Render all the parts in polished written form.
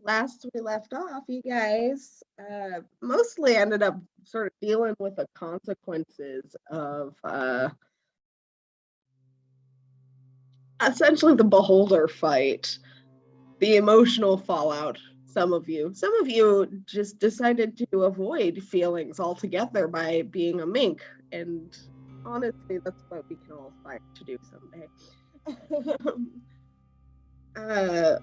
Last we left off, you guys mostly ended up sort of dealing with the consequences of essentially the beholder fight, the emotional fallout. Some of you just decided to avoid feelings altogether by being a mink, and honestly, that's what we can all aspire to do someday. uh,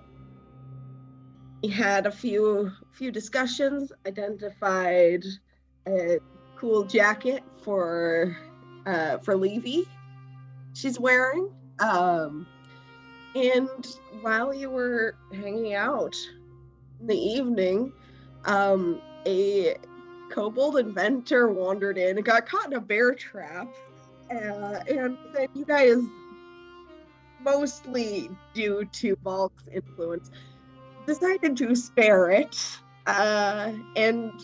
we had a few discussions, identified a cool jacket for Levy she's wearing. And while you were hanging out in the evening, a kobold inventor wandered in and got caught in a bear trap. And then you guys, mostly due to Volk's influence, decided to spare it. And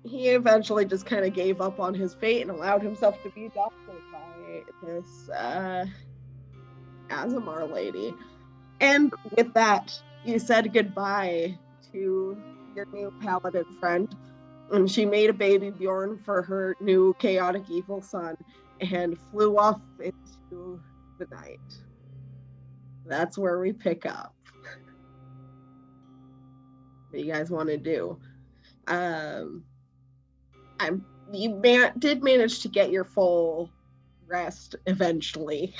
he eventually just kind of gave up on his fate and allowed himself to be adopted by this Azamar lady. And with that, you said goodbye to your new paladin friend, and she made a baby Bjorn for her new chaotic evil son and flew off into the night. That's where we pick up. What you guys want to do? Did manage to get your full rest eventually.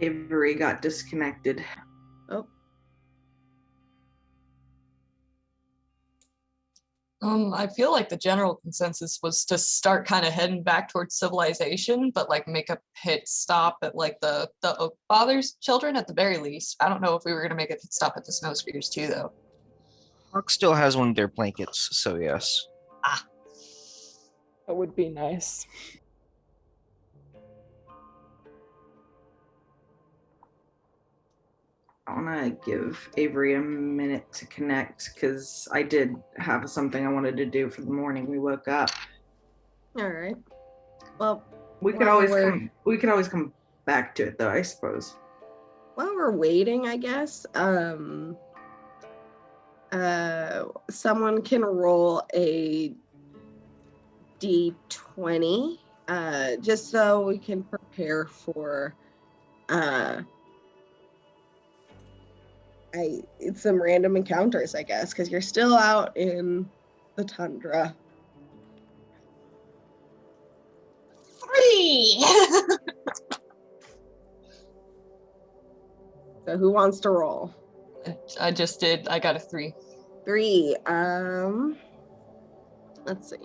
Avery got disconnected. Oh. I feel like the general consensus was to start kind of heading back towards civilization, but like make a pit stop at like the Oak Father's children at the very least. I don't know if we were gonna make a pit stop at the Snow Spheres too, though. Hawk still has one of their blankets, so yes. That would be nice. I want to give Avery a minute to connect because I did have something I wanted to do for the morning we woke up. All right. Well, we could always come back to it though, I suppose. While we're waiting, I guess, someone can roll a d20, just so we can prepare for some random encounters, I guess, because you're still out in the tundra. 3! So who wants to roll? I just did. I got a 3. 3. Let's see.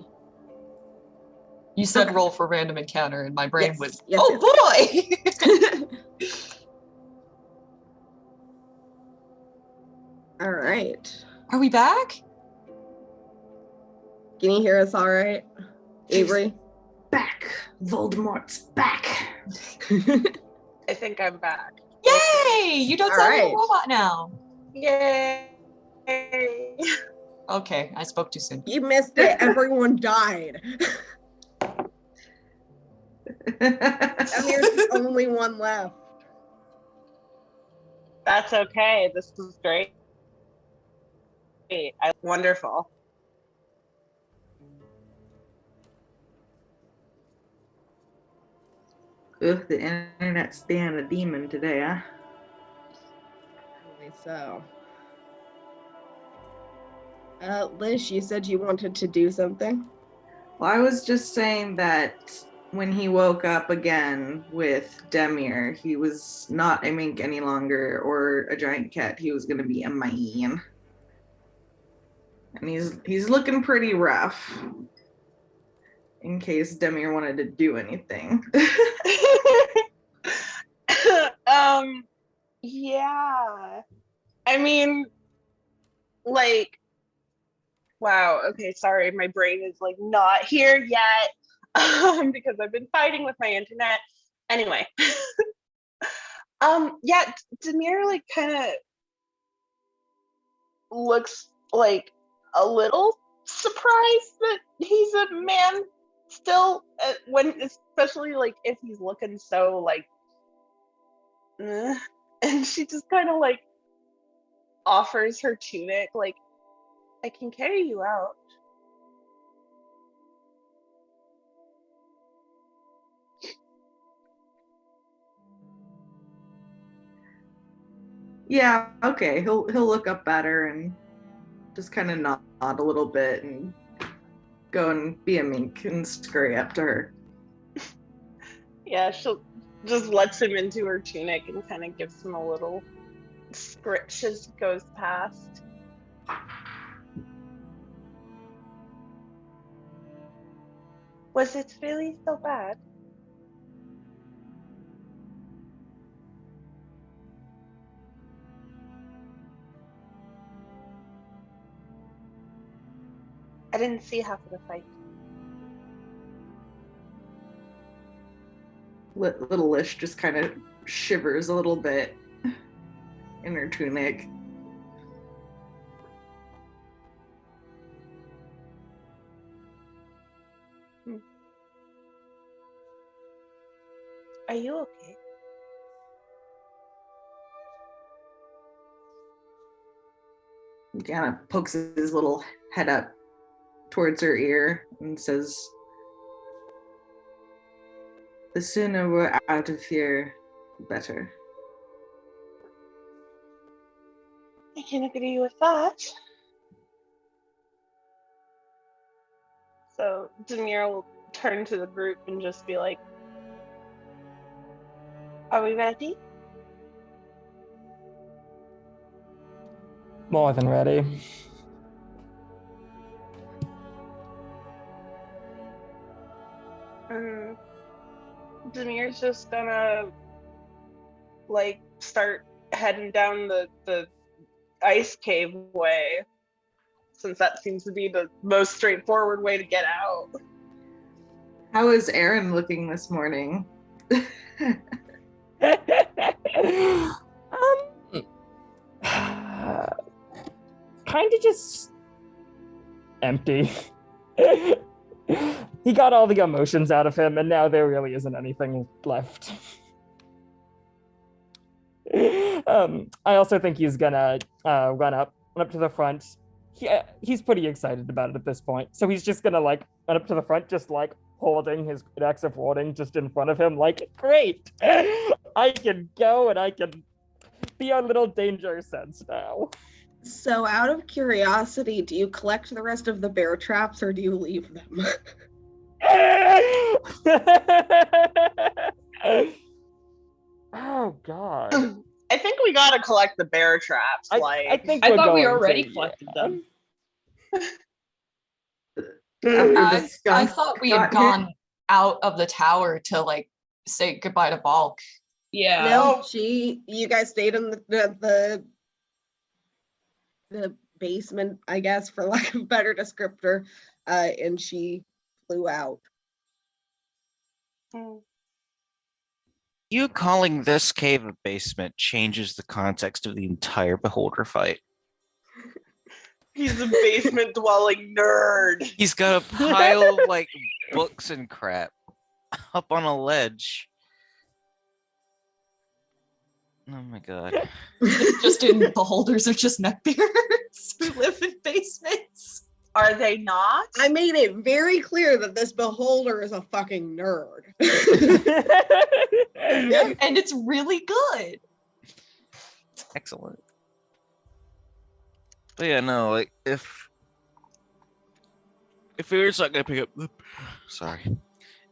You said roll for random encounter, and my brain went, yes. Boy! All right. Are we back? Can you hear us all right, Avery? Back. Voldemort's back. I think I'm back. Yay! You don't sound like a robot now. Yay! Okay, I spoke too soon. You missed it. Everyone died. Amir's the only one left. That's okay. This is great. Wonderful. Ugh, the internet's being a demon today, huh? Apparently so. Lish, you said you wanted to do something? Well, I was just saying that when he woke up again with Demir, he was not a mink any longer or a giant cat. He was going to be a man. And he's looking pretty rough. In case Demir wanted to do anything. Yeah. I mean, like, wow, okay, sorry, my brain is like not here yet because I've been fighting with my internet. Anyway. Yeah, Demir like kind of looks like a little surprised that he's a man still, when especially like if he's looking so like and she just kind of like offers her tunic, like, I can carry you out. Yeah, okay. He'll look up at her and just kind of nod a little bit and go and be a mink and scurry up to her. Yeah, she'll just lets him into her tunic and kind of gives him a little scritch as he goes past. Was it really so bad? I didn't see half of the fight. Little Lish just kind of shivers a little bit in her tunic. Are you okay? He kind of pokes his little head up towards her ear and says, "The sooner we're out of here, the better." I can agree with that. So Demir will turn to the group and just be like, are we ready? More than ready. Demir's just gonna like start heading down the ice cave way, since that seems to be the most straightforward way to get out. How is Aaron looking this morning? Kind of just empty. He got all the emotions out of him, and now there really isn't anything left. I also think he's gonna run up to the front. He's pretty excited about it at this point, so he's just gonna like run up to the front, just like holding his great axe of warding just in front of him, like, great, I can go and I can be a little danger sense now. So out of curiosity, do you collect the rest of the bear traps or do you leave them? Oh God. I think we gotta collect the bear traps. I think I we're thought we going already to, collected yeah. them. I I thought we had gone out of the tower to like say goodbye to Balk. Yeah. No, you guys stayed in the basement, I guess, for lack of a better descriptor, and she flew out. You calling this cave a basement changes the context of the entire Beholder fight. He's a basement dwelling nerd. He's got a pile of like books and crap up on a ledge. Oh my God. It's just in beholders are just neckbeards who live in basements. Are they not? I made it very clear that this beholder is a fucking nerd. And it's really good. Excellent. But yeah, no, like if Aaron's not gonna pick up the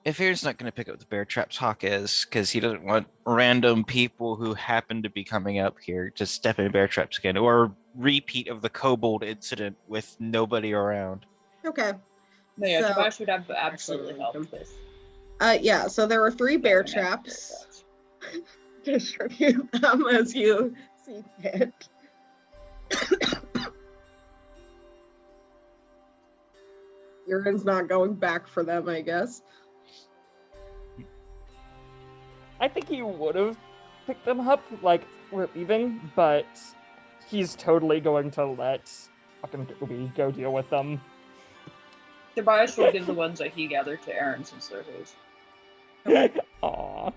if Aaron's not gonna pick up the bear traps, Hawk is, because he doesn't want random people who happen to be coming up here to step in bear traps again, or a repeat of the kobold incident with nobody around. Okay. No, yeah, So- Tobias would have absolutely helped this. Yeah, so there were 3 bear traps. Distribute them as you see fit. Aaron's not going back for them, I guess. I think he would have picked them up, like, we're leaving, but he's totally going to let fucking Toby go deal with them. Tobias will give the ones that he gathered to Aaron since they're his. Aww.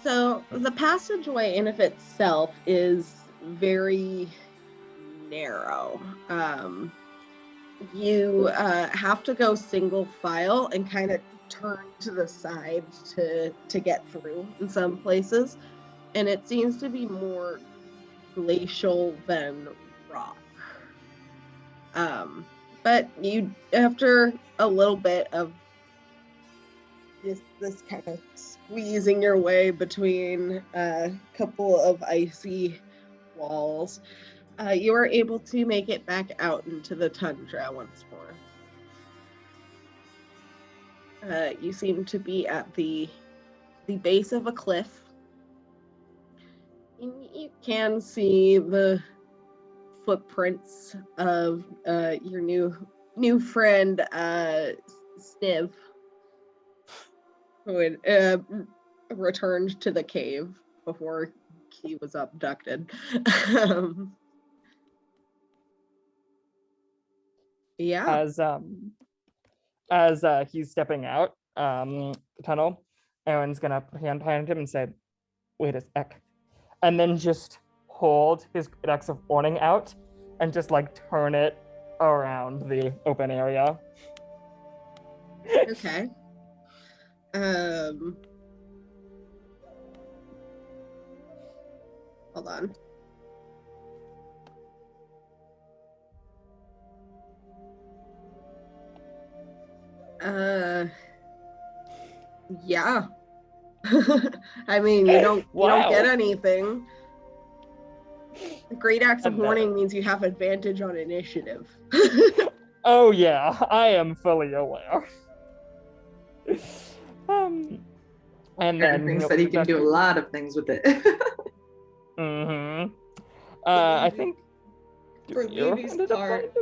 So the passageway in of itself is very narrow. You have to go single file and kind of turn to the side to get through in some places, and it seems to be more glacial than rock. But you, after a little bit of this kind of squeezing your way between a couple of icy walls, you are able to make it back out into the tundra once more. You seem to be at the base of a cliff. You can see the footprints of your new friend Sniv, who had returned to the cave before he was abducted. Yeah. As he's stepping out the tunnel, Aaron's gonna put a hand behind him and say, "Wait a sec," and then just hold his axe of warning out and just like turn it around the open area. Okay. Hold on. Yeah. I mean, you don't get anything. The Great Axe of Warning means you have advantage on initiative. Oh yeah, I am fully aware. And then thinks that he can do a lot of things with it. I think for Levy's part,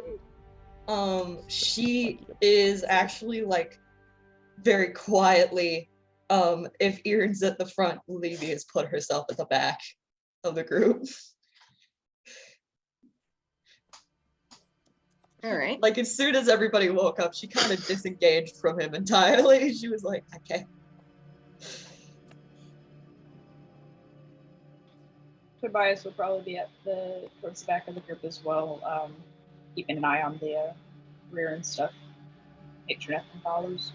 she is actually like very quietly, if Ian's at the front, Levy has put herself at the back of the group. All right. Like as soon as everybody woke up, she kind of disengaged from him entirely. She was like, okay. Tobias will probably be at towards the back of the group as well, keeping an eye on the rear and stuff. Make sure nothing follows.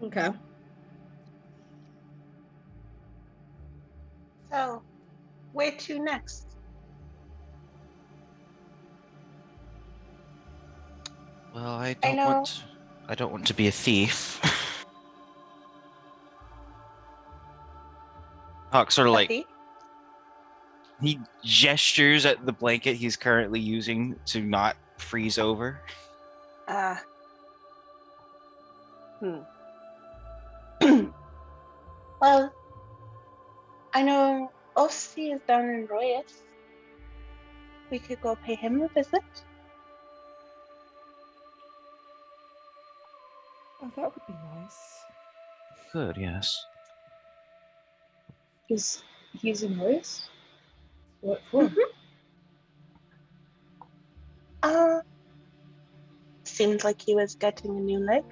Okay. So, where to next? Well, I don't want to be a thief. Hawk sort of like he gestures at the blanket he's currently using to not freeze over. Well, I know Ossi is down in Royis. We could go pay him a visit. Oh, that would be nice. Good, yes. He's in Royce? What for? Seems like he was getting a new leg.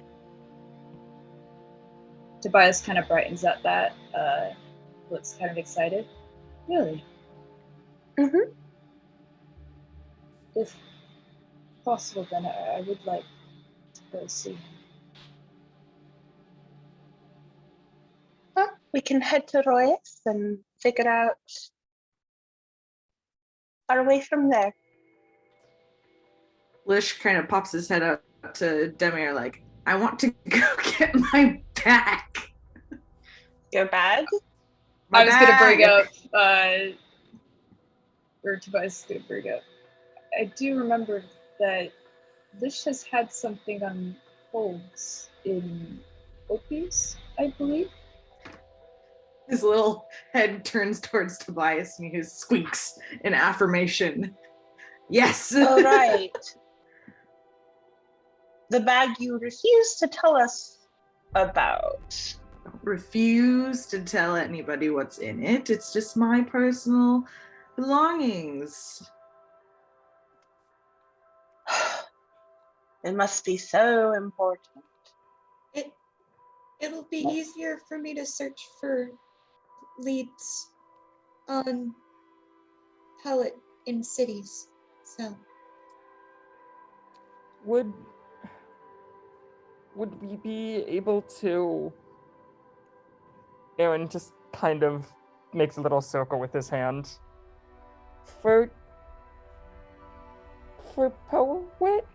Tobias kind of brightens up that, looks kind of excited. Really? Mm-hmm. If possible, then I would like to go see him. Well, we can head to Royis and figure out our way from there. Lish kind of pops his head up to Demir like, I want to go get my bag. Your bag? I was going to bring up, or Tobias is going to bring up, I do remember that Lish has had something on holds in Opie's, I believe. His little head turns towards Tobias and he squeaks in affirmation. Yes. All right. The bag you refuse to tell us about. Refuse to tell anybody what's in it. It's just my personal belongings. It must be so important. It'll be easier for me to search for leads on pellet in cities, so. Would we be able to... Aaron just kind of makes a little circle with his hand. For poet?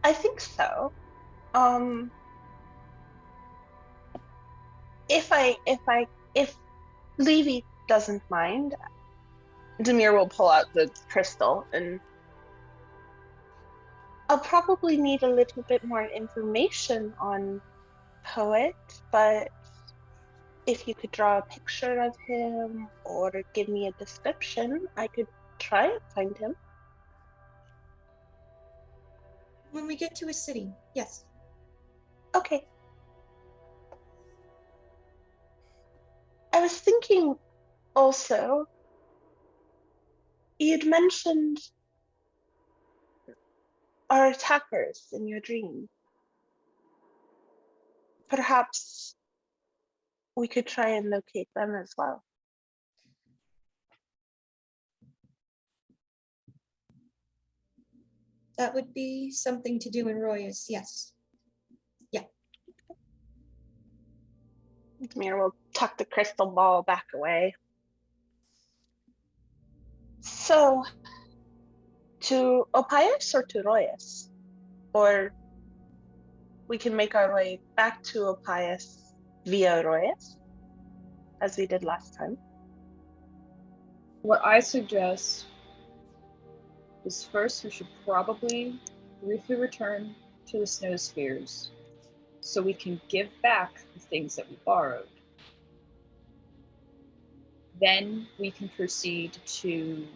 I think so. If Levy doesn't mind, Demir will pull out the crystal, and I'll probably need a little bit more information on Poet, but if you could draw a picture of him or give me a description, I could try and find him. When we get to a city, yes. Okay. I was thinking also, you'd mentioned our attackers in your dream. Perhaps we could try and locate them as well. That would be something to do in Royis, yes. Yeah. Demir will tuck the crystal ball back away. So, to Opius or to Royis? Or we can make our way back to Opius via Royis, as we did last time. What I suggest is first we should probably briefly return to the snow spheres so we can give back the things that we borrowed. Then we can proceed to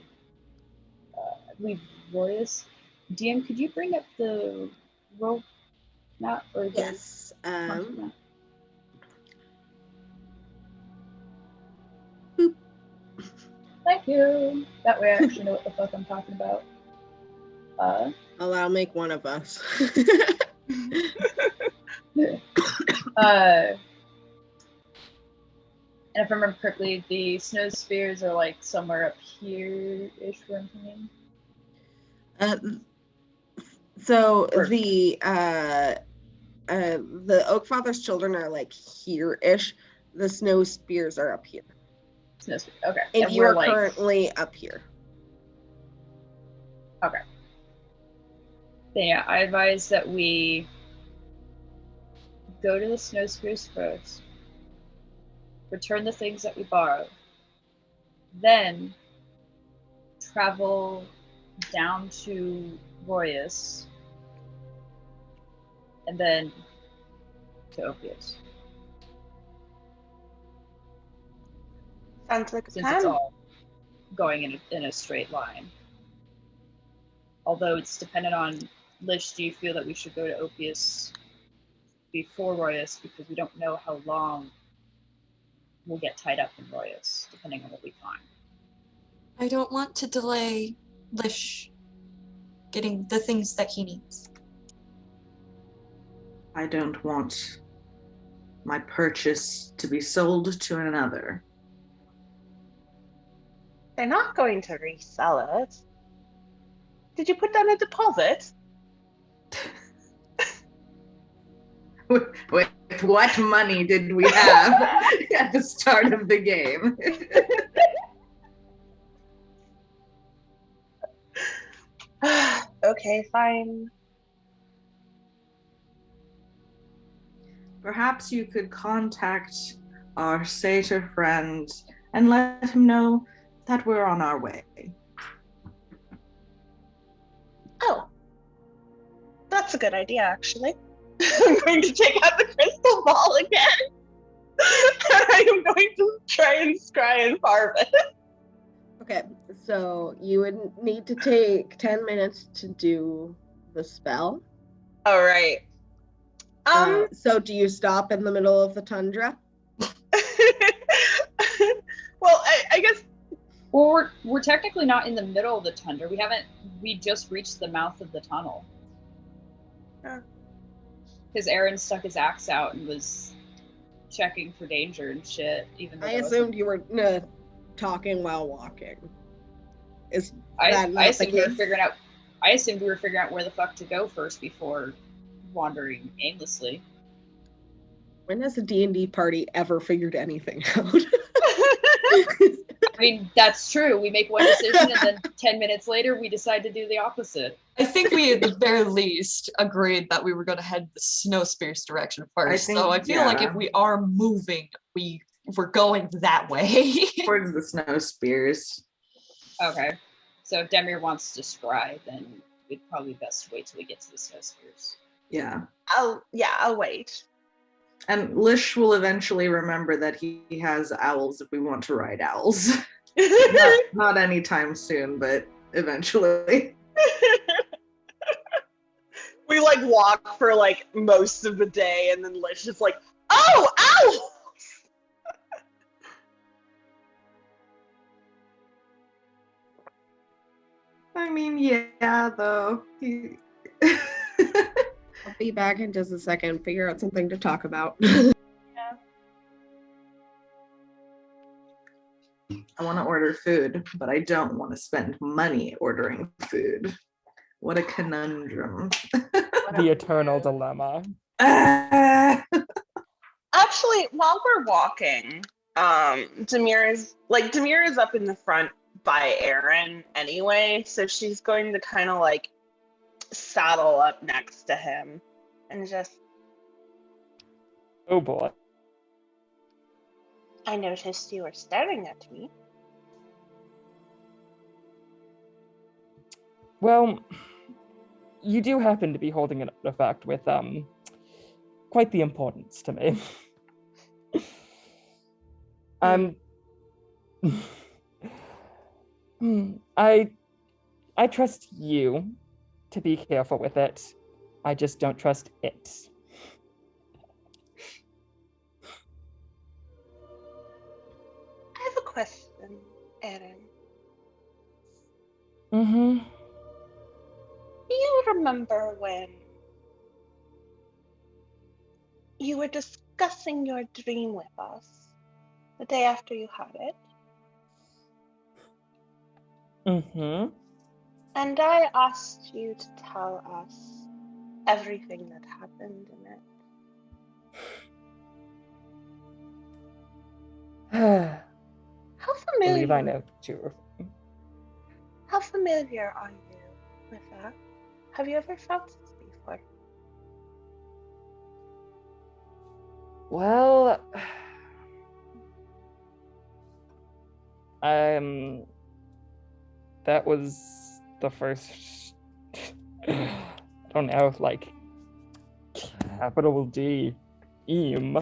Royis. DM, could you bring up the rope map or the Yes. content map? Boop. Thank you. That way I actually know what the fuck I'm talking about. I'll make one of us. And if I remember correctly, the snow spheres are like somewhere up here-ish where I'm thinking. So Or- the Oakfather's children are like here-ish. The snow spears are up here. Snow sphere. Okay. And you we're are currently up here. Okay. Then yeah, I advise that we go to the snow spheres first, return the things that we borrowed, then travel down to Royis, and then to Opius. Sounds like a Since it's plan. all going in a straight line. Although it's dependent on Lish, do you feel that we should go to Opius before Royis, because we don't know how long we'll get tied up in Royis, depending on what we find. I don't want to delay Lish getting the things that he needs. I don't want my purchase to be sold to another. They're not going to resell it. Did you put down a deposit? With what money did we have at the start of the game? Okay, fine. Perhaps you could contact our satyr friend and let him know that we're on our way. Oh, that's a good idea, actually. I'm going to take out the crystal ball again. And I am going to try and scry and carve it. Okay, so you would need to take 10 minutes to do the spell. All right. So do you stop in the middle of the tundra? Well, I guess. Well, we're technically not in the middle of the tundra. We just reached the mouth of the tunnel. Because Aaron stuck his axe out and was checking for danger and shit. Even though I assumed you were talking while walking. Is that not I the assumed we were case? figuring out. I assumed we were figuring out where the fuck to go first before wandering aimlessly. When has a D&D party ever figured anything out? I mean, that's true. We make one decision and then 10 minutes later we decide to do the opposite. I think we at the very least agreed that we were going to head the snow spears direction first. So I feel like if we are moving, we're going that way. Towards the snow spears. Okay. So if Demir wants to scry, then we'd probably best wait till we get to the snow spears. Yeah. I'll wait. And Lish will eventually remember that he has owls if we want to ride owls. not anytime soon, but eventually. We like walk for like most of the day, and then Lish is like, "Oh, ow!" I mean, yeah, though. I'll be back in just a second, figure out something to talk about. I want to order food, but I don't want to spend money ordering food. What a conundrum. The eternal dilemma. Actually, while we're walking, Demir is up in the front by Aaron anyway, so she's going to kind of like saddle up next to him and just, Oh boy. I noticed you were staring at me. Well, you do happen to be holding an artifact with quite the importance to me. I trust you to be careful with it. I just don't trust it. I have a question, Aaron. Mm-hmm. Do you remember when you were discussing your dream with us the day after you had it? Mm-hmm. And I asked you to tell us everything that happened in it. I How believe I familiar? know too. How familiar are you with that? Have you ever felt this before? Well, that was the first, I don't know, like, capital D, eam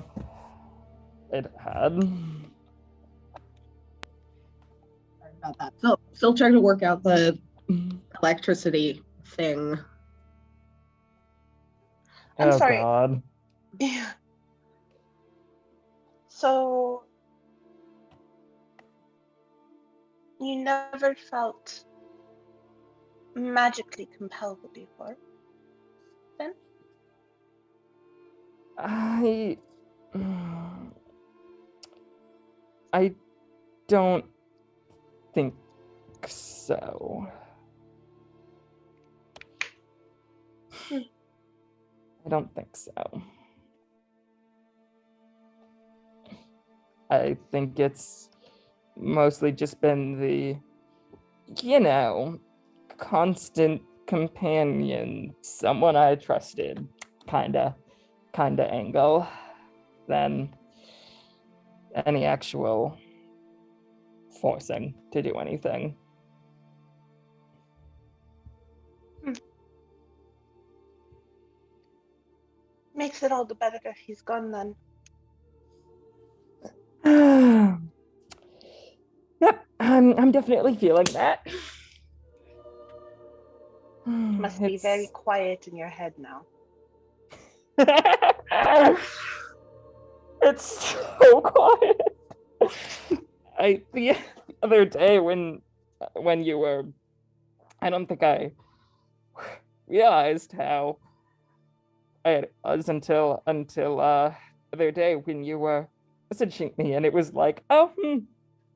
it had. Sorry about that. Still trying to work out the electricity thing. I'm Oh sorry. God. Yeah. So you never felt magically compelled before, then? I don't think so. I don't think so. I think it's mostly just been the, constant companion, someone I trusted, kinda angle than any actual forcing to do anything. Makes it all the better that he's gone then. Yep, I'm definitely feeling that. Must be very quiet in your head now. It's so quiet. The other day when you were, I don't think I realized how It was until the other day when you were messaging me, and it was like, oh,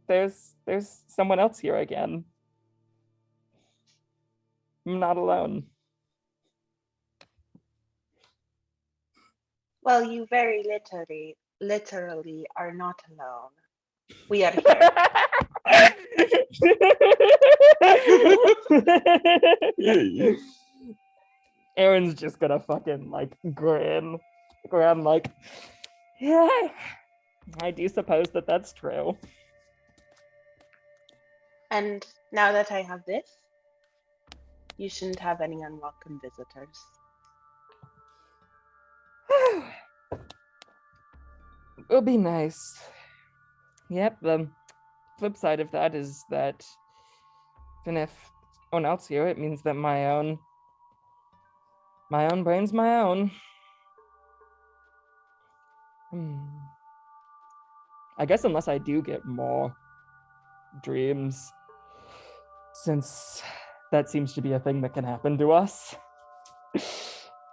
there's someone else here again. I'm not alone. Well, you very literally are not alone. We are here. Aaron's just gonna fucking like grin like, yeah, I do suppose that that's true. And now that I have this, you shouldn't have any unwelcome visitors. It'll be nice. Yep, the flip side of that is that even if no one else here, it means that my own brain's my own. I guess unless I do get more dreams, since that seems to be a thing that can happen to us.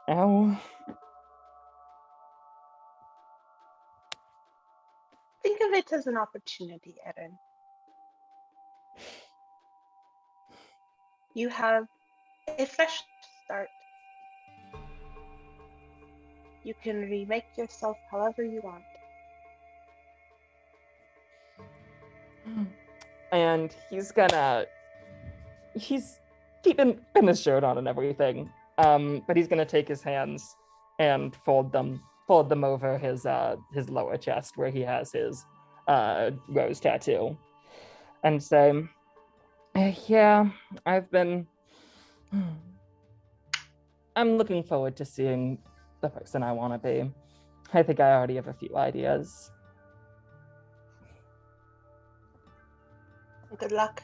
Ow. Think of it as an opportunity, Erin. You have a fresh start. You can remake yourself however you want. And he's keeping his shirt on and everything. But he's gonna take his hands and fold them over his lower chest where he has his rose tattoo, and say, yeah, I'm looking forward to seeing the person I want to be. I think I already have a few ideas. Good luck.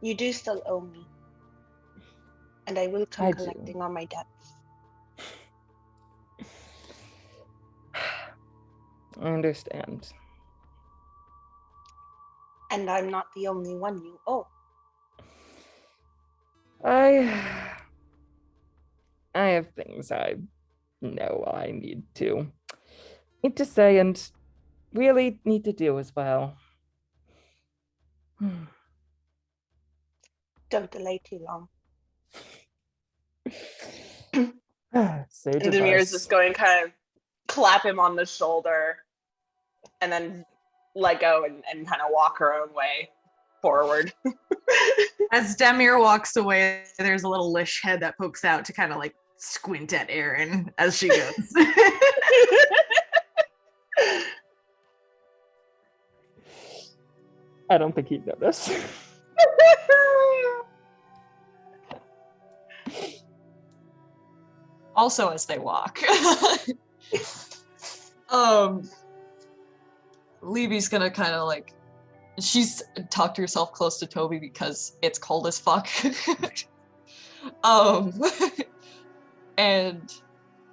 You do still owe me. And I will come collecting on my debts. I understand. And I'm not the only one you owe. I have things I know I need to say and really need to do as well. Don't delay too long. Sage and Demir's just going to kind of clap him on the shoulder and then let go and kind of walk her own way forward. As Demir walks away, there's a little Lish head that pokes out to kind of like squint at Erin as she goes. I don't think he'd notice. Also, as they walk, Levy's gonna kind of like, she's tucked herself close to Toby because it's cold as fuck. And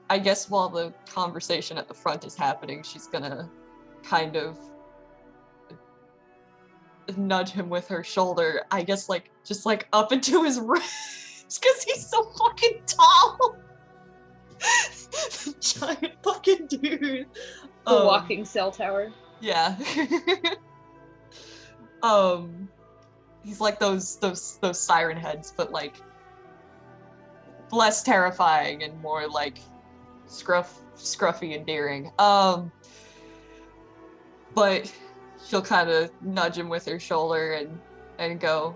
I guess while the conversation at the front is happening, she's gonna kind of nudge him with her shoulder, I guess, like, just like up into his ribs because he's so fucking tall. Giant fucking dude. The walking cell tower. Yeah. He's like those siren heads, but like less terrifying and more like scruffy endearing. But she'll kind of nudge him with her shoulder and go,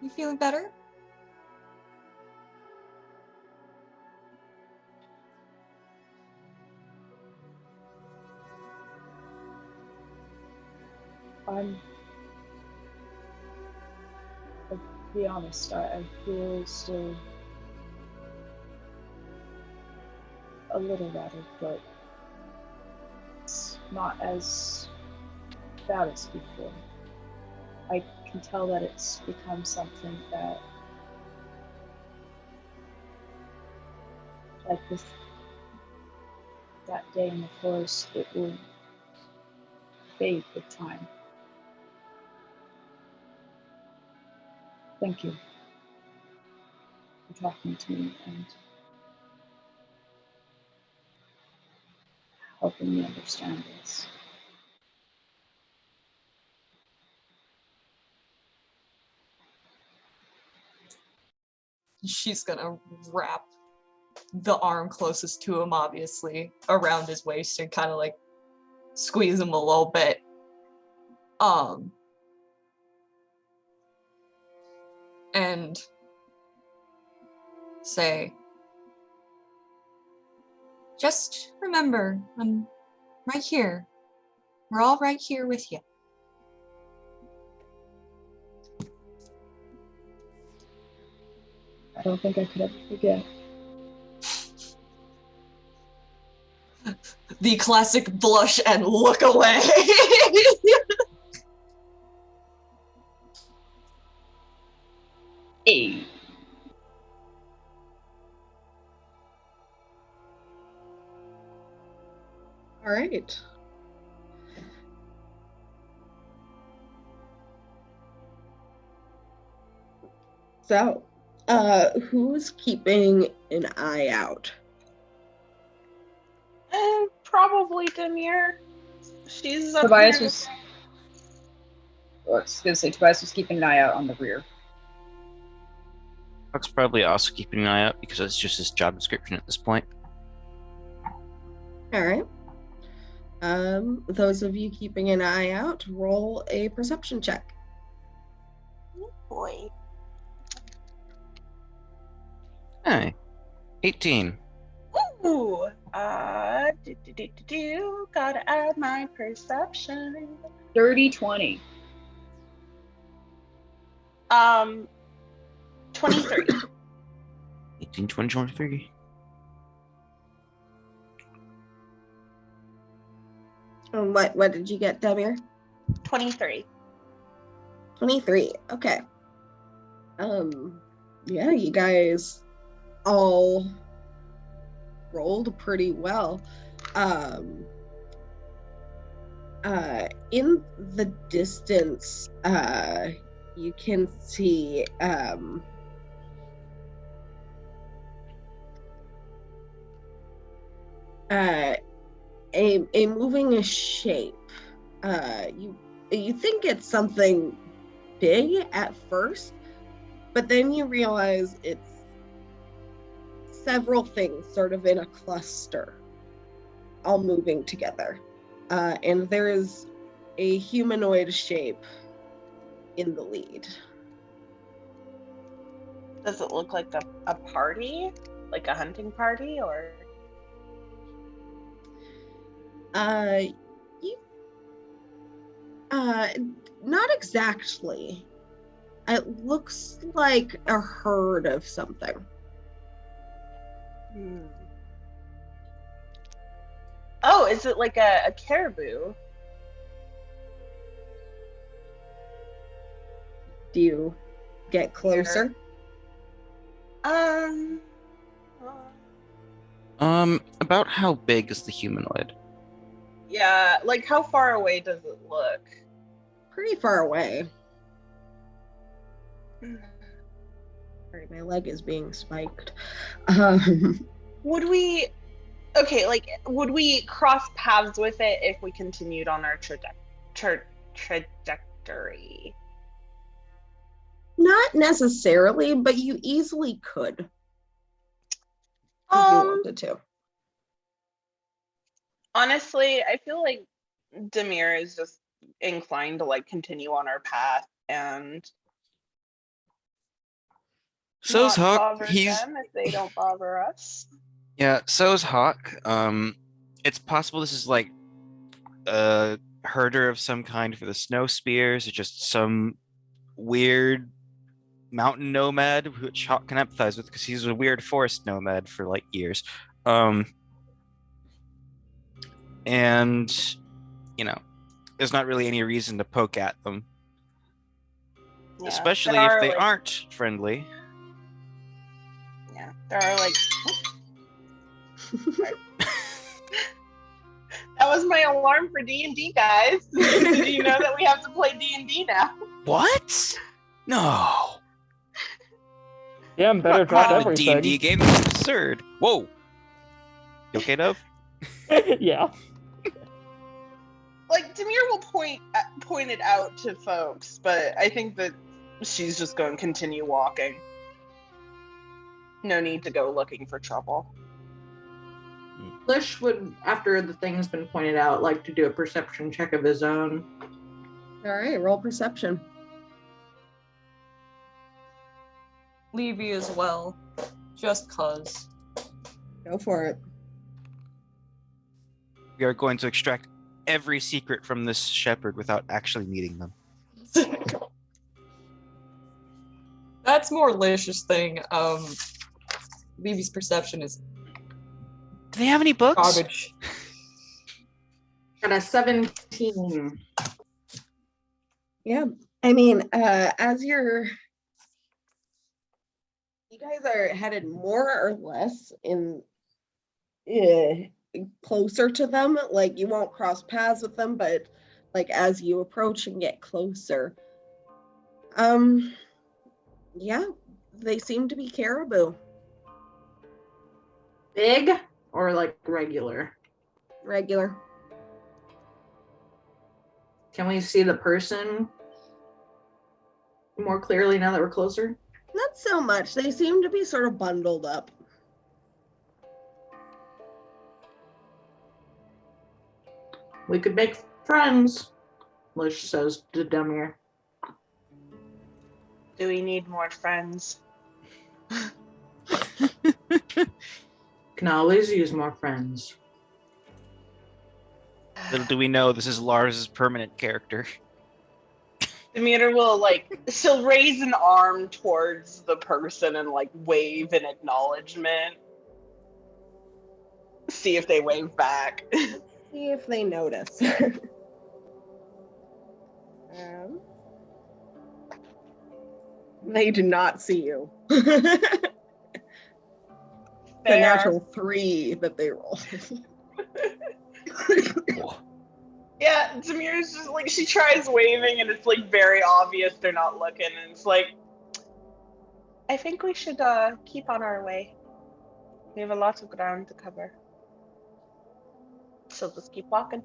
"You feeling better?" To be honest, I feel still a little rattled, but it's not as bad as before. I can tell that it's become something that, like with that day in the forest, it will fade with time. Thank you for talking to me and helping me understand this. She's gonna wrap the arm closest to him, obviously, around his waist and kind of like squeeze him a little bit. And say, just remember, I'm right here. We're all right here with you. I don't think I could ever forget. The classic blush and look away. Hey. All right. So, who's keeping an eye out? Probably Demir. She's up Tobias here. was. Well, I was gonna say Tobias was keeping an eye out on the rear. Huck's probably also keeping an eye out because it's just his job description at this point. All right. Those of you keeping an eye out, roll a perception check. Oh boy. Hey, 18. Ooh. Gotta add my perception. 30-20. 23. 18, 20, 23. What did you get, Demir? 23. 23. Okay. Yeah, you guys all rolled pretty well. In the distance, you can see a moving shape. You think it's something big at first, but then you realize it's several things sort of in a cluster, all moving together. And there is a humanoid shape in the lead. Does it look like a party? Like a hunting party, or? Not exactly. It looks like a herd of something. Oh, is it like a caribou? Do you get closer? About how big is the humanoid? Yeah, like how far away does it look? Pretty far away. Sorry, my leg is being spiked. Would we cross paths with it if we continued on our trajectory? Not necessarily, but you easily could. If you wanted to. Honestly, I feel like Demir is just inclined to like continue on our path and So's not Hawk. bother them if they don't bother us. Yeah, so's Hawk. It's possible this is like a herder of some kind for the snow spears, or just some weird mountain nomad, which Hawk can empathize with because he's a weird forest nomad for like years. And there's not really any reason to poke at them, especially if they aren't friendly. Yeah, there are like. That was my alarm for D&D, guys. Did you know that we have to play D&D now? What? No. Damn, better drop a D&D everything. game. That's absurd. Whoa. You okay, Dove? Yeah. Like, Demir will point it out to folks, but I think that she's just going to continue walking. No need to go looking for trouble. Lish would, after the thing's been pointed out, like to do a perception check of his own. All right, roll perception. Levy as well, just cause. Go for it. We are going to extract every secret from this shepherd without actually meeting them. That's more Lish's thing. Levy's perception is Do they have any books? garbage. Got a 17. Yeah. I mean, as you guys are headed more or less in closer to them, like you won't cross paths with them, but like as you approach and get closer, yeah, they seem to be caribou. Big or like regular? Regular. Can we see the person more clearly now that we're closer? Not so much. They seem to be sort of bundled up. We could make friends, Lish says to Demir. Do we need more friends? Can always use more friends. Little do we know, this is Lars's permanent character. Demeter will she'll raise an arm towards the person and wave in acknowledgement. See if they wave back. See if they notice. They do not see you. The Fair. natural 3 that they rolled. Yeah, Demir's just she tries waving and it's very obvious they're not looking, and it's I think we should keep on our way. We have a lot of ground to cover. So just keep walking.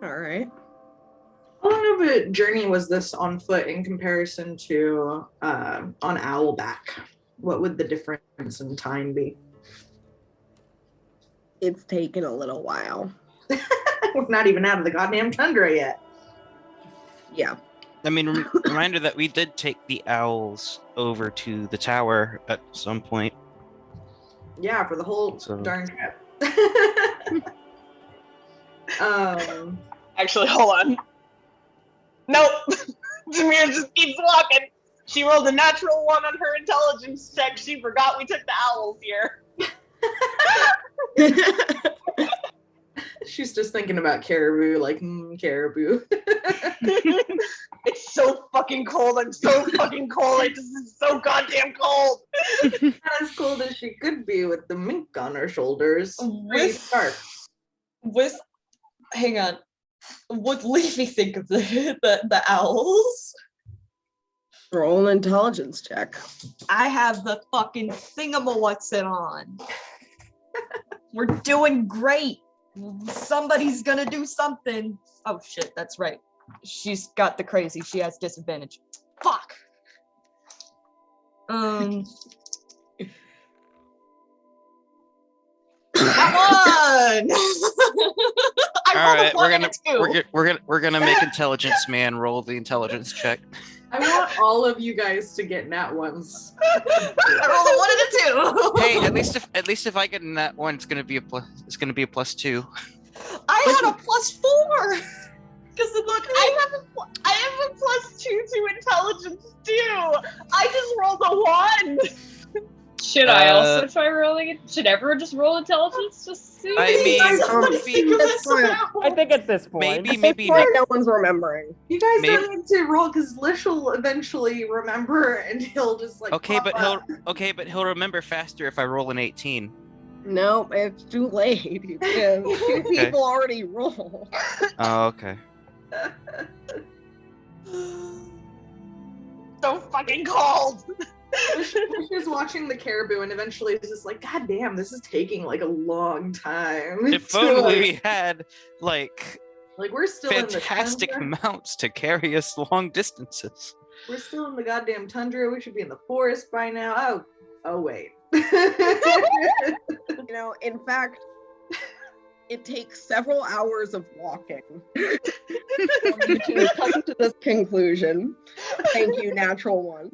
All right. How long of a journey was this on foot in comparison to on Owlback? What would the difference in time be? It's taken a little while. We're not even out of the goddamn tundra yet. Yeah. I mean, reminder that we did take the owls over to the tower at some point. Yeah, for the whole So- darn trip. Actually, hold on. Nope. Demir just keeps walking. She rolled a natural 1 on her intelligence check. She forgot we took the owls here. She's just thinking about caribou, caribou. It's so fucking cold. I'm so fucking cold. It's so goddamn cold. Not as cold as she could be with the mink on her shoulders. Pretty stark. Hang on. What Levy think of the owls? Roll an intelligence check. I have the fucking thingamawhat's-it on. We're doing great. Somebody's gonna do something. Oh shit, that's right. She's got the crazy. She has disadvantage. Fuck. That one. All right, We're we're gonna make intelligence man roll the intelligence check. I want all of you guys to get nat ones. I rolled a 1 and a 2. Hey, at least if I get in that one, it's gonna be a +2. I had a +4. Because Look, I have a +2 to intelligence too. I just rolled a 1. Should I also try rolling it? Should everyone just roll intelligence? Just see. I mean, I think at this point. maybe Right, no one's remembering. You guys Maybe- don't need to roll because Lish will eventually remember and he'll just Okay, pop but up. he'll remember faster if I roll an 18. Nope, it's too late. Two people already rolled. Oh, okay. So fucking cold. She's watching the caribou and eventually is just like, God damn, this is taking like a long time. If only we had like we're still fantastic in the tundra. mounts to carry us long distances. We're still in the goddamn tundra. We should be in the forest by now. Oh wait. In fact, it takes several hours of walking to come to this conclusion. Thank you, natural one.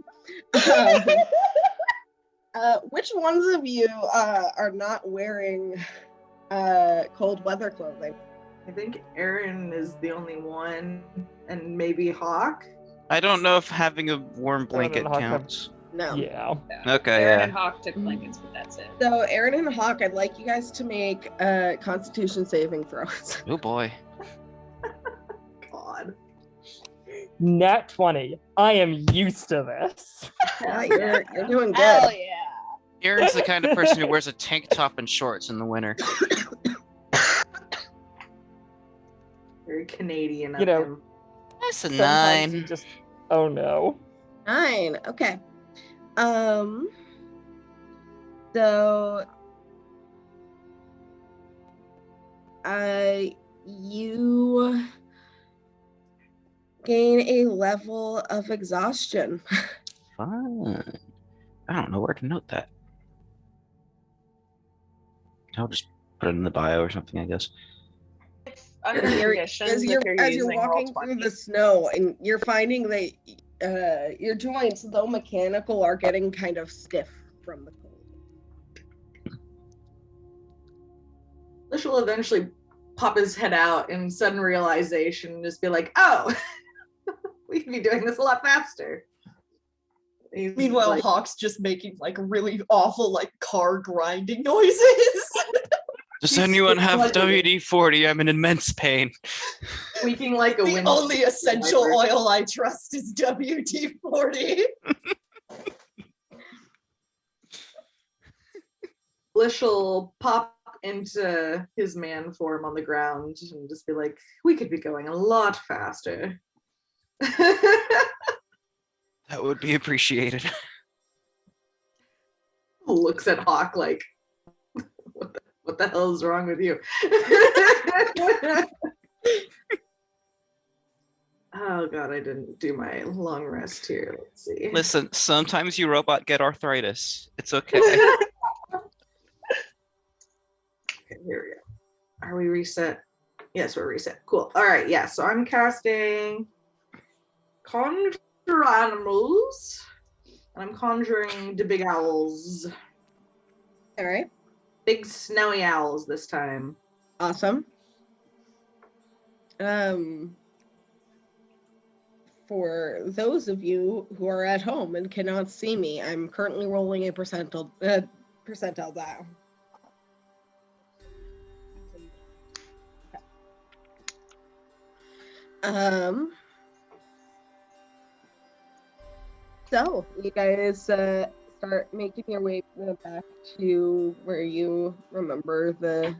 Which ones of you are not wearing cold weather clothing? I think Aaron is the only one, and maybe Hawk. I don't know if having a warm blanket counts. No. Yeah. Okay, Aaron yeah. and Hawk took blankets, but that's it. So Aaron and Hawk, I'd like you guys to make Constitution saving throws. Oh boy. God. Nat 20. I am used to this. Yeah, you're doing good. Hell yeah. Aaron's the kind of person who wears a tank top and shorts in the winter. Very Canadian of You know, him. That's a Sometimes 9. you just, oh no. 9. Okay. So you gain a level of exhaustion. Fun. I don't know where to note that. I'll just put it in the bio or something, I guess. It's under conditions As if you're using walking Roll20. through the snow and you're finding that your joints, though mechanical, are getting kind of from the cold. Lish will eventually pop his head out in sudden realization and just be like, oh, we could be doing this a lot faster. He's Meanwhile, like, Hawk's just making like really awful like car grinding noises. Does He's anyone have like- WD-40? I'm in immense pain. squeaking like a The wind. only essential oil I trust is WD-40. Lish will pop into his man form on the ground and just be like, we could be going a lot faster. That would be appreciated. Looks at Hawk like, what the hell is wrong with you? Oh god, I didn't do my long rest here. Let's see. Listen, sometimes you robot get arthritis. It's okay. Okay, here we go. Are we reset? Yes, we're reset. Cool. All right, yeah. So I'm casting Conjure Animals. And I'm conjuring the big owls. All right. Big snowy owls this time. Awesome. For those of you who are at home and cannot see me, I'm currently rolling a percentile dial. So you guys start making your way back to where you remember the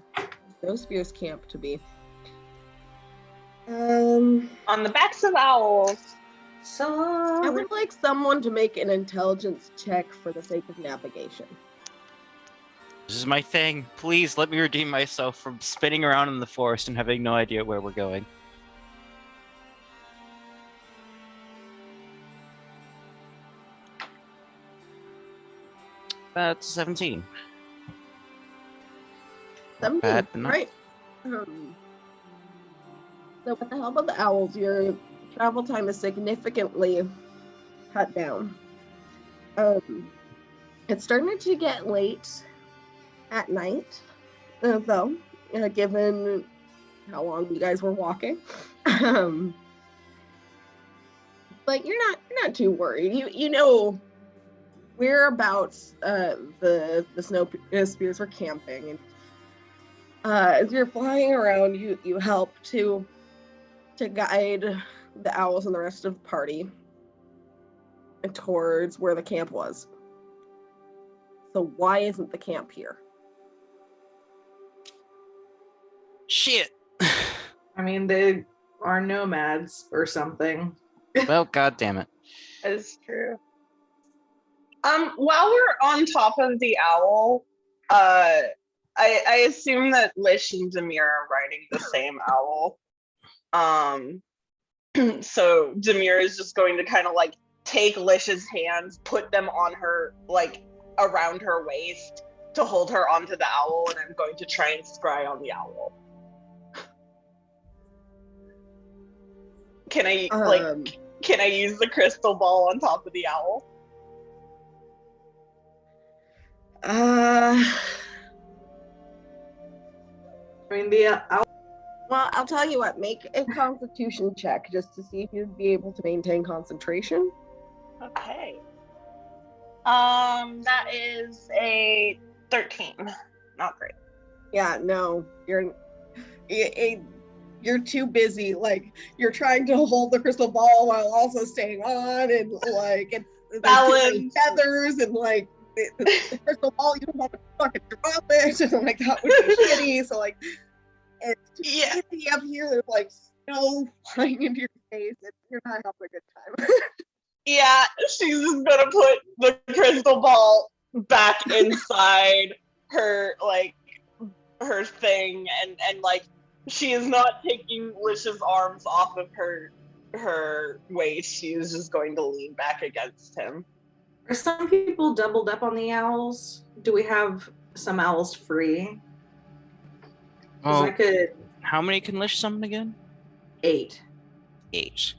Snow Spears camp to be. On the backs of owls. I would like someone to make an intelligence check for the sake of navigation. This is my thing. Please let me redeem myself from spinning around in the forest and having no idea where we're going. That's 17. 17, bad, but not- right. So with the help of the owls, your travel time is significantly cut down. It's starting to get late at night, though, given how long you guys were walking. But you're not too worried. You know whereabouts the Snow Spears were camping, and as you're flying around, you help to guide the owls and the rest of the party towards where the camp was. So why isn't the camp here? Shit. I mean, they are nomads or something. Well, god damn it. It's true. While we're on top of the owl, I assume that Lish and Demir are riding the same owl. So Demir is just going to kind of like take Lish's hands, put them on her, like around her waist to hold her onto the owl, and I'm going to try and scry on the owl. Can I can I use the crystal ball on top of the owl? I mean, Well, I'll tell you what, make a constitution check just to see if you'd be able to maintain concentration. Okay. That is a 13. Not great. Yeah, no, you're too busy. Like, you're trying to hold the crystal ball while also staying on, and like there's too many feathers, and like the crystal ball, you don't want to fucking drop it, and like that would be shitty. So like, it's too busy up here. There's like snow flying into your face, and you're not having a good time. Yeah, she's just gonna put the crystal ball back inside her her thing, and like she is not taking Lish's arms off of her waist. She is just going to lean back against him. Are some people doubled up on the owls? Do we have some owls free? Oh, how many can Lish summon again? 8. 8.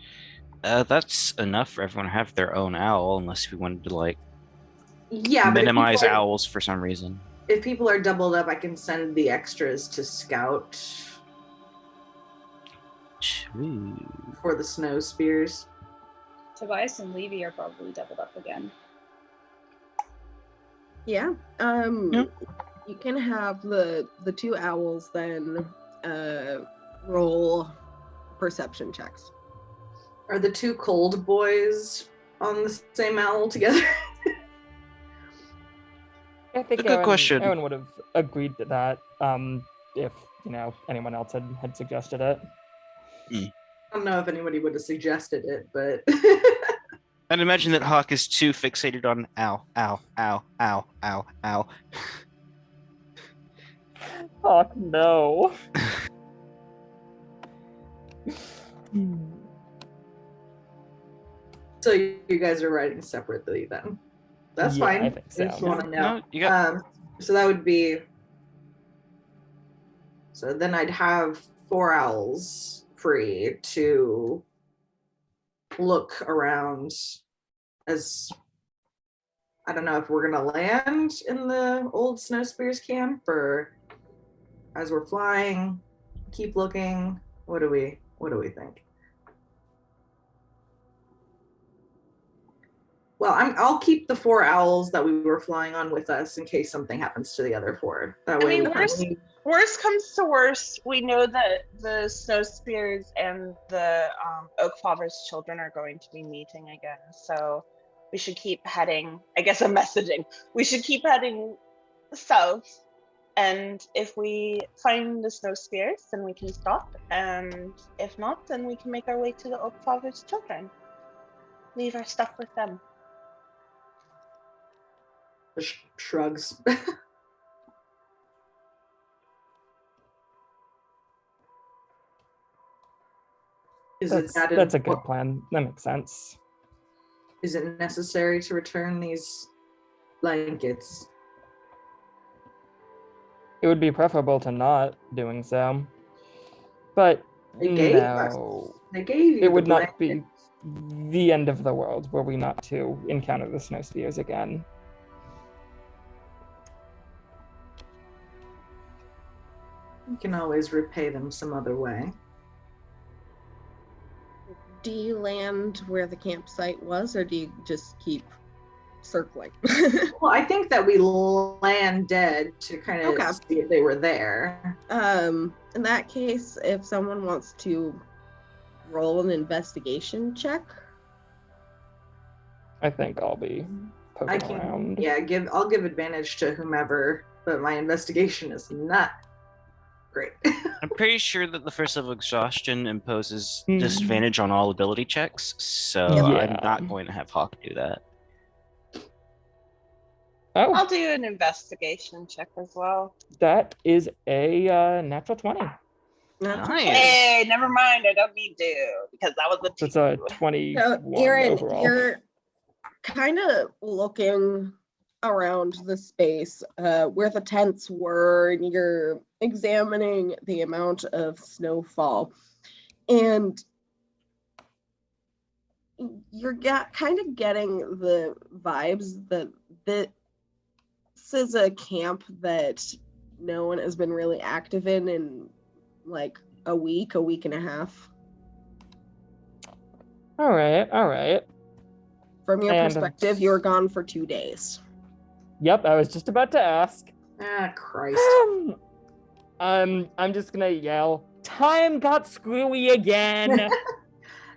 That's enough for everyone to have their own owl, unless we wanted to like minimize owls for some reason. If people are doubled up, I can send the extras to scout for the snow spears. Tobias and Levy are probably doubled up again. Yeah. Yep. You can have the 2 owls then roll perception checks. Are the 2 cold boys on the same owl together? I think a good question. Aaron would have agreed to that if anyone else had suggested it. I don't know if anybody would have suggested it, but I'd imagine that Hawk is too fixated on ow, ow, ow, ow, ow, ow. Hawk, no. So you guys are writing separately then. That's fine. I think so. I just want to know. No, you got... so that would be. So then I'd have 4 owls free to look around. As I don't know if we're gonna land in the old Snow Spears camp, or as we're flying, keep looking. What do we think? Well, I'll keep the 4 owls that we were flying on with us in case something happens to the other 4. That way, worst comes to worst, we know that the Snow Spears and the Oak Father's children are going to be meeting again. So we should keep heading. I guess I'm messaging. We should keep heading south, and if we find the Snow Spears, then we can stop. And if not, then we can make our way to the Oak Father's children. Leave our stuff with them. Shrugs. That's a good plan. That makes sense. Is it necessary to return these blankets? It would be preferable to not doing so. But They gave you it would not be the end of the world were we not to encounter the Snow Spears again. You can always repay them some other way. Do you land where the campsite was, or do you just keep circling? Well, I think that we land dead to kind of see if they were there. In that case, if someone wants to roll an investigation check. I think I'll be poking around. Yeah, I'll give advantage to whomever, but my investigation is not Great. I'm pretty sure that the first level exhaustion imposes Hmm. disadvantage on all ability checks, so Yeah. I'm not going to have Hawk do that. Oh, I'll do an investigation check as well. that is a natural 20. That's Nice. Hey, never mind. I don't need to because that was So a it's a 2. 21 So, Aaron, overall. you're kind of looking around the space where the tents were, and you're examining the amount of snowfall. And you're kind of getting the vibes that this is a camp that no one has been really active in like a week and a half. All right. From your And- perspective, you were gone for 2 days. Yep, I was just about to ask. Ah, Christ. I'm just gonna yell, time got screwy again.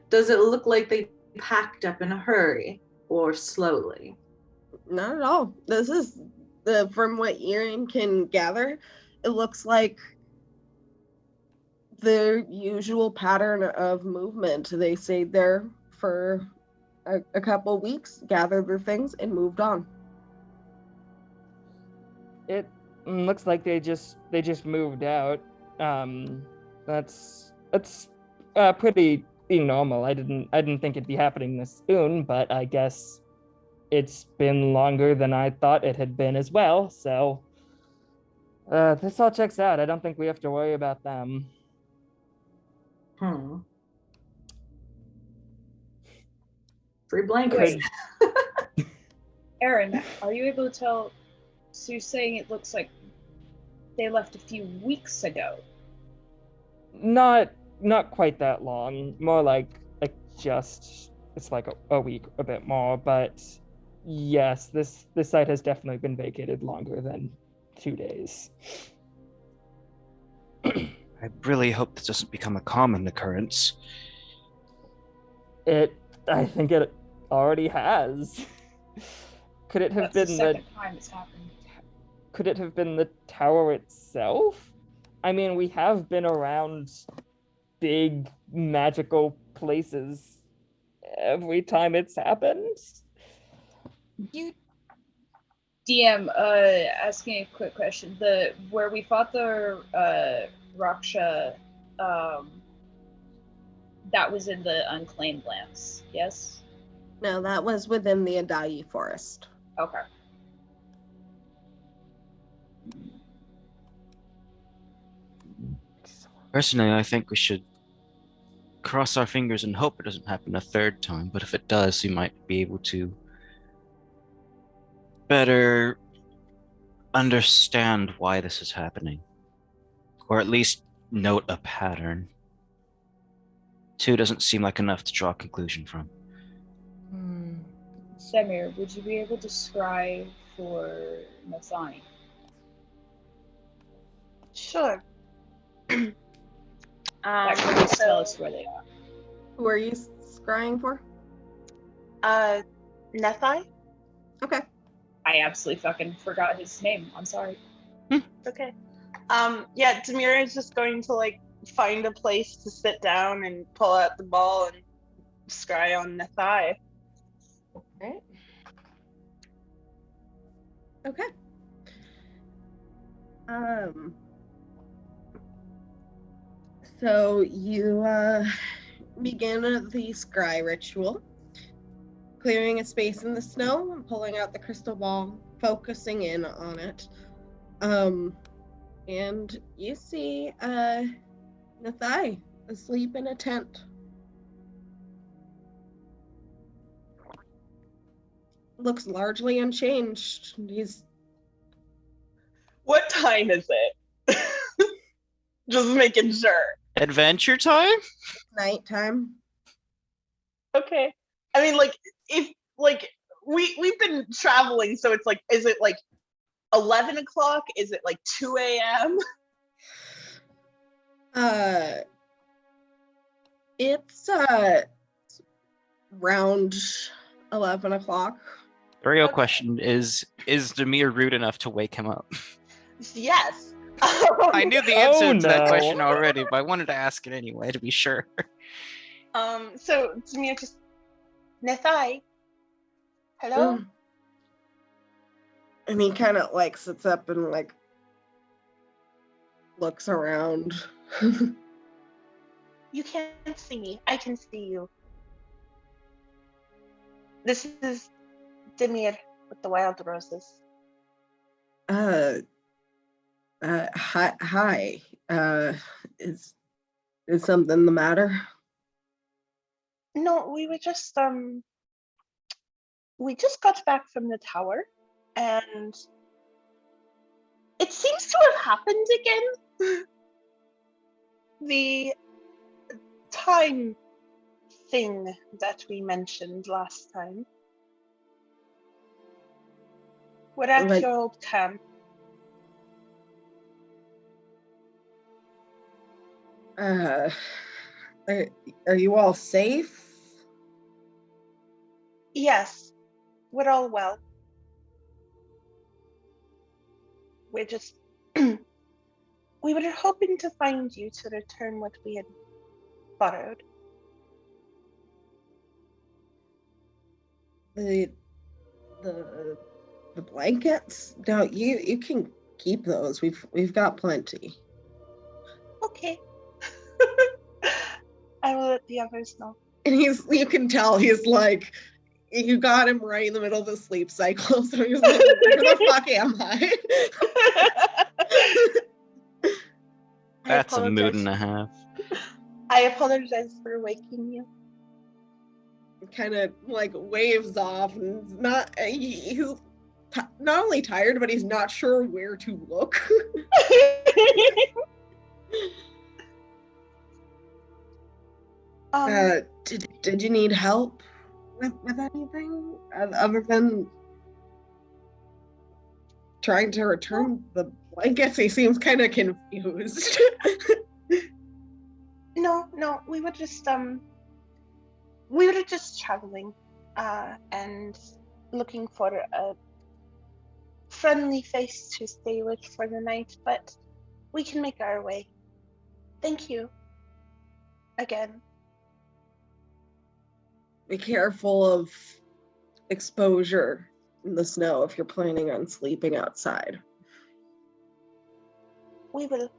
Does it look like they packed up in a hurry or slowly? Not at all. This is from what Erin can gather, it looks like the usual pattern of movement. They stayed there for a couple weeks, gathered their things, and moved on. It looks like they just moved out. That's pretty normal. I didn't think it'd be happening this soon, but I guess it's been longer than I thought it had been as well. So this all checks out. I don't think we have to worry about them. Free blankets. Aaron, are you able to tell? So you're saying it looks like they left a few weeks ago. Not quite that long. More like just it's like a week, a bit more. But yes, this site has definitely been vacated longer than 2 days. I really hope this doesn't become a common occurrence. I think it already has. Could it have That's the been second time it's happened. Could it have been the tower itself? I mean, we have been around big magical places every time it's happened. You DM, asking a quick question. Where we fought the Raksha, that was in the unclaimed lands, yes? No, that was within the Adayi forest. Okay. Personally, I think we should cross our fingers and hope it doesn't happen a third time, but if it does, we might be able to better understand why this is happening. Or at least note a pattern. 2 doesn't seem like enough to draw a conclusion from. Semir, would you be able to scry for Nathani? Sure. That could tell us where they are. Who are you scrying for? Nethai? Okay. I absolutely fucking forgot his name. I'm sorry. It's okay. Yeah, Demira is just going to like find a place to sit down and pull out the ball and scry on Nethai. Right. Okay. So you begin the scry ritual, clearing a space in the snow and pulling out the crystal ball, focusing in on it. And you see Nathai asleep in a tent. Looks largely unchanged. He's What time is it? Just making sure. Adventure time? nighttime. Okay. I mean, like, if like we've been traveling, so it's like, is it like 11 o'clock? Is it like 2 a.m.? It's around 11 o'clock. The real Okay. question is Demir rude enough to wake him up? Yes. I knew the answer to that no. question already, but I wanted to ask it anyway to be sure. So Demir just Nethai. Hello? And he kind of like sits up and like looks around. You can't see me. I can see you. This is Demir with the wild roses. Hi. Is something the matter? No, we just got back from the tower, and it seems to have happened again. The time thing that we mentioned last time. We're at Like- your old camp. Are you all safe? Yes, we're all well. We're just we were hoping to find you to return what we had borrowed. The blankets? No, you can keep those. We've got plenty. Okay. I will let the others know. And you can tell he's like, you got him right in the middle of the sleep cycle. So he's like, where the fuck am I? That's a mood and a half. I apologize for waking you. Kind of like waves off and he's not only tired, but he's not sure where to look. Did you need help with anything other than trying to return the blankets? He seems kind of confused. No, we were just traveling and looking for a friendly face to stay with for the night, but we can make our way. Thank you again. Be careful of exposure in the snow if you're planning on sleeping outside. We will.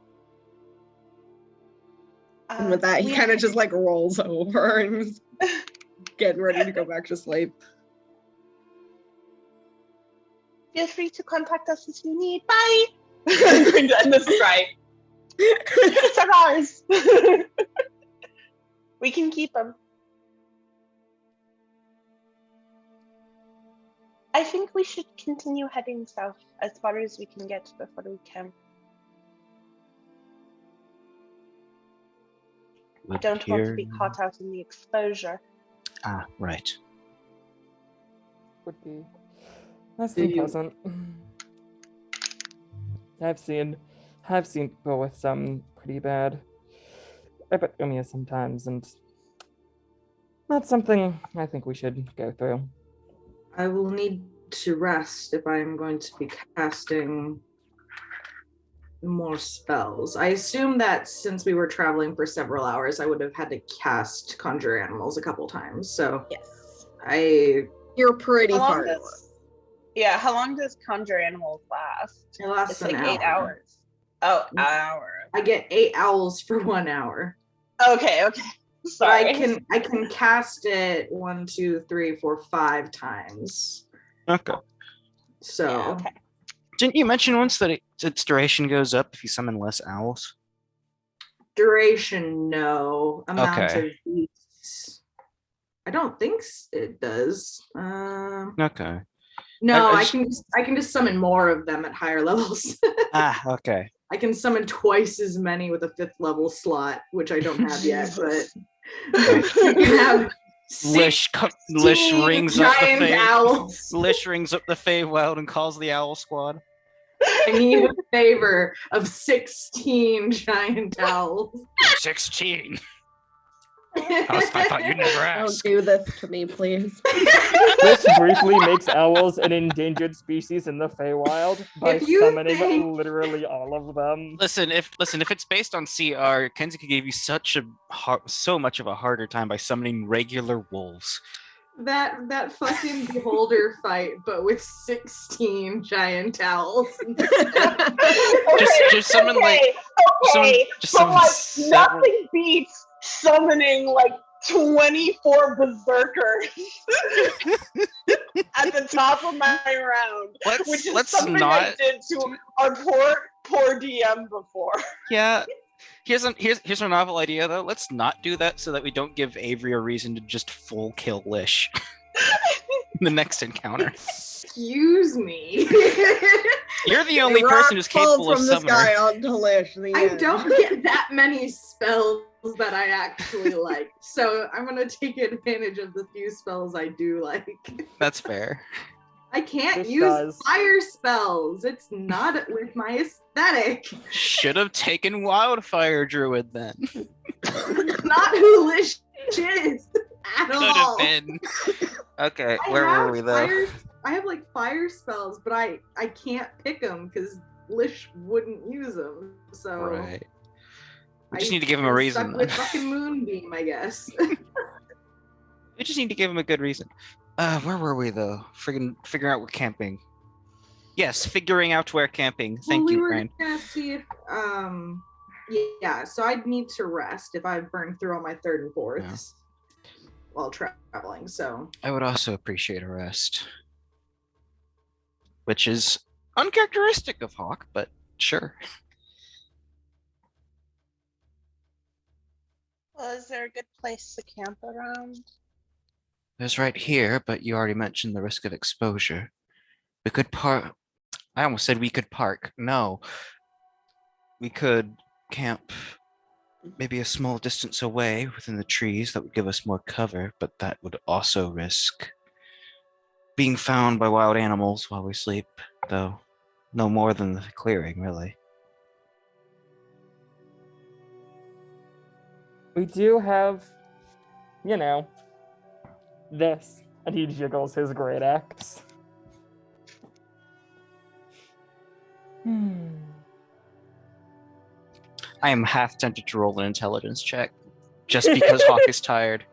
And with that, he kind of just like rolls over and is getting ready to go back to sleep. Feel free to contact us if you need. Bye. I'm going to end this cry. It's ours. We can keep them. I think we should continue heading south as far as we can get before we camp. I don't want to be caught out in the exposure. Ah, right. Would be less than pleasant. I've seen people with some pretty bad epidemia sometimes, and that's something I think we should go through. I will need to rest if I'm going to be casting more spells. I assume that since we were traveling for several hours, I would have had to cast Conjure Animals a couple times. So yes, you're pretty far. How long does Conjure Animals last? It lasts it's an like hour. 8 hours. Oh, hour. I get 8 owls for 1 hour. Okay. Sorry. I can cast it 1, 2, 3, 4, 5 times. Okay. So. Yeah, okay. Didn't you mention once that its duration goes up if you summon less owls? Duration, no. Amount Okay. of beasts. I don't think it does. Okay. No, I can just summon more of them at higher levels. Okay. I can summon twice as many with a 5th level slot, which I don't have yet, but Right. you can have Lish rings up the giant owls. Lish rings up the Feywild and calls the Owl Squad. I need a favor of 16 giant owls. 16. I thought you'd never Don't ask. do this to me, please. This briefly makes owls an endangered species in the Feywild by If you summoning think- literally all of them. Listen, if it's based on CR, Kenzie could give you so much of a harder time by summoning regular wolves. That fucking beholder fight, but with 16 giant owls. Just summon like just but summon like several. nothing beats summoning like 24 berserkers at the top of my round, which is Let's something not. I did to our poor DM before. Yeah. Here's a novel idea though. Let's not do that so that we don't give Avery a reason to just full kill Lish in the next encounter. Excuse me. You're the only person who's capable of from the summoning. sky onto Lish. The I end. don't get that many spells that I actually like, so I'm gonna take advantage of the few spells I do like. That's fair. I can't This use does. fire spells. It's not with my aesthetic. Should have taken Wildfire Druid then. Not who Lish is at Could all. have been. Okay, where were we though? I have like fire spells, but I can't pick them because Lish wouldn't use them. So Right. We just I need to give him a am reason. Stuck with fucking Moonbeam, I guess. We just need to give him a good reason. Where were we though? Figuring out where camping. Yes, figuring out where camping. Thank we you, were Ryan. gonna see if yeah. So I'd need to rest if I burned through all my third and fourths while traveling. So I would also appreciate a rest, which is uncharacteristic of Hawk, but sure. Well, is there a good place to camp around? There's right here, but you already mentioned the risk of exposure. We could park. I almost said we could park. No. We could camp maybe a small distance away within the trees. That would give us more cover, but that would also risk being found by wild animals while we sleep, though no more than the clearing, really. We do have, this. And he jiggles his great axe. I am half tempted to roll an intelligence check, just because Hawk is tired.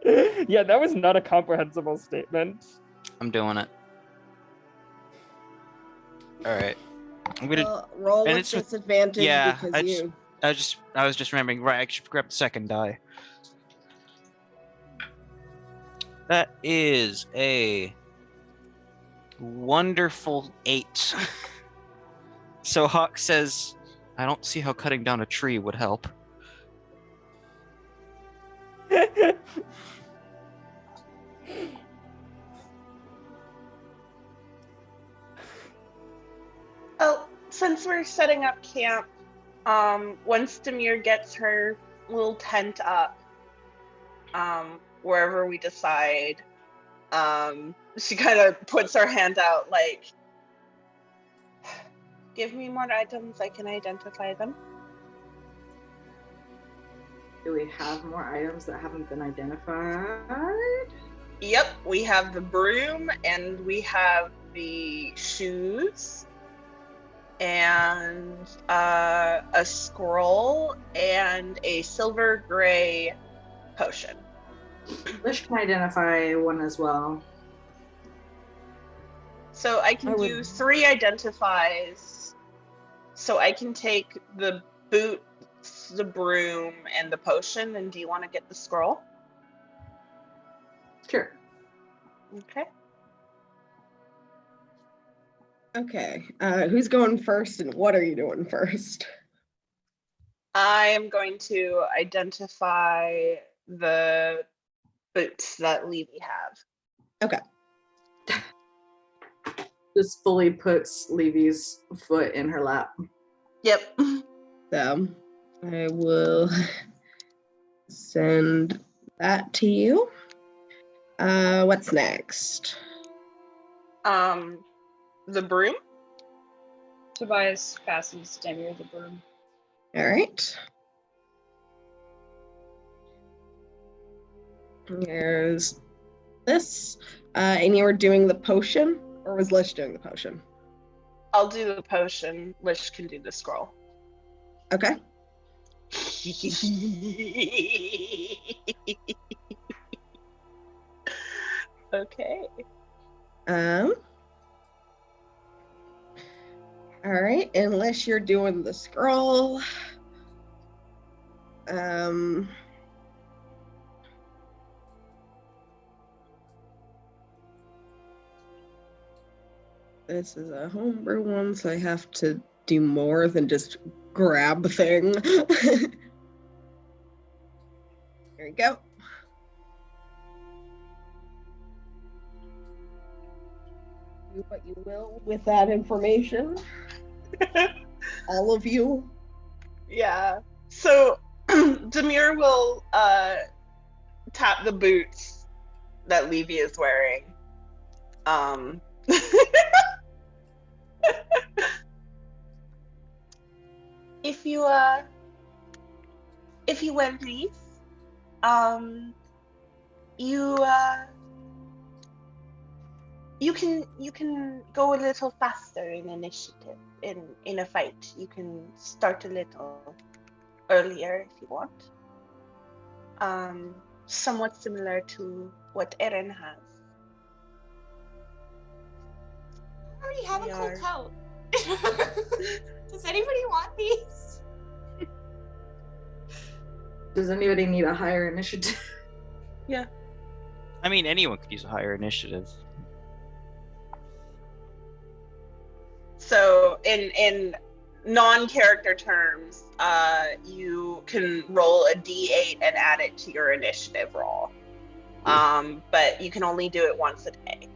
Yeah, that was not a comprehensible statement. I'm doing it. All right. I'm gonna. Roll and with it's with- disadvantage yeah, because I was just remembering. Right, I should grab the second die. That is a wonderful 8. So Hawk says, "I don't see how cutting down a tree would help." Oh, since we're setting up camp, once Demir gets her little tent up, wherever we decide, she kind of puts her hand out like, give me more items, I can identify them. do we have more items that haven't been identified? Yep, we have the broom and we have the shoes and a scroll and a silver gray potion. Lish can identify one as well. So I can do 3 identifies. So I can take the boots, the broom, and the potion. And do you want to get the scroll? Sure. Okay. Okay. Who's going first and what are you doing first? I am going to identify the boots that Levy have. Okay. Just fully puts Levy's foot in her lap. Yep. So I will send that to you. What's next? The broom. Tobias passes Demir the broom. All right. There's this. And you were doing the potion, or was Lish doing the potion? I'll do the potion. Lish can do the scroll. Okay. Okay. All right, unless you're doing the scroll. This is a homebrew one, so I have to do more than just grab the thing. There you go. Do what you will with that information. All of you. Yeah. So Demir will tap the boots that Levy is wearing. If you will please, you can go a little faster in initiative in a fight. You can start a little earlier if you want. Somewhat similar to what Erin has. I already have a cool coat. Does anybody want these? Does anybody need a higher initiative? Yeah. I mean, anyone could use a higher initiative. So in non-character terms, you can roll a d8 and add it to your initiative roll. But you can only do it once a day.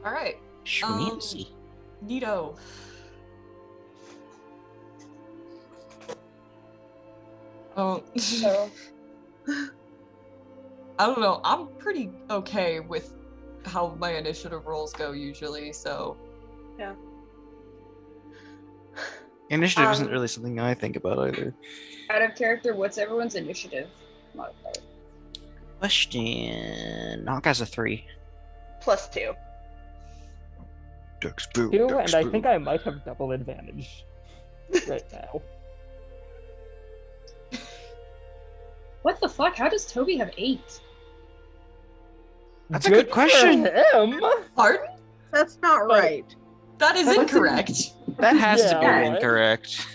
All right. Schmancy. Neato. Oh, So I don't know. I'm pretty okay with how my initiative rolls go usually, so. yeah. Initiative isn't really something I think about either. Out of character, what's everyone's initiative modifier? Question. Knock has a 3. +2. Ducks boo. 2, Ducks and I boo. think I might have double advantage right now. What the fuck? How does Toby have 8? That's a good question. For him. Pardon? That's not right. That is That's incorrect. That has to be Yeah, what? incorrect.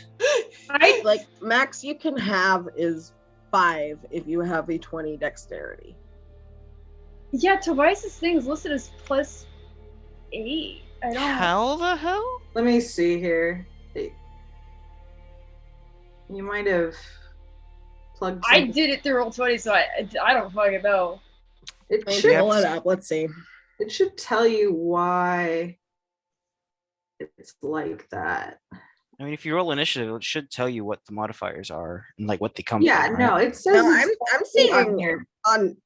Like, max you can have is 5 if you have a 20 dexterity. Yeah, Tobias's thing is listed as +8. I don't. How the hell? Let me see here. You might have plugged. I did it through Roll20, so I don't fucking know. It Maybe should, pull it up. Let's see. it should tell you why it's like that. I mean, if you roll initiative, it should tell you what the modifiers are and like what they come Yeah, from. no, right? it says No, it's I'm on seeing here.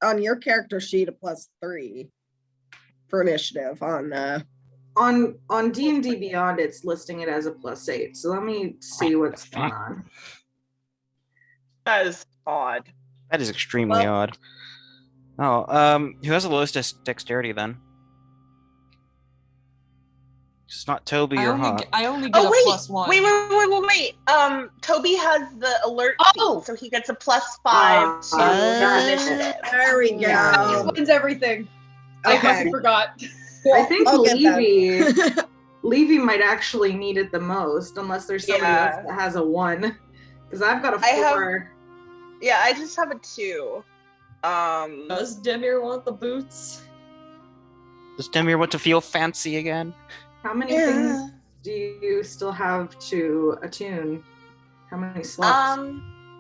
on your character sheet a +3 for initiative On D&D Beyond, it's listing it as a +8. So let me see what's going on. That is odd. That is extremely Well- odd. Oh, who has the lowest dexterity then? It's not Toby I or only, Hawk. I only get Oh a wait, +1. wait. Toby has the alert Oh! feat, so he gets a +5 to his initiative. There we go. Yeah. Explains everything. I Okay. fucking forgot. I think I'll get Levy Levy might actually need it the most, unless there's somebody Yeah. else that has a 1. Because I've got a 4. I have- Yeah, I just have a 2. Does Demir want the boots? Does Demir want to feel fancy again? How many Yeah. things do you still have to attune? How many slots?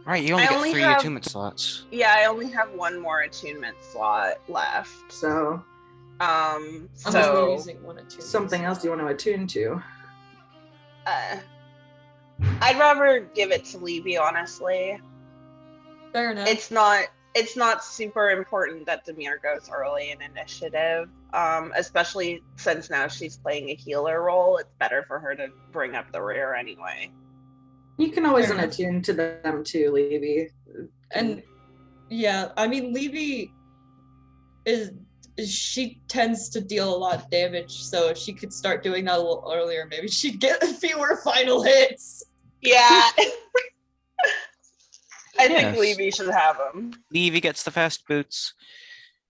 Right, you only I get only 3 have- attunement slots. Yeah, I only have 1 more attunement slot left. So I'm only So using one or two. something else you want to attune to? I'd rather give it to Levy, honestly. Fair enough. It's not super important that Demir goes early in initiative, especially since now she's playing a healer role. It's better for her to bring up the rear anyway. You can always Fair enough. unattune to them too, Levy. And Yeah, I mean, Levy she tends to deal a lot of damage, so if she could start doing that a little earlier, maybe she'd get fewer final hits. Yeah. I think Yes. Levy should have him. Levy gets the fast boots.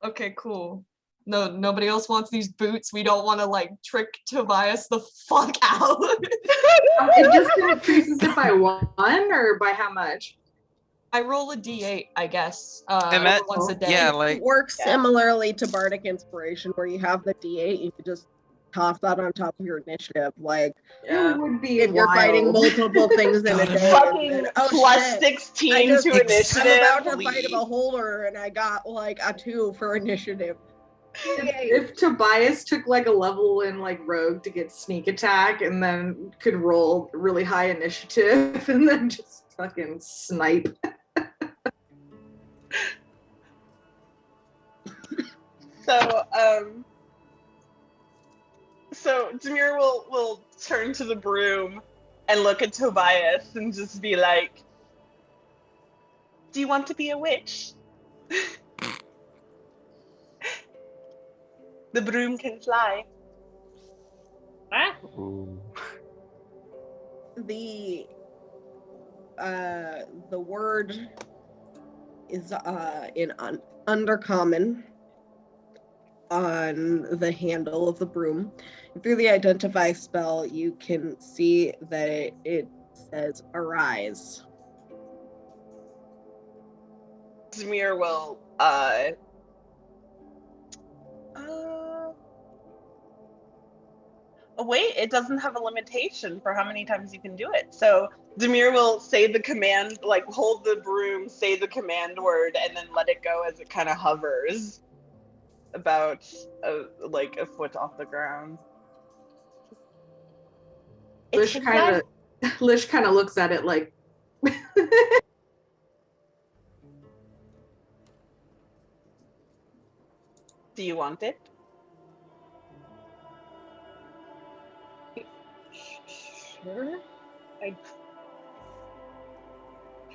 Okay, cool. No, nobody else wants these boots. We don't want to like trick Tobias the fuck out. It just increases it by 1 or by how much? I roll a d8, I guess, And that- once a day. Yeah, It like works similarly to Bardic Inspiration, where you have the D8, you can just toss that on top of your initiative. Like, It would be if you're fighting wild. multiple things in a day, Fucking and then, oh plus shit, 16 I just- to I'm initiative. about to fight a beholder, and I got like a 2 for initiative. If Tobias took like a level in like Rogue to get sneak attack and then could roll really high initiative and then just fucking snipe. So Demir will turn to the broom and look at Tobias and just be like, "Do you want to be a witch?" The broom can fly. Ah, Ooh. The word is in undercommon on the handle of the broom. Through the identify spell, you can see that it says arise. Demir will oh wait, it doesn't have a limitation for how many times you can do it. So Demir will say the command, like hold the broom, say the command word, and then let it go as it kind of hovers about like a foot off the ground. Lish kind of looks at it like Do you want it? sure.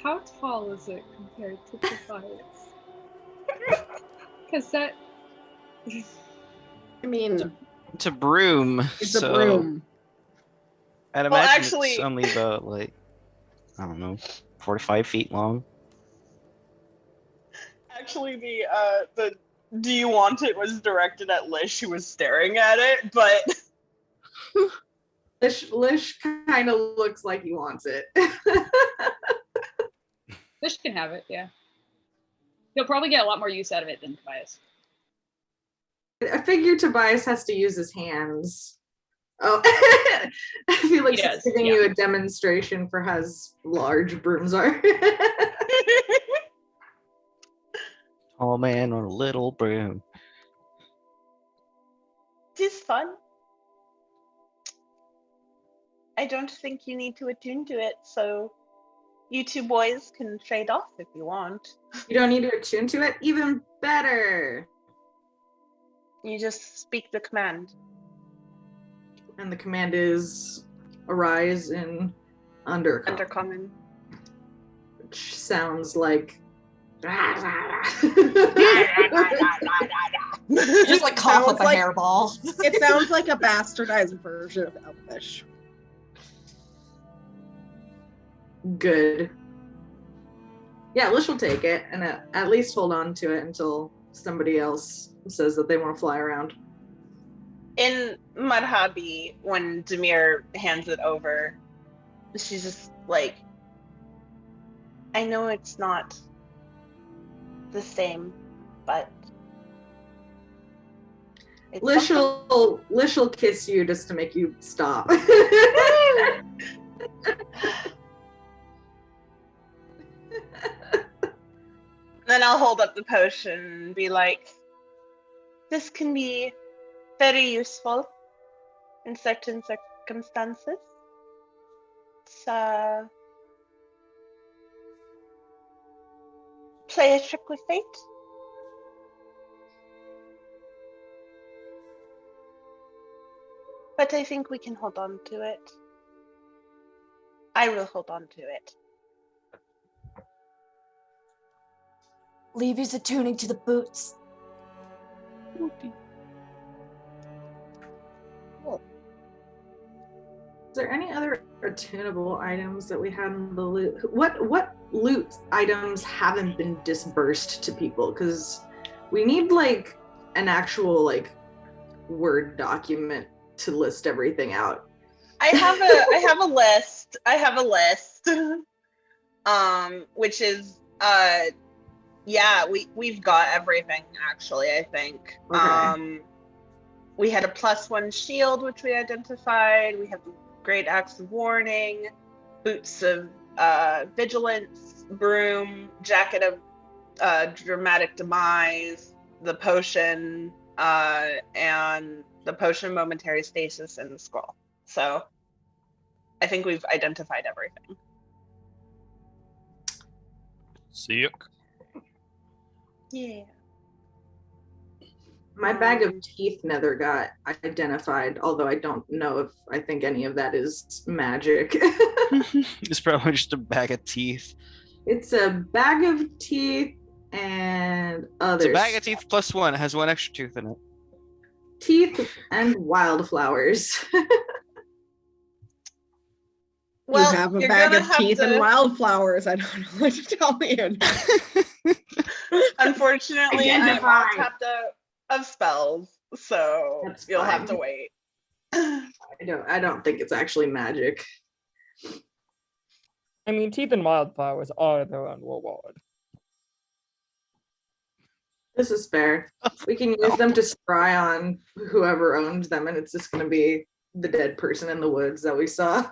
How tall is it compared to Tobias? Because that. I mean, it's a broom. it's so a broom. I'd Well, imagine actually- it's only about like, I don't know, 45 feet long. Actually, the "Do you want it" was directed at Lish, who was staring at it, but Lish kind of looks like he wants it. Fish can have it, yeah. He'll probably get a lot more use out of it than Tobias. I figure Tobias has to use his hands. Oh, I feel like Yes, he's giving yeah. you a demonstration for how large brooms are. Tall man on a little broom. it is fun. I don't think you need to attune to it, so you two boys can trade off if you want. You don't need to attune to it? Even better. You just speak the command. And the command is arise in undercommon, Undercommon. which sounds like You just like cough Sounds up a like- hairball. It sounds like a bastardized version of Elvish. good. Yeah, Lish will take it and at least hold on to it until somebody else says that they want to fly around. In Madhabi, when Demir hands it over, she's just like, I know it's not the same, but it's Lish something. will kiss you just to make you stop. Then I'll hold up the potion and be like, this can be very useful in certain circumstances. It's, play a trick with fate. But I think we can hold on to it. I will hold on to it. Levy's attuning to the boots. Is there any other attunable items that we had in the loot? What loot items haven't been dispersed to people? Because we need like an actual like Word document to list everything out. I have a list. Which is we've got everything actually, I think. Okay. We had a +1 shield which we identified. We have the Great Axe of Warning, boots of vigilance, broom, jacket of dramatic demise, the potion, and the potion of momentary stasis, and the scroll. So I think we've identified everything. Sick. Yeah. My bag of teeth never got identified, although I don't know if I think any of that is magic. It's probably just a bag of teeth. It's a bag of teeth and others. It's a bag of teeth +1. It has 1 extra tooth in it. Teeth and wildflowers. Well, you have a you're bag gonna of have teeth and to- wildflowers. I don't know what to tell you. Unfortunately, I'm Identify. all tapped out of spells, so That's you'll have fine. to wait. I don't think it's actually magic. I mean, teeth and wildflowers are their own reward. This is fair. We can use them to spry on whoever owned them, and it's just going to be the dead person in the woods that we saw.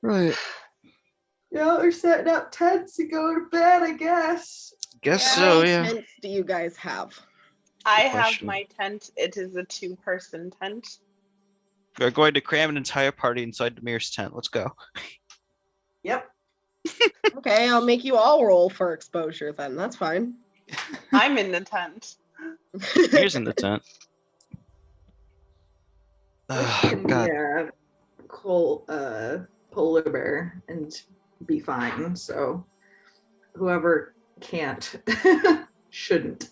Right. Yeah, we're setting up tents to go to bed, I guess. Guess Yeah. so, How many yeah. tents do you guys have? I have question. my tent. It is a 2-person tent. We're going to cram an entire party inside Demir's tent. Let's go. Yep. Okay, I'll make you all roll for exposure then. That's fine. I'm in the tent. Demir's in the tent. Oh, God. Yeah, polar bear and be fine. So whoever can't shouldn't.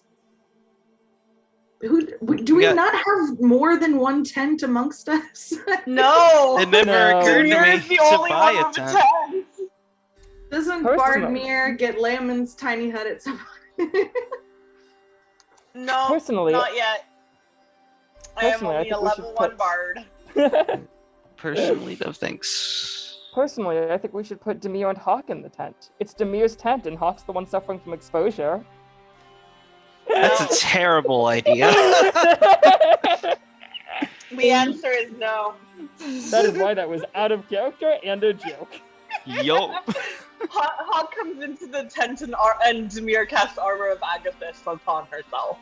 Do we got- not have more than one tent amongst us? No, It never No. occurred to Demir me is the to only buy one a with a tent. tent. Doesn't Personally- Bardmere get Layman's tiny hut at some point? No, Personally- not yet. I am Personally, I only a think we should level 1 put- bard. Personally, no thanks. Personally, I think we should put Demir and Hawk in the tent. It's Demir's tent, and Hawk's the one suffering from exposure. That's a terrible idea. The answer is no. That is why that was out of character and a joke. Yo. Hawk comes into the tent and Demir casts Armor of Agathis upon herself.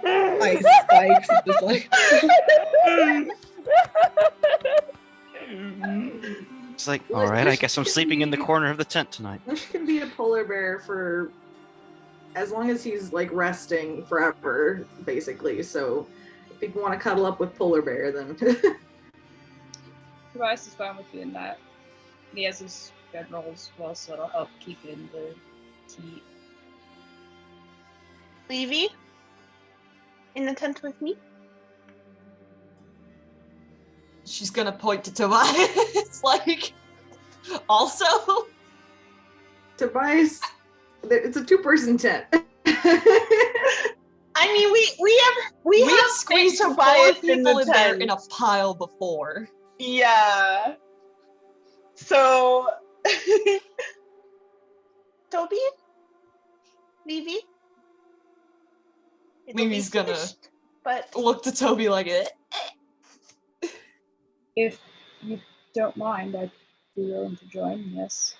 Ice spikes. Just like It's like, all right, I guess I'm sleeping in the corner of the tent tonight. Lish can be a polar bear for as long as he's like resting forever, basically. So if you want to cuddle up with polar bear, then Tobias is fine with doing that. He has his bedroll as well, so it'll help keep in the heat. Levy? In the tent with me? She's gonna point to Tobias, like, also. Tobias, it's a 2-person tent. I mean, we have squeezed fit 4 Tobias people in there tent. in a pile before. Yeah. So, Toby? Levy? It'll be Levy's gonna squished, but look to Toby like it. If you don't mind, I'd be willing to join this.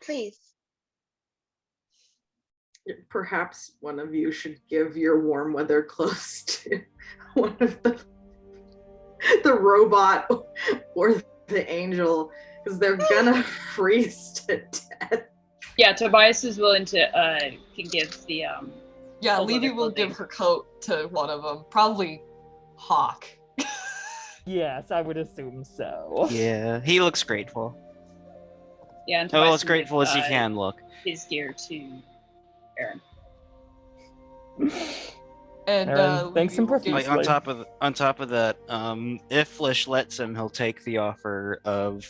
please. Perhaps one of you should give your warm weather clothes to one of the robot or the angel, because they're gonna freeze to death. Yeah, Tobias is willing to can give the Yeah, Hold on, Levy will clothing. give her coat to one of them, probably Hawk. Yes, I would assume so. Yeah, he looks grateful. Yeah, and Oh, Tobias as can grateful give, as he can look. his gear to Aaron. And Aaron thanks him we will give- Like profusely. on top of that, if Flish lets him, he'll take the offer of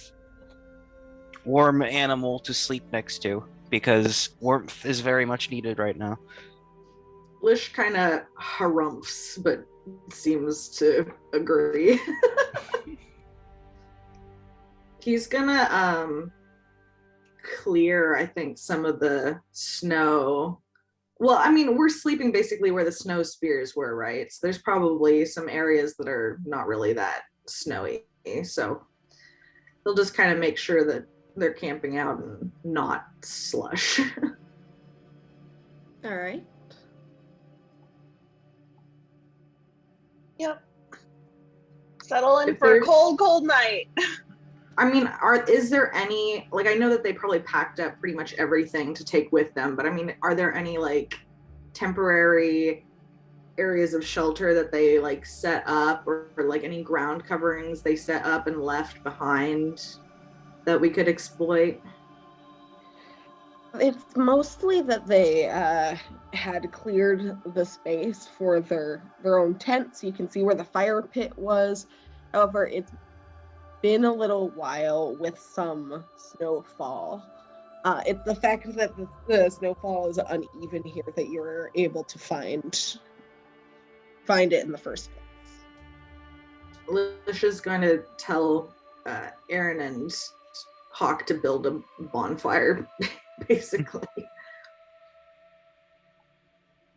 warm animal to sleep next to because warmth is very much needed right now. Lish kind of harumphs, but seems to agree. He's gonna clear, I think, some of the snow. Well, I mean, we're sleeping basically where the snow spears were, right? So there's probably some areas that are not really that snowy. So they'll just kind of make sure that they're camping out and not slush. All right. Yep. Settle in If for a there's- cold night. I mean, is there any, like, I know that they probably packed up pretty much everything to take with them, but I mean, are there any like temporary areas of shelter that they like set up or like any ground coverings they set up and left behind that we could exploit? It's mostly that they had cleared the space for their own tents. You can see where the fire pit was. However, it's been a little while with some snowfall. It's the fact that the snowfall is uneven here that you're able to find it in the first place. Lish is going to tell Aaron and Hawk to build a bonfire, basically.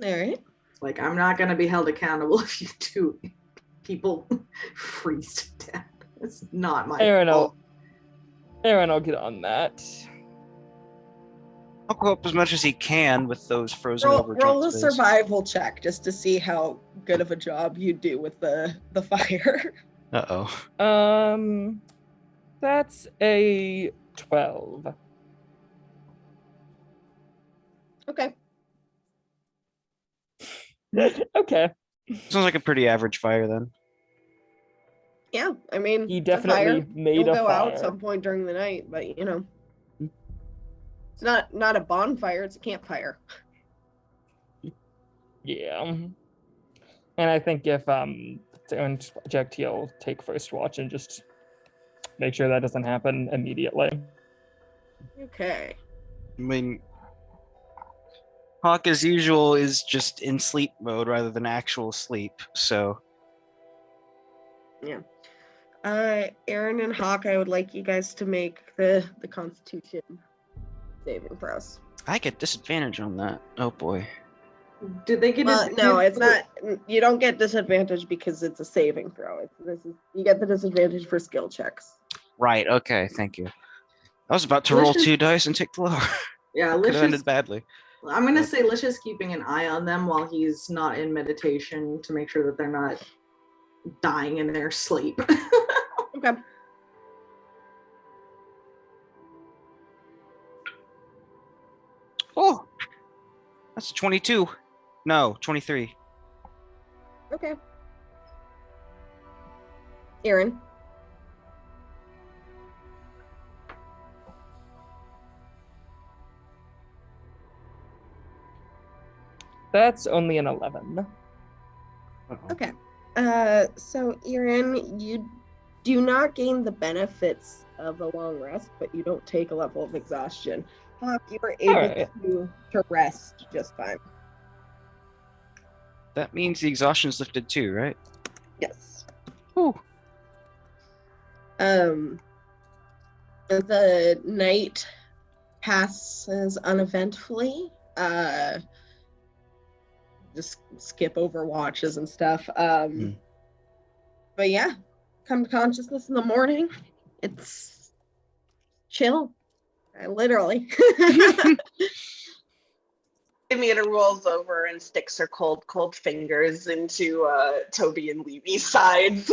All right. Like, I'm not going to be held accountable if you two people freeze to death. It's not my fault. Aaron will get on that. I'll go up as much as he can with those frozen over Roll a jumps. survival check just to see how good of a job you do with the fire. Uh-oh. That's a 12. Okay. Okay. Sounds like a pretty average fire then. Yeah, I mean, He it's a definitely fire. made You'll a go out fire. some point during the night, but it's not a bonfire; it's a campfire. Yeah. And I think if to interject, he'll take first watch and just make sure that doesn't happen immediately. Okay. I mean, Hawk, as usual, is just in sleep mode rather than actual sleep, so... Yeah. Aaron and Hawk, I would like you guys to make the Constitution saving throws. I get disadvantage on that. Oh boy. Did they get Well, no, it's not. You don't get disadvantage because it's a saving throw. You get the disadvantage for skill checks. Right, okay, thank you. I was about to roll 2 dice and take the lower. Yeah, Could have ended badly. I'm going to say Lish is keeping an eye on them while he's not in meditation to make sure that they're not dying in their sleep. Okay. Oh, that's 22. No, 23. Okay. Aaron. That's only an 11. Okay. So Aaron, you do not gain the benefits of a long rest, but you don't take a level of exhaustion. Hawk, you are able to rest just fine. That means the exhaustion's lifted too, right? Yes. Ooh. The night passes uneventfully. Just skip over watches and stuff. But yeah, come to consciousness in the morning. It's chill. Literally. Demeter rolls over and sticks her cold fingers into Toby and Levy's sides.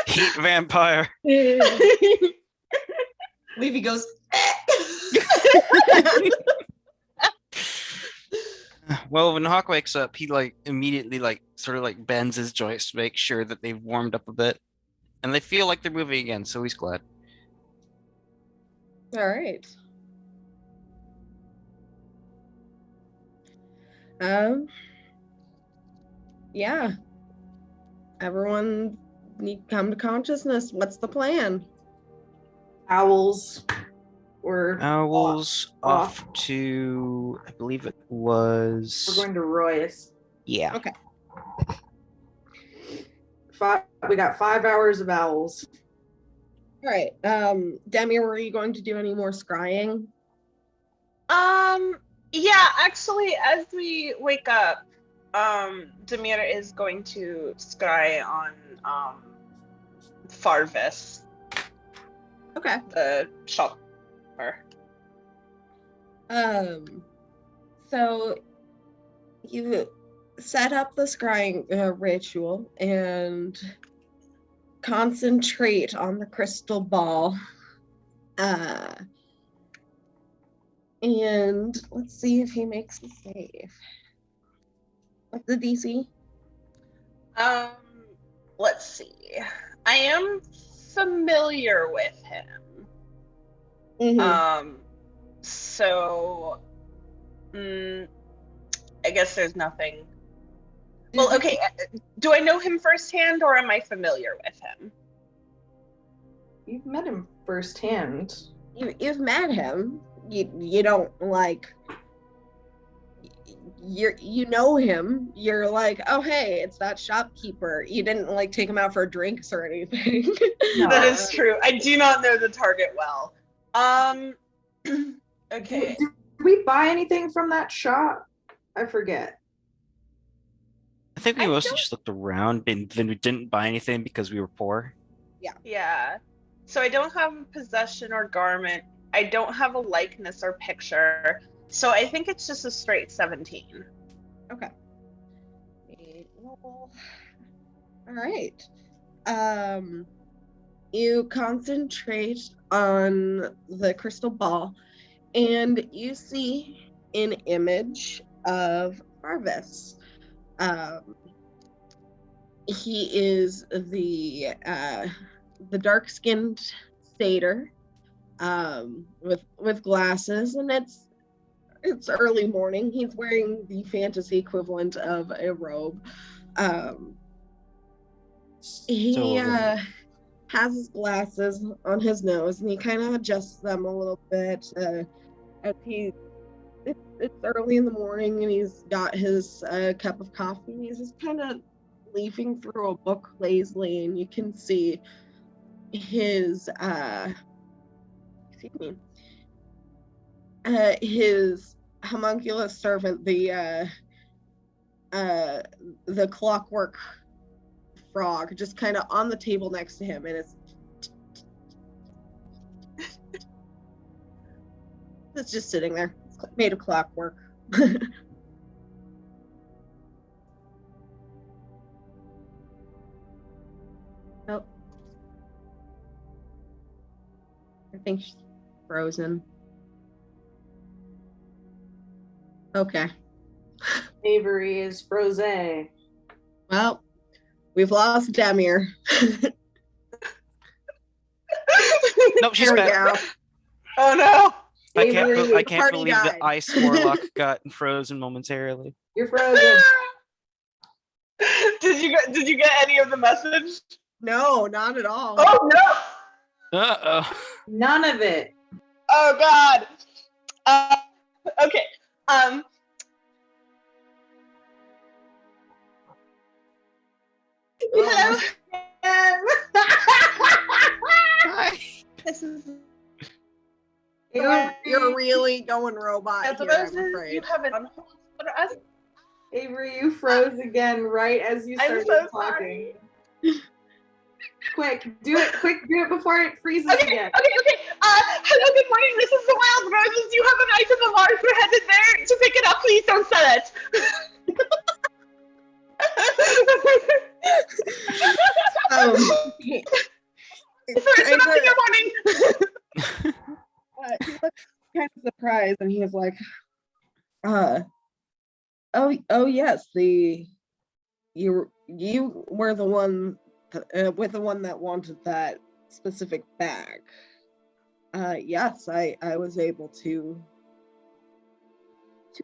Heat vampire. Levy goes, Well, when Hawk wakes up, he like immediately like sort of like bends his joints to make sure that they've warmed up a bit, and they feel like they're moving again. So he's glad. All right. Yeah. Everyone need come to consciousness. What's the plan? Owls or Owls off. off to, I believe it We're was. going to Royis. Yeah. Okay. We got 5 hours of owls. All right. Demi, were you going to do any more scrying? Yeah, actually, as we wake up, Demir is going to scry on Farvis, Okay. the shopkeeper. So you set up the scrying ritual and concentrate on the crystal ball. And let's see if he makes a save. What's the DC? Let's see. I am familiar with him. So I guess there's nothing. Well, okay. Do I know him firsthand, or am I familiar with him? You've met him firsthand. You've met him. You don't like. You know him. You're like, oh hey, it's that shopkeeper. You didn't like take him out for drinks or anything. No. That is true. I do not know the target well. Okay. Did we buy anything from that shop? I forget. I think we mostly just looked around, and then we didn't buy anything because we were poor. Yeah. So I don't have a possession or garment. I don't have a likeness or picture. So I think it's just a straight 17. Okay. All right. You concentrate on the crystal ball, and you see an image of Farvis. He is the dark-skinned satyr with glasses, and it's early morning. He's wearing the fantasy equivalent of a robe. He has his glasses on his nose, and he kind of adjusts them a little bit as it's early in the morning, and he's got his cup of coffee. He's just kind of leafing through a book lazily, and you can see his his homunculus servant, the clockwork frog, just kind of on the table next to him, and it's just sitting there. It's made of clockwork. Oh, I think she's frozen. Okay. Avery is frozen. Well, we've lost Demir. Nope, she's There we back. go. Oh no! I can't Party believe died. the ice warlock got frozen momentarily. You're frozen. Did you get any of the message? No, not at all. Oh no! Uh-oh. None of it. Oh god. Okay. Hello. This is You're really going robot as here, roses. I'm afraid. You have it on hold for us. Avery, you froze again right as you I'm started so talking. Quick, do it before it freezes again. Okay. Hello, good morning. This is the Wild Roses. You have an item of ours. We're headed there to pick it up. Please don't sell it. First Kind in the morning. he looks kind of surprised, and he's like, Oh yes, you were the one with the one that wanted that specific bag. Yes, I was able to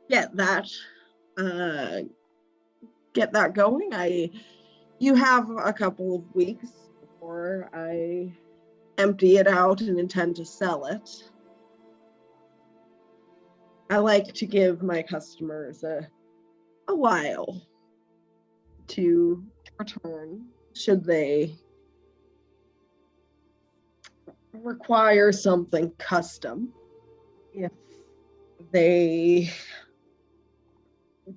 get that going. You have a couple of weeks before I empty it out and intend to sell it. I like to give my customers a while to return should they require something custom. If they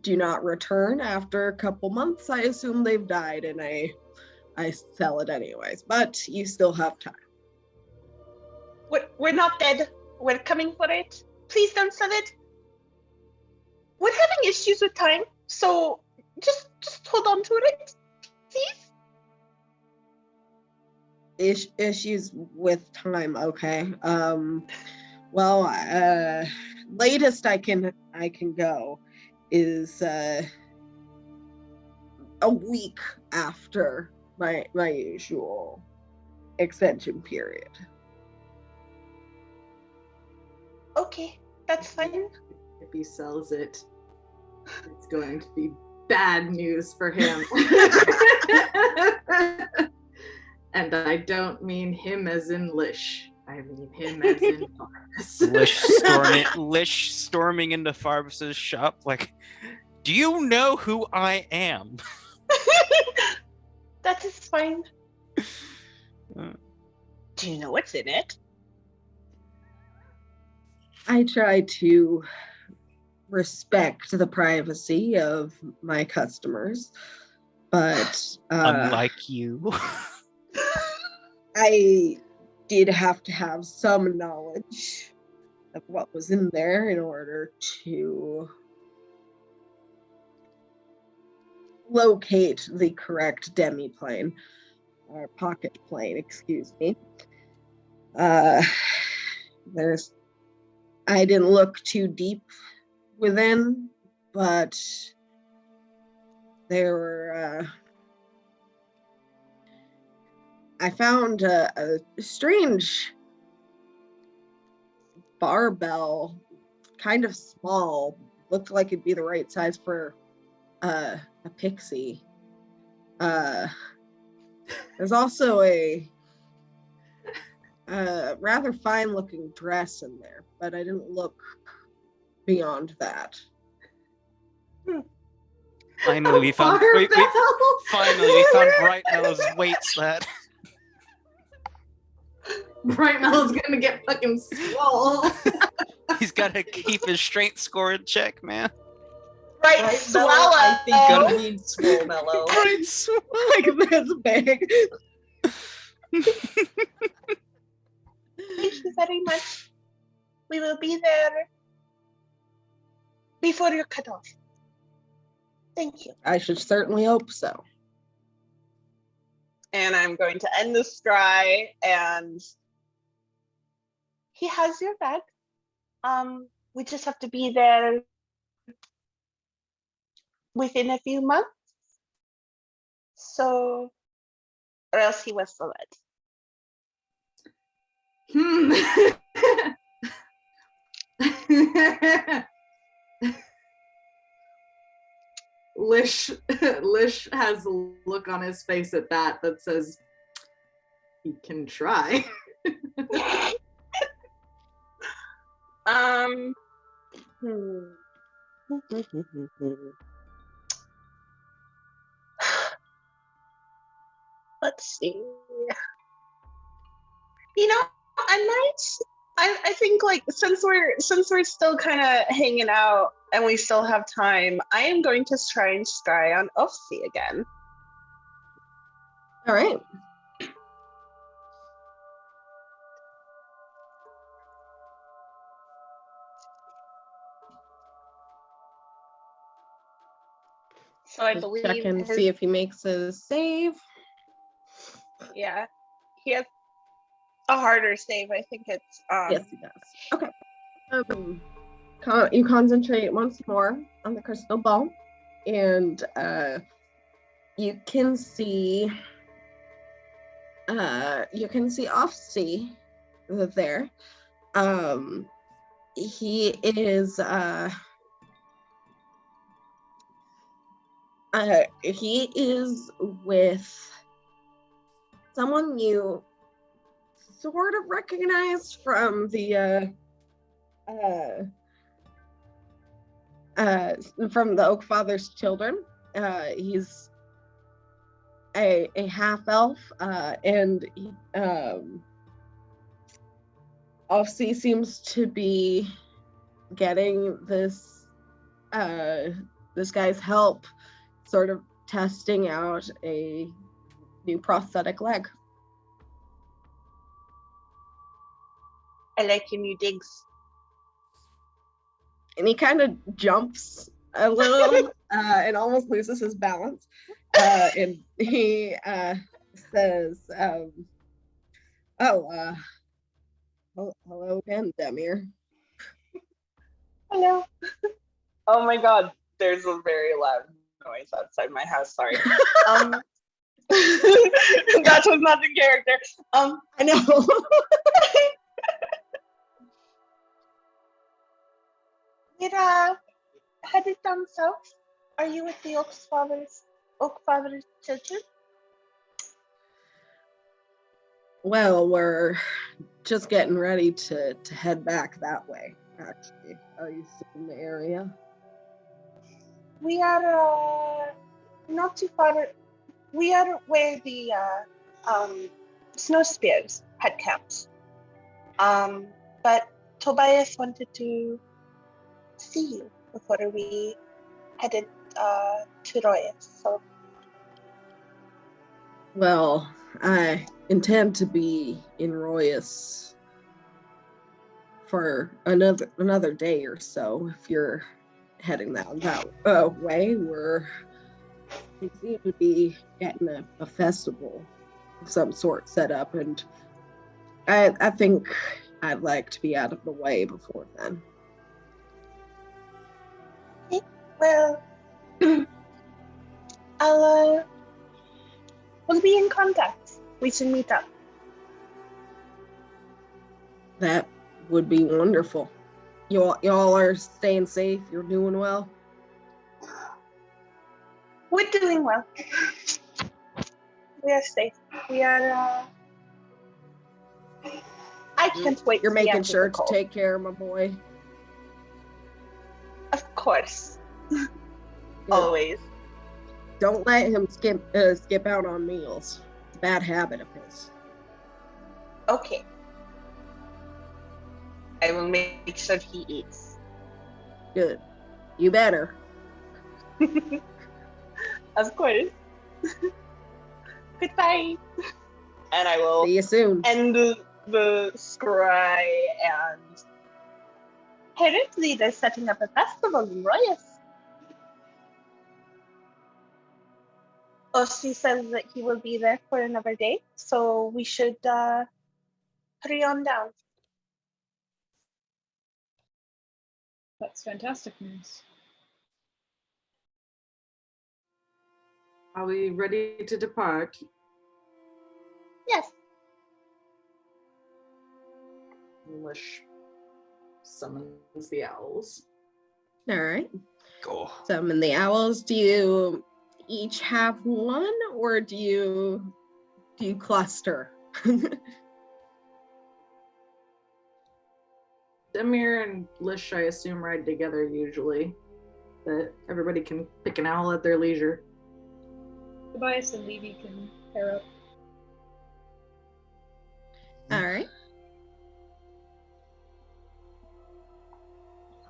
do not return after a couple months, I assume they've died and I sell it anyways, but you still have time. We're not dead. We're coming for it. Please don't sell it. We're having issues with time, so just hold on to it, please. Issues with time, okay. Well, latest I can go is a week after my usual extension period. Okay, that's fine. If he sells it, it's going to be bad news for him. And I don't mean him as in Lish. I mean him as in Farvis. Lish storming into Farvis's shop like, do you know who I am? That is fine. Do you know what's in it? I try to respect the privacy of my customers, but unlike you. I did have to have some knowledge of what was in there in order to locate the correct demiplane, or pocket plane, excuse me. I didn't look too deep within, but there were I found a strange barbell, kind of small, looked like it'd be the right size for a pixie. There's also a rather fine looking dress in there, but I didn't look beyond that. Finally, we found Bright Mellow's weight set. Bright Mellow's gonna get fucking swole. He's gotta keep his strength score in check, man. Right, swallow. I think you need swole mellow. Right, swallow. Like this big. Thank you very much. We will be there before you're cut off. Thank you. I should certainly hope so. And I'm going to end the scry, and he has your bag. We just have to be there within a few months. So, or else he was the Lish has a look on his face at that says, he can try. Let's see. You know, I think like since we're still kind of hanging out and we still have time, I am going to try and scry on Ufsey again. All right. So I believe check and see if he makes a save. Yeah, he has a harder save. I think it's yes, he does. Okay. You concentrate once more on the crystal ball. and you can see Offsea there. He is with someone you sort of recognize from the Oak Father's children. He's a half elf, and Offsea seems to be getting this guy's help, sort of testing out a new prosthetic leg. I like your new digs. And he kind of jumps a little and almost loses his balance. And he says, hello again, Demir. Hello. Oh my god, there's a very loud noise outside my house. Sorry. That was not the character. I know. We're headed down south. Are you with the Oak Father's children? Well, we're just getting ready to head back that way, actually. Are you still in the area? We are not too far. We are where the snow spears had camped. But Tobias wanted to see you before we headed to Royis. So, well, I intend to be in Royis for another day or so. If you're heading that way, we seem to be getting a festival of some sort set up, and I think I'd like to be out of the way before then. well, we'll be in contact. We should meet up. That would be wonderful. Y'all are staying safe. You're doing well. We're doing well. We are safe. We are. I can't wait. You're making sure to take care of my boy. Of course. Always. Don't let him skip out on meals. It's a bad habit of his. Okay. I will make sure he eats. Good. You better. Of course. Goodbye. And I will see you soon. End the scry, and apparently they're setting up a festival in Royis. Oshi says that he will be there for another day, so we should hurry on down. That's fantastic news. Are we ready to depart? Yes. Lish summons the owls. All right. Cool. Summon the owls. Do you each have one, or do you cluster? Demir and Lish, I assume, ride together usually. That everybody can pick an owl at their leisure. Tobias and Levy can pair up. All right.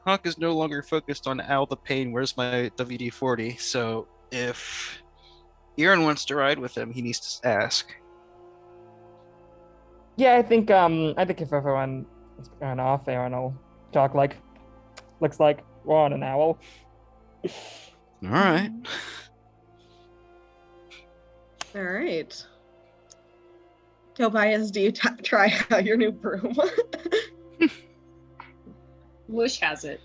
Hawk is no longer focused on Al the Pain. Where's my WD-40? So if Aaron wants to ride with him, he needs to ask. Yeah, I think if everyone is going off, Aaron will talk looks like we're on an owl. All right. All right. Tobias, do you try out your new broom? Lush has it.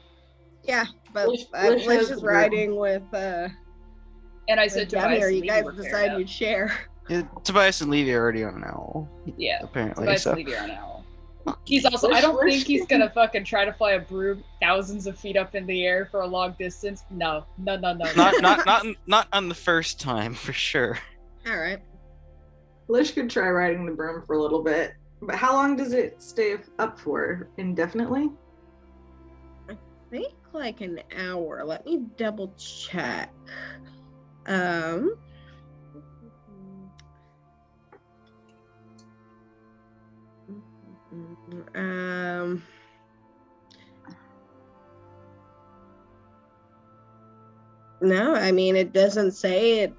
Yeah. But Lish Lish has is the broom. riding with And I said Tobias Demir. and You Levy guys were paired decided up. you'd share. Yeah, Tobias and Levy are already on an owl. Yeah. Apparently. Tobias So and Levy are an owl. He's also, I don't think he's gonna fucking try to fly a broom thousands of feet up in the air for a long distance. No. not on the first time for sure. All right. Lish could try riding the broom for a little bit. But how long does it stay up for? Indefinitely? I think like an hour. Let me double check. No, I mean it doesn't say it.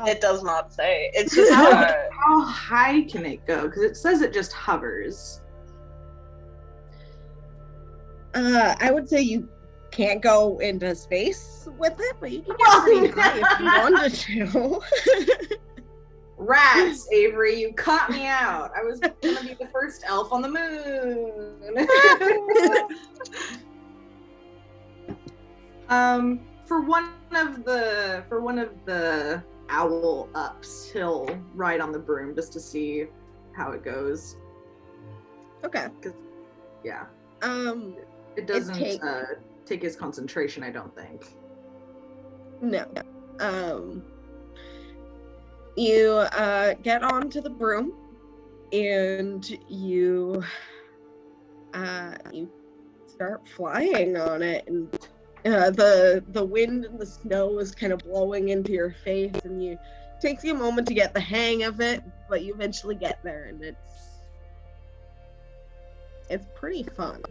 It does not say. It's just How high can it go? Because it says it just hovers. I would say you can't go into space with it, but you can get pretty high if you wanted to. Rats, Avery, you caught me out. I was gonna be the first elf on the moon. For one of the owl ups, he'll ride on the broom just to see how it goes. Okay. Yeah. It doesn't take his concentration, I don't think. No. You get onto the broom and you start flying on it, and the wind and the snow is kind of blowing into your face, and it takes you a moment to get the hang of it, but you eventually get there, and it's pretty fun.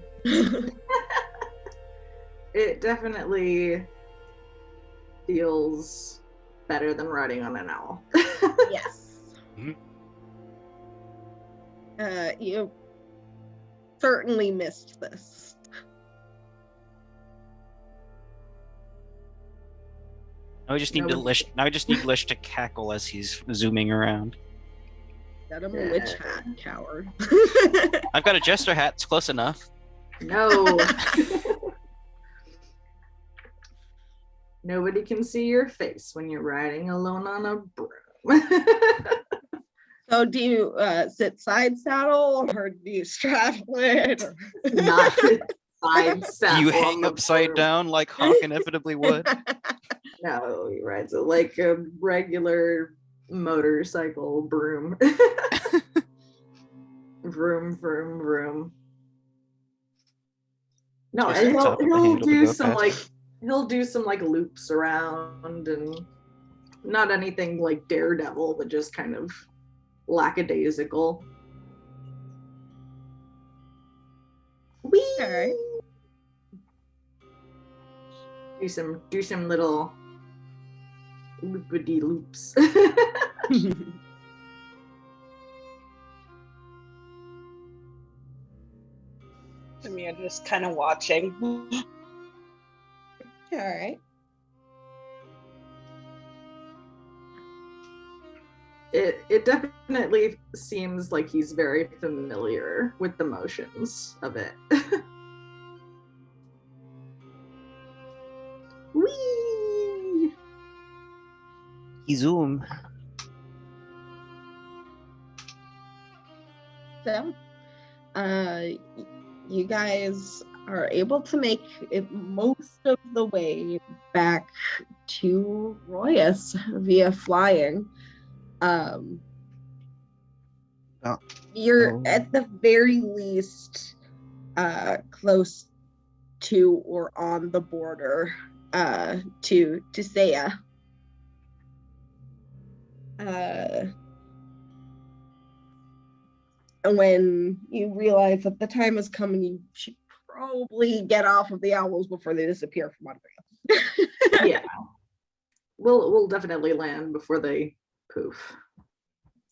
It definitely feels better than riding on an owl. Yes. You certainly missed this. Now we just need Lish to cackle as he's zooming around. Got him a witch hat, coward. I've got a jester hat. It's close enough. No. Nobody can see your face when you're riding alone on a broom. So do you sit side saddle or do you straddle it? Or... Not side saddle. Do you hang upside down like Hawk inevitably would? No, he rides it like a regular motorcycle broom. Vroom, vroom, vroom. No, Just and on top of the he'll handle to do go some fast. he'll do some loops around, and not anything like Daredevil, but just kind of lackadaisical. Whee! All right. Do some little loopity loops. I mean, I'm just kind of watching. All right. It definitely seems like he's very familiar with the motions of it. Whee! Zoom. So, you guys are able to make it most of the way back to Royis via flying. You're at the very least close to or on the border to Seiya. When you realize that the time is coming, you should probably get off of the owls before they disappear from under you. Yeah. We'll definitely land before they poof.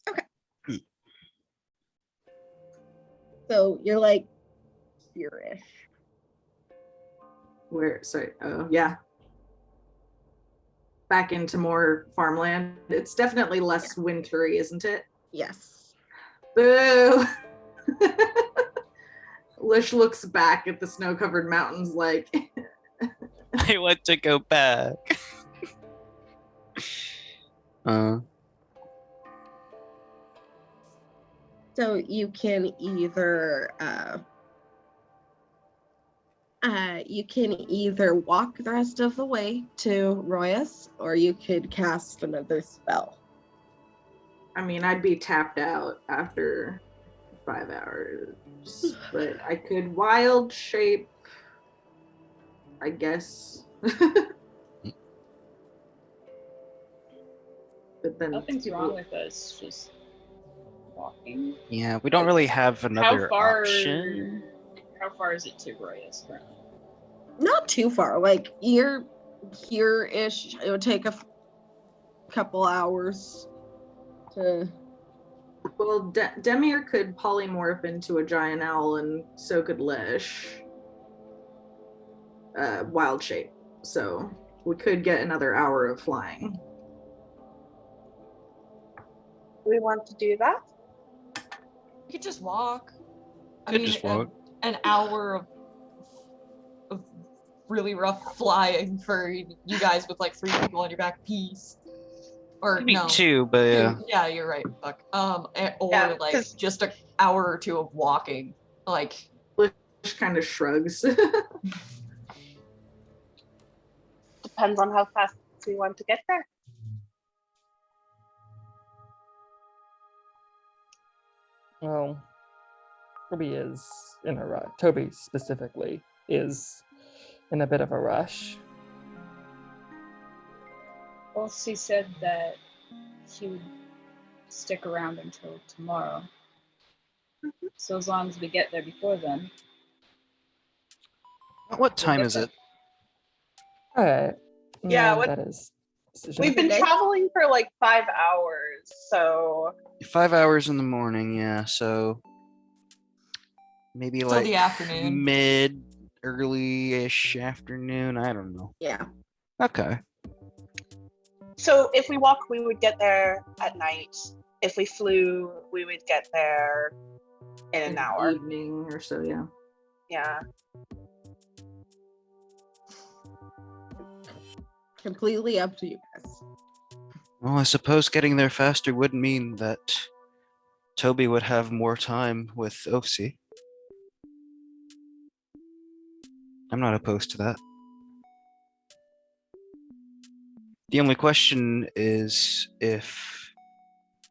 Okay. So you're like here-ish. Yeah. Back into more farmland. It's definitely less wintry, isn't it? Yes. Boo! Lish looks back at the snow-covered mountains like, I want to go back. So you can either walk the rest of the way to Royis, or you could cast another spell. I mean, I'd be tapped out after 5 hours, but I could wild shape, I guess. But then Nothing's wrong with us just walking. Yeah, we don't really have another option. How far is it to Royis currently? Not too far. Like you're here-ish. It would take a couple hours to. Well, Demir could polymorph into a giant owl, and so could Lish. Wild shape. So we could get another hour of flying. We want to do that? You could just walk. Just walk. An hour of really rough flying for you guys with like 3 people on your back piece. Or Maybe no. 2, but yeah. Yeah, you're right. Fuck. Or Yeah, like 'cause- just an hour or 2 of walking. Like Lish kind of shrugs. Depends on how fast we want to get there. Well, Toby specifically is in a bit of a rush. Well, she said that she would stick around until tomorrow. So as long as we get there before then. What time is it? Alright. Yeah, that is decision. We've been Okay. traveling for like 5 hours, so 5 hours in the morning, yeah. So maybe till like the afternoon. mid, early-ish afternoon. I don't know. Yeah. Okay. so if we walk, we would get there at night. If we flew, we would get there in an hour. Evening or so, yeah. Yeah. Completely up to you guys. Well, I suppose getting there faster would mean that Toby would have more time with Osi. I'm not opposed to that. The only question is if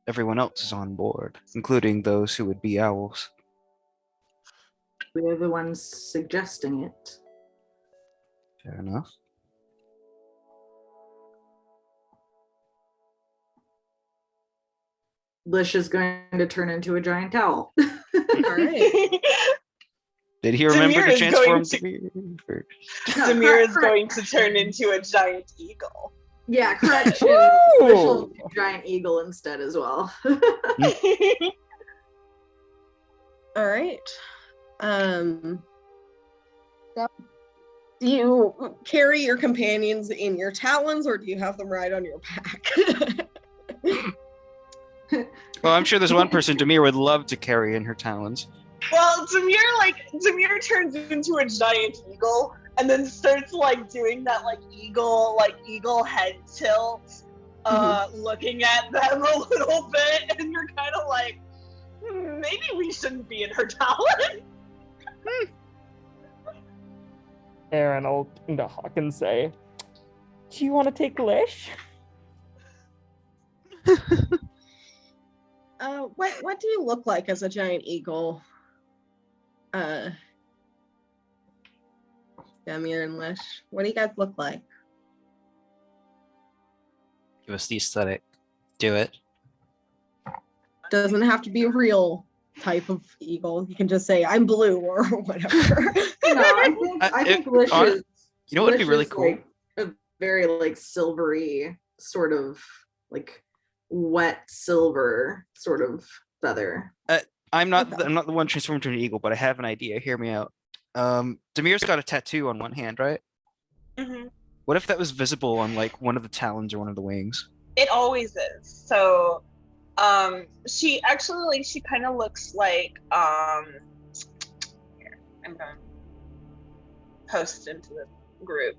everyone else is on board, including those who would be owls. We are the ones suggesting it. Fair enough. Lish is going to turn into a giant owl. All right. Did he remember Demir to is transform going to be first? Demir is going to turn into a giant eagle. Yeah, correction. Woo! Lish will be a giant eagle instead as well. All right. So do you carry your companions in your talons, or do you have them ride on your back? Well, I'm sure there's one person Demir would love to carry in her talons. Well, Demir turns into a giant eagle and then starts doing that eagle head tilt, looking at them a little bit, and you're kind of like, maybe we shouldn't be in her talon. Aaron will into Hawk and say, "Do you want to take Lish?" What do you look like as a giant eagle? Demir and Lish. What do you guys look like? Give us the aesthetic. Do it. Doesn't have to be a real type of eagle. You can just say I'm blue or whatever. No, I think Lish is. You know what would be Lish really is, cool? a very silvery sort of wet silver sort of feather. I'm not Okay. I'm not the one transformed into an eagle, but I have an idea. Hear me out. Demir's got a tattoo on one hand, right? Mm-hmm. What if that was visible on one of the talons or one of the wings? It always is. So, she actually she kind of looks like here, I'm gonna post into the group.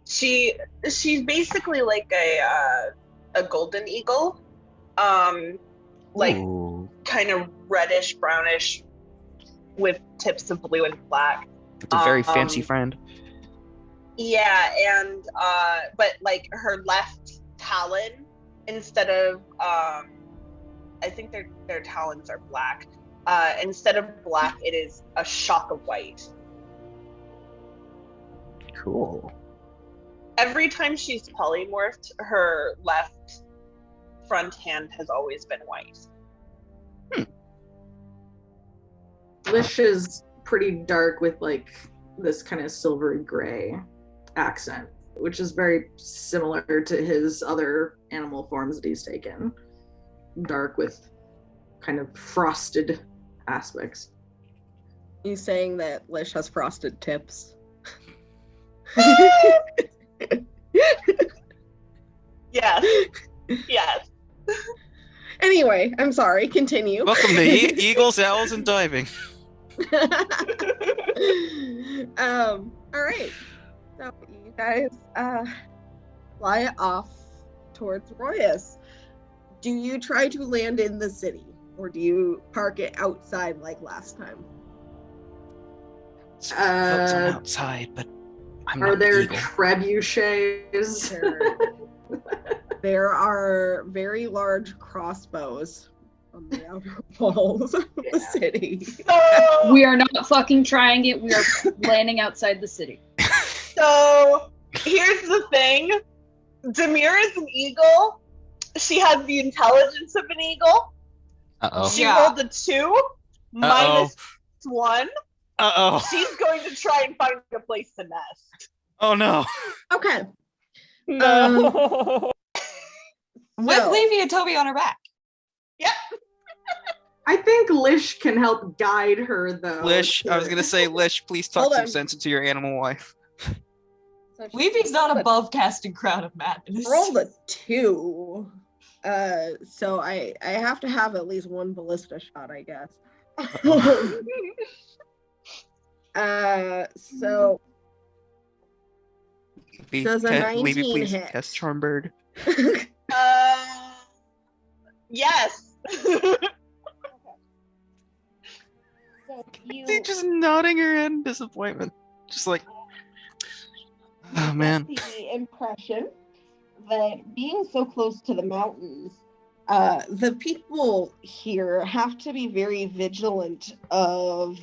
she's basically like a golden eagle, like Ooh. kind of reddish brownish with tips of blue and black. It's a very fancy friend. Yeah, and but like her left talon, instead of I think their talons are black. Instead of black, it is a shock of white. Cool. Every time she's polymorphed, her left front hand has always been white. Lish is pretty dark with like this kind of silvery gray accent, which is very similar to his other animal forms that he's taken. Dark with kind of frosted aspects. You saying that Lish has frosted tips? Yes. Yes. Anyway, I'm sorry. Continue. Welcome to Eagles, Owls, and Diving. All right. So you guys fly off towards Royis. Do you try to land in the city, or do you park it outside like last time? I'm outside, but I'm Are not there evil. trebuchets? There are very large crossbows on the outer walls of the city. So, We are not fucking trying it. We are landing outside the city. so here's the thing. Demir is an eagle. She has the intelligence of an eagle. Uh-oh. She Yeah. rolled a 2 minus 1. Uh-oh. She's going to try and find a place to nest. Oh, no. Okay. No. With So- Levy and Toby on her back. Yep. I think Lish can help guide her though. Lish, I was going to say, Lish, please talk Hold some on. sense into your animal wife. So she Levy's not rolled a- above casting Crown of Madness. rolled a 2. So I have to have at least one ballista shot, I guess. So Does a 19 please hit? cast Charmbird. Yes. so you She's just nodding her head in disappointment. Just like, oh, man. get the impression that being so close to the mountains, the people here have to be very vigilant of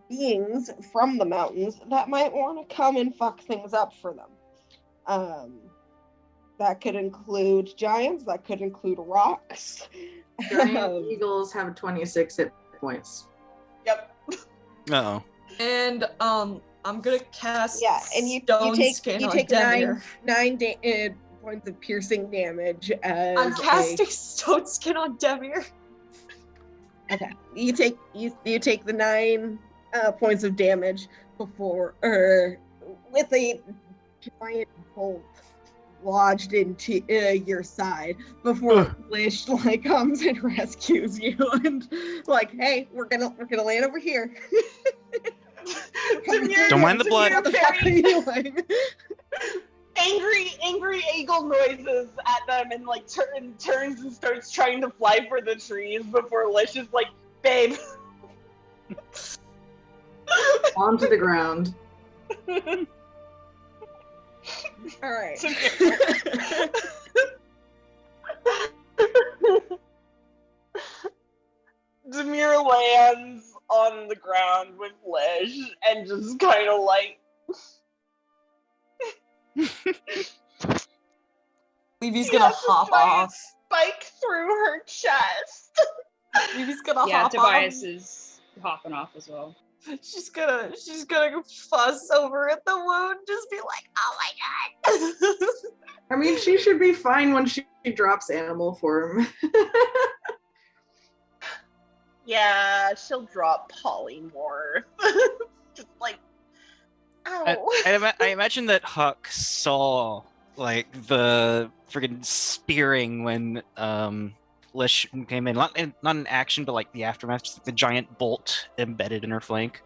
beings from the mountains that might want to come and fuck things up for them. That could include giants, that could include rocks. Giant eagles have 26 hit points. Yep. Uh-oh. And I'm gonna cast And you Stone take Skin you on take Demir. nine points of piercing damage as I'm casting Stone Skin on Demir. Okay, you take the 9 points of damage before, with a giant bolt lodged into your side before Lish comes and rescues you and hey, we're gonna land over here. Demir, Don't mind the blood. What the fuck are you doing? Angry eagle noises at them and turns and starts trying to fly for the trees before Lish is like, babe. Onto the ground. All right. Demir lands on the ground with Lish and just kind of Levy's gonna hop off. spike through her chest. Levy's gonna Yeah, hop Tobias off. is hopping off as well. She's gonna fuss over at the wound, just be like, oh my god. I mean, she should be fine when she drops animal form. Yeah, she'll drop polymorph. Just ow. I imagine that Huck saw the friggin' spearing when Lish came in. Not in action, but the aftermath, just the giant bolt embedded in her flank.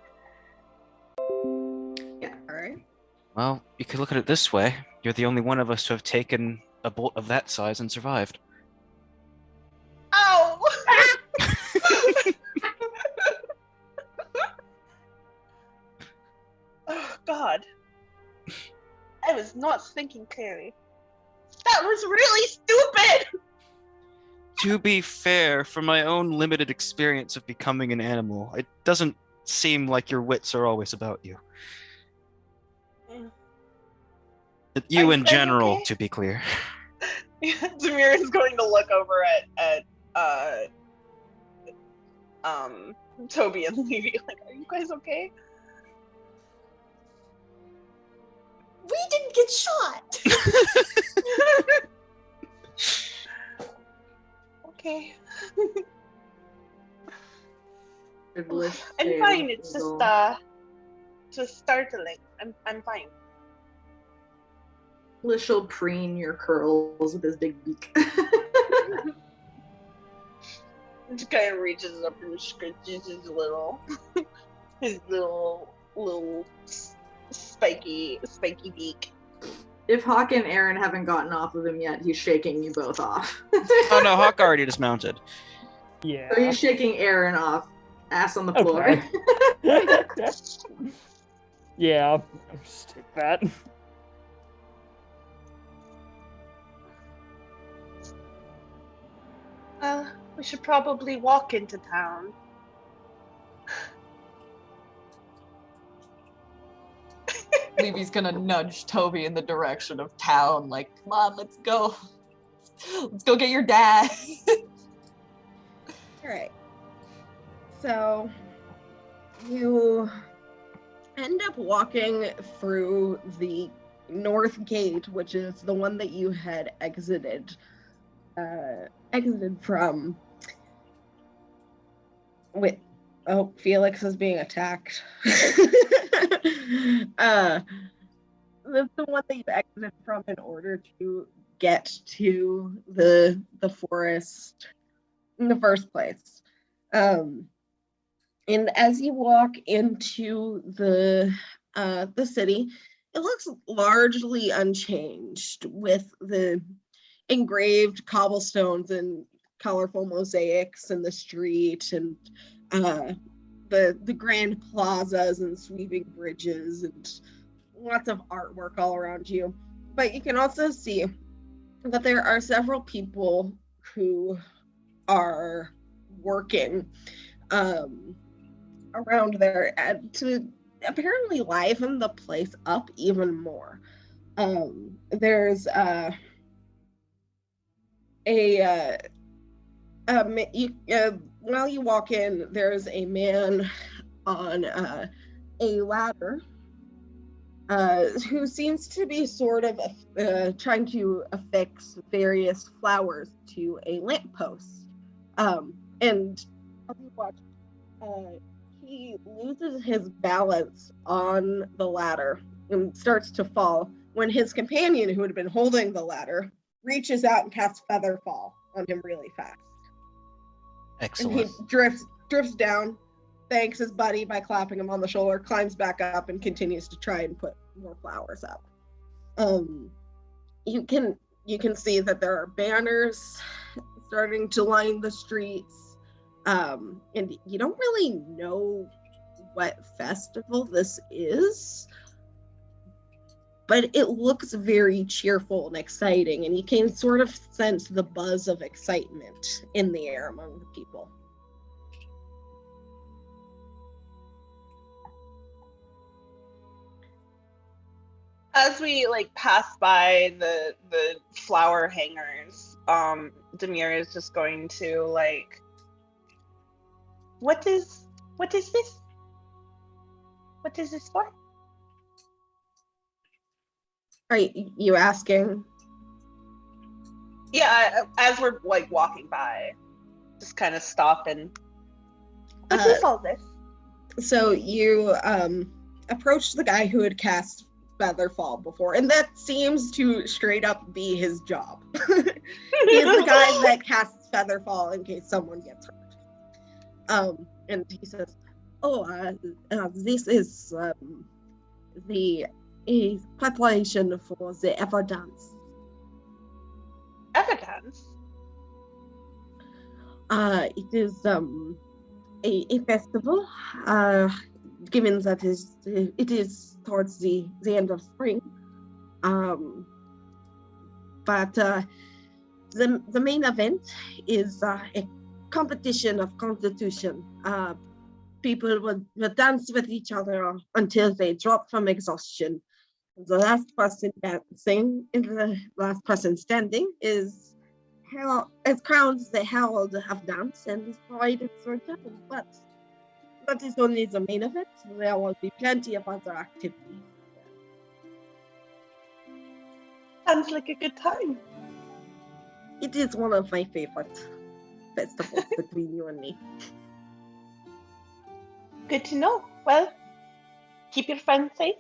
All right. Well, you could look at it this way. You're the only one of us to have taken a bolt of that size and survived. Ow! Oh, God. I was not thinking clearly. That was really stupid! To be fair, from my own limited experience of becoming an animal, it doesn't seem like your wits are always about you. You in general, okay? to be clear. Demir is going to look over at Toby and Levy, like, are you guys okay? We didn't get shot. Okay. Lish I'm stares fine. at It's Hazel. just startling. I'm fine. Lish will preen your curls with his big beak. Just kind of reaches up and scratches his little spiky beak. If Hawk and Aaron haven't gotten off of him yet, he's shaking you both off. Oh no, Hawk already dismounted. Yeah. So he's shaking Aaron off, ass on the floor. Okay. Yeah, I'll just take that. We should probably walk into town. Levy's gonna nudge Toby in the direction of town, like, come on, let's go. Let's go get your dad. All right. So you end up walking through the north gate, which is the one that you had exited from. Wait, oh, Felix is being attacked. That's the one that you exited from in order to get to the forest in the first place. And as you walk into the city, it looks largely unchanged, with the engraved cobblestones and colorful mosaics in the street, and the grand plazas and sweeping bridges and lots of artwork all around you. But you can also see that there are several people who are working around there to apparently liven the place up even more. There's while you walk in, there's a man on a ladder who seems to be sort of trying to affix various flowers to a lamppost. And as you watch, he loses his balance on the ladder and starts to fall when his companion, who had been holding the ladder, reaches out and casts Featherfall on him really fast. Excellent. And he drifts down, thanks his buddy by clapping him on the shoulder, climbs back up, and continues to try and put more flowers up. You can see that there are banners starting to line the streets. And you don't really know what festival this is, but it looks very cheerful and exciting, and you can sort of sense the buzz of excitement in the air among the people. As we pass by the flower hangers, Demir is just going to what is this? What is this for? Are you asking? Yeah, as we're walking by, just kind of stop and what is all this? So you approached the guy who had cast Featherfall before, and that seems to straight up be his job. He's the guy that casts Featherfall in case someone gets hurt. And he says, "Oh, this is the a preparation for the Ever Dance. Evidence. It is a festival, given that it is towards the end of spring. But the main event is a competition of constitution. People will dance with each other until they drop from exhaustion. The last person dancing, the last person standing is crowned the herald of dance and is provided for judging. But that is only the main event. There will be plenty of other activities. Sounds like a good time. It is one of my favorite festivals between you and me. Good to know. Well, keep your friends safe.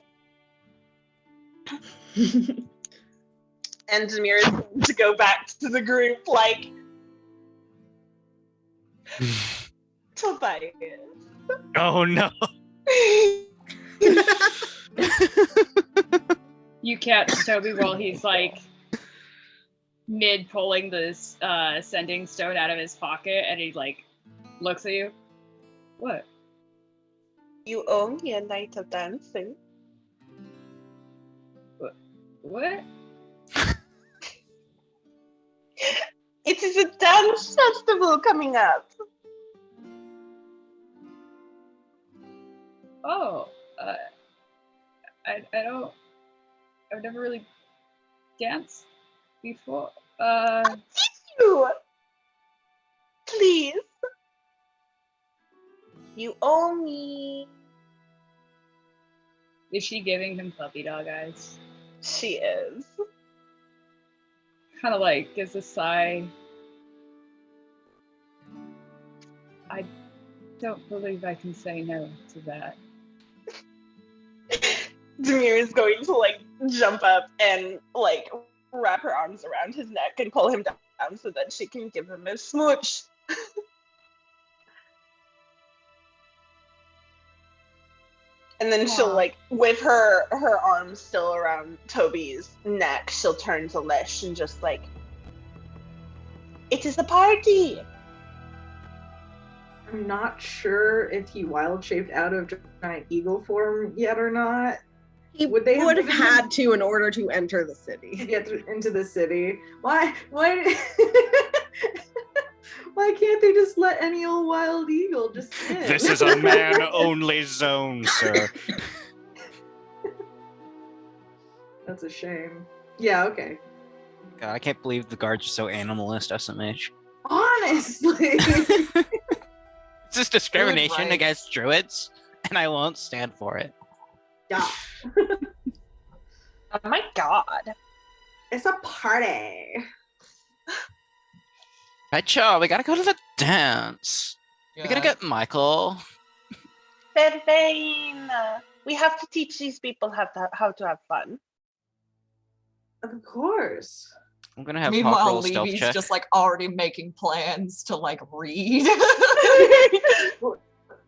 And Demir is going to go back to the group like Tobias. Oh no. You catch Toby while he's like mid pulling this sending stone out of his pocket, and he like looks at you. What? You owe me a night of dancing. What? It is a dance festival coming up. Oh, I don't. I've never really danced before. You. Please. You owe me. Is she giving him puppy dog eyes? She is. Kind of like gives a sigh. I don't believe I can say no to that. Demir is going to like jump up and like wrap her arms around his neck and pull him down so that she can give him a smooch. And then she'll like, with her arms still around Toby's neck, she'll turn to Lish and just like, it is a party. I'm not sure if he wild shaped out of giant eagle form yet or not. He would have had to in order to enter the city. To get into the city. Why why can't they just let any old wild eagle just in? This is a man-only zone, sir. That's a shame. Yeah, okay. God, I can't believe the guards are so animalist, SMH. Honestly. It's just discrimination right. against druids, and I won't stand for it. Yeah. Oh my god. It's a party. Betcha, we gotta go to the dance. We gotta get Michael. Vervain. We have to teach these people how to have fun. Of course. I'm gonna have Meanwhile, Hawk roll a stealth Levy's check. just like already making plans to like read.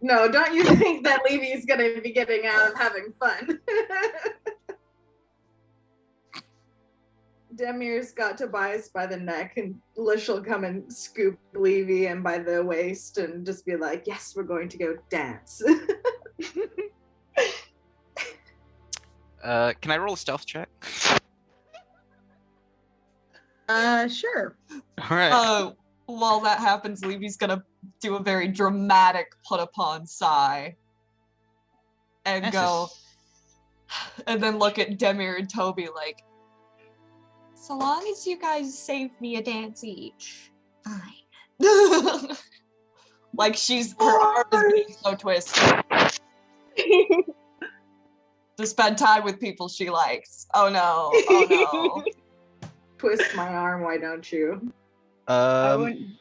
No, don't you think that Levy's gonna be getting out and having fun? Demir's got Tobias by the neck, and Lish will come and scoop Levy in by the waist and just be like, yes, we're going to go dance. Can I roll a stealth check? Sure. All right. While that happens, Levy's gonna do a very dramatic put upon sigh and go, and then look at Demir and Toby like, so long as you guys save me a dance each, fine. Like her arm is being so twisted. To spend time with people she likes. Oh no, oh no. Twist my arm, why don't you? I wouldn't.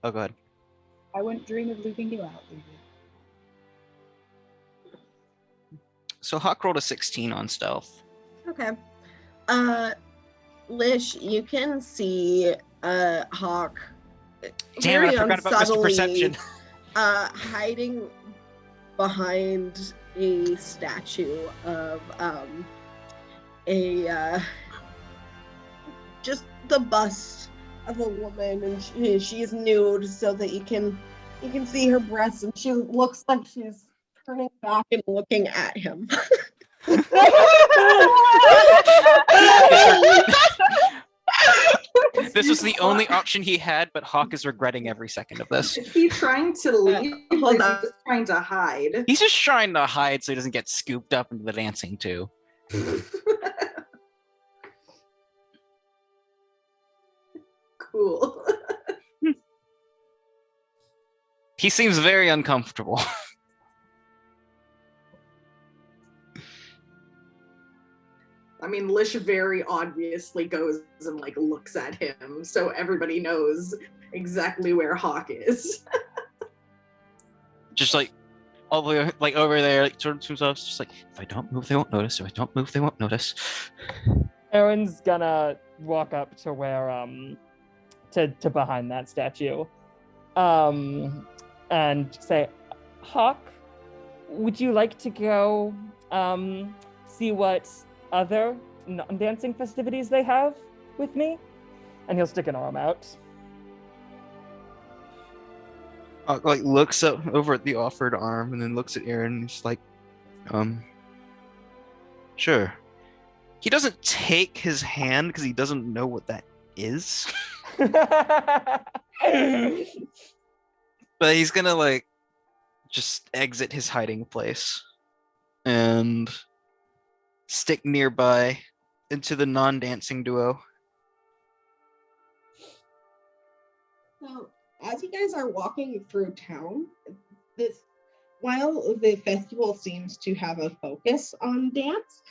Oh, go ahead. I wouldn't dream of leaving you out, Levy. So Hawk rolled a 16 on stealth. Okay. Lish, you can see Hawk Damn it, I very forgot about Mr. unsubtly, Perception. hiding behind a statue of a just the bust of a woman, and she's nude so that you can see her breasts, and she looks like she's turning back and looking at him. This was the only option he had, but Hawk is regretting every second of this. Is he trying to leave or hold is he on. just trying to hide? He's just trying to hide so he doesn't get scooped up into the dancing too. Cool. He seems very uncomfortable. I mean, Lish very obviously goes and like looks at him, so everybody knows exactly where Hawk is. Just like all the way like over there, like turns to himself, just like, if I don't move, they won't notice. If I don't move, they won't notice. Aaron's gonna walk up to where to behind that statue, and say, Hawk, would you like to go see what other non-dancing festivities they have with me? And he'll stick an arm out. Like looks up over at the offered arm and then looks at Aaron and he's like, sure. He doesn't take his hand because he doesn't know what that is. But he's gonna like just exit his hiding place and stick nearby into the non-dancing duo. So, as you guys are walking through town, while the festival seems to have a focus on dance,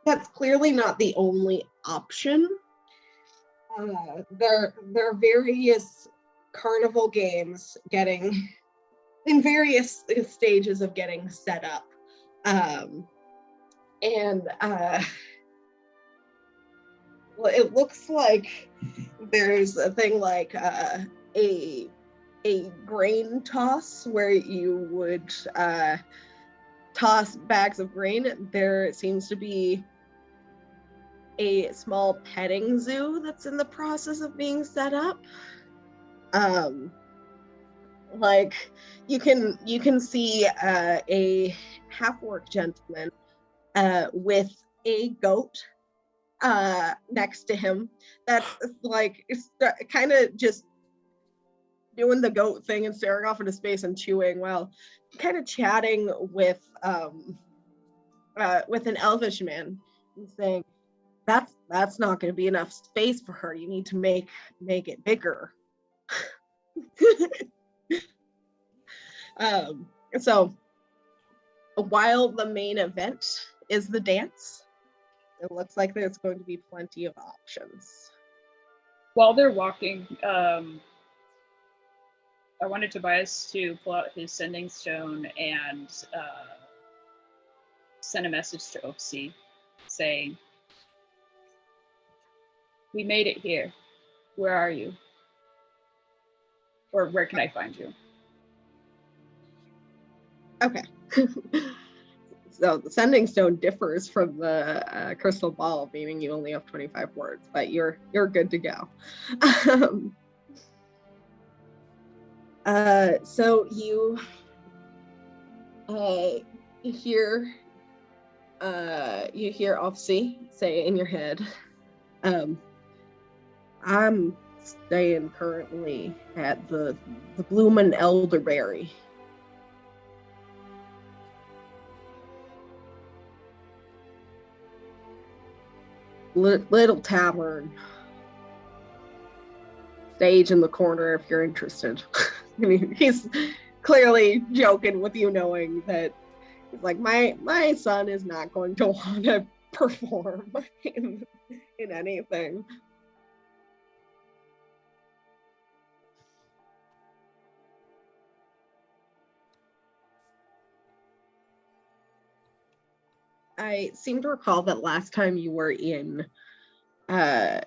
that's clearly not the only option. There are various carnival games getting in various stages of getting set up. Well, it looks like there's a thing like a grain toss where you would toss bags of grain. There seems to be a small petting zoo that's in the process of being set up. Like you can see a half-orc gentleman with a goat next to him that's like kind of just doing the goat thing and staring off into space and chewing while kind of chatting with an elvish man and saying, that's not going to be enough space for her. You need to make it bigger. So while the main event is the dance, it looks like there's going to be plenty of options. While they're walking, I wanted Tobias to pull out his sending stone and send a message to Oopsie saying, "We made it here. Where are you? Or where can I find you?" Okay. So the sending stone differs from the crystal ball, meaning you only have 25 words, but you're good to go. So you hear Offsea say in your head, I'm staying currently at the Bloomin' Elderberry. Little tavern. Stage in the corner if you're interested. I mean, he's clearly joking with you, knowing that he's like, my son is not going to want to perform in anything. I seem to recall that last time you were in Royis,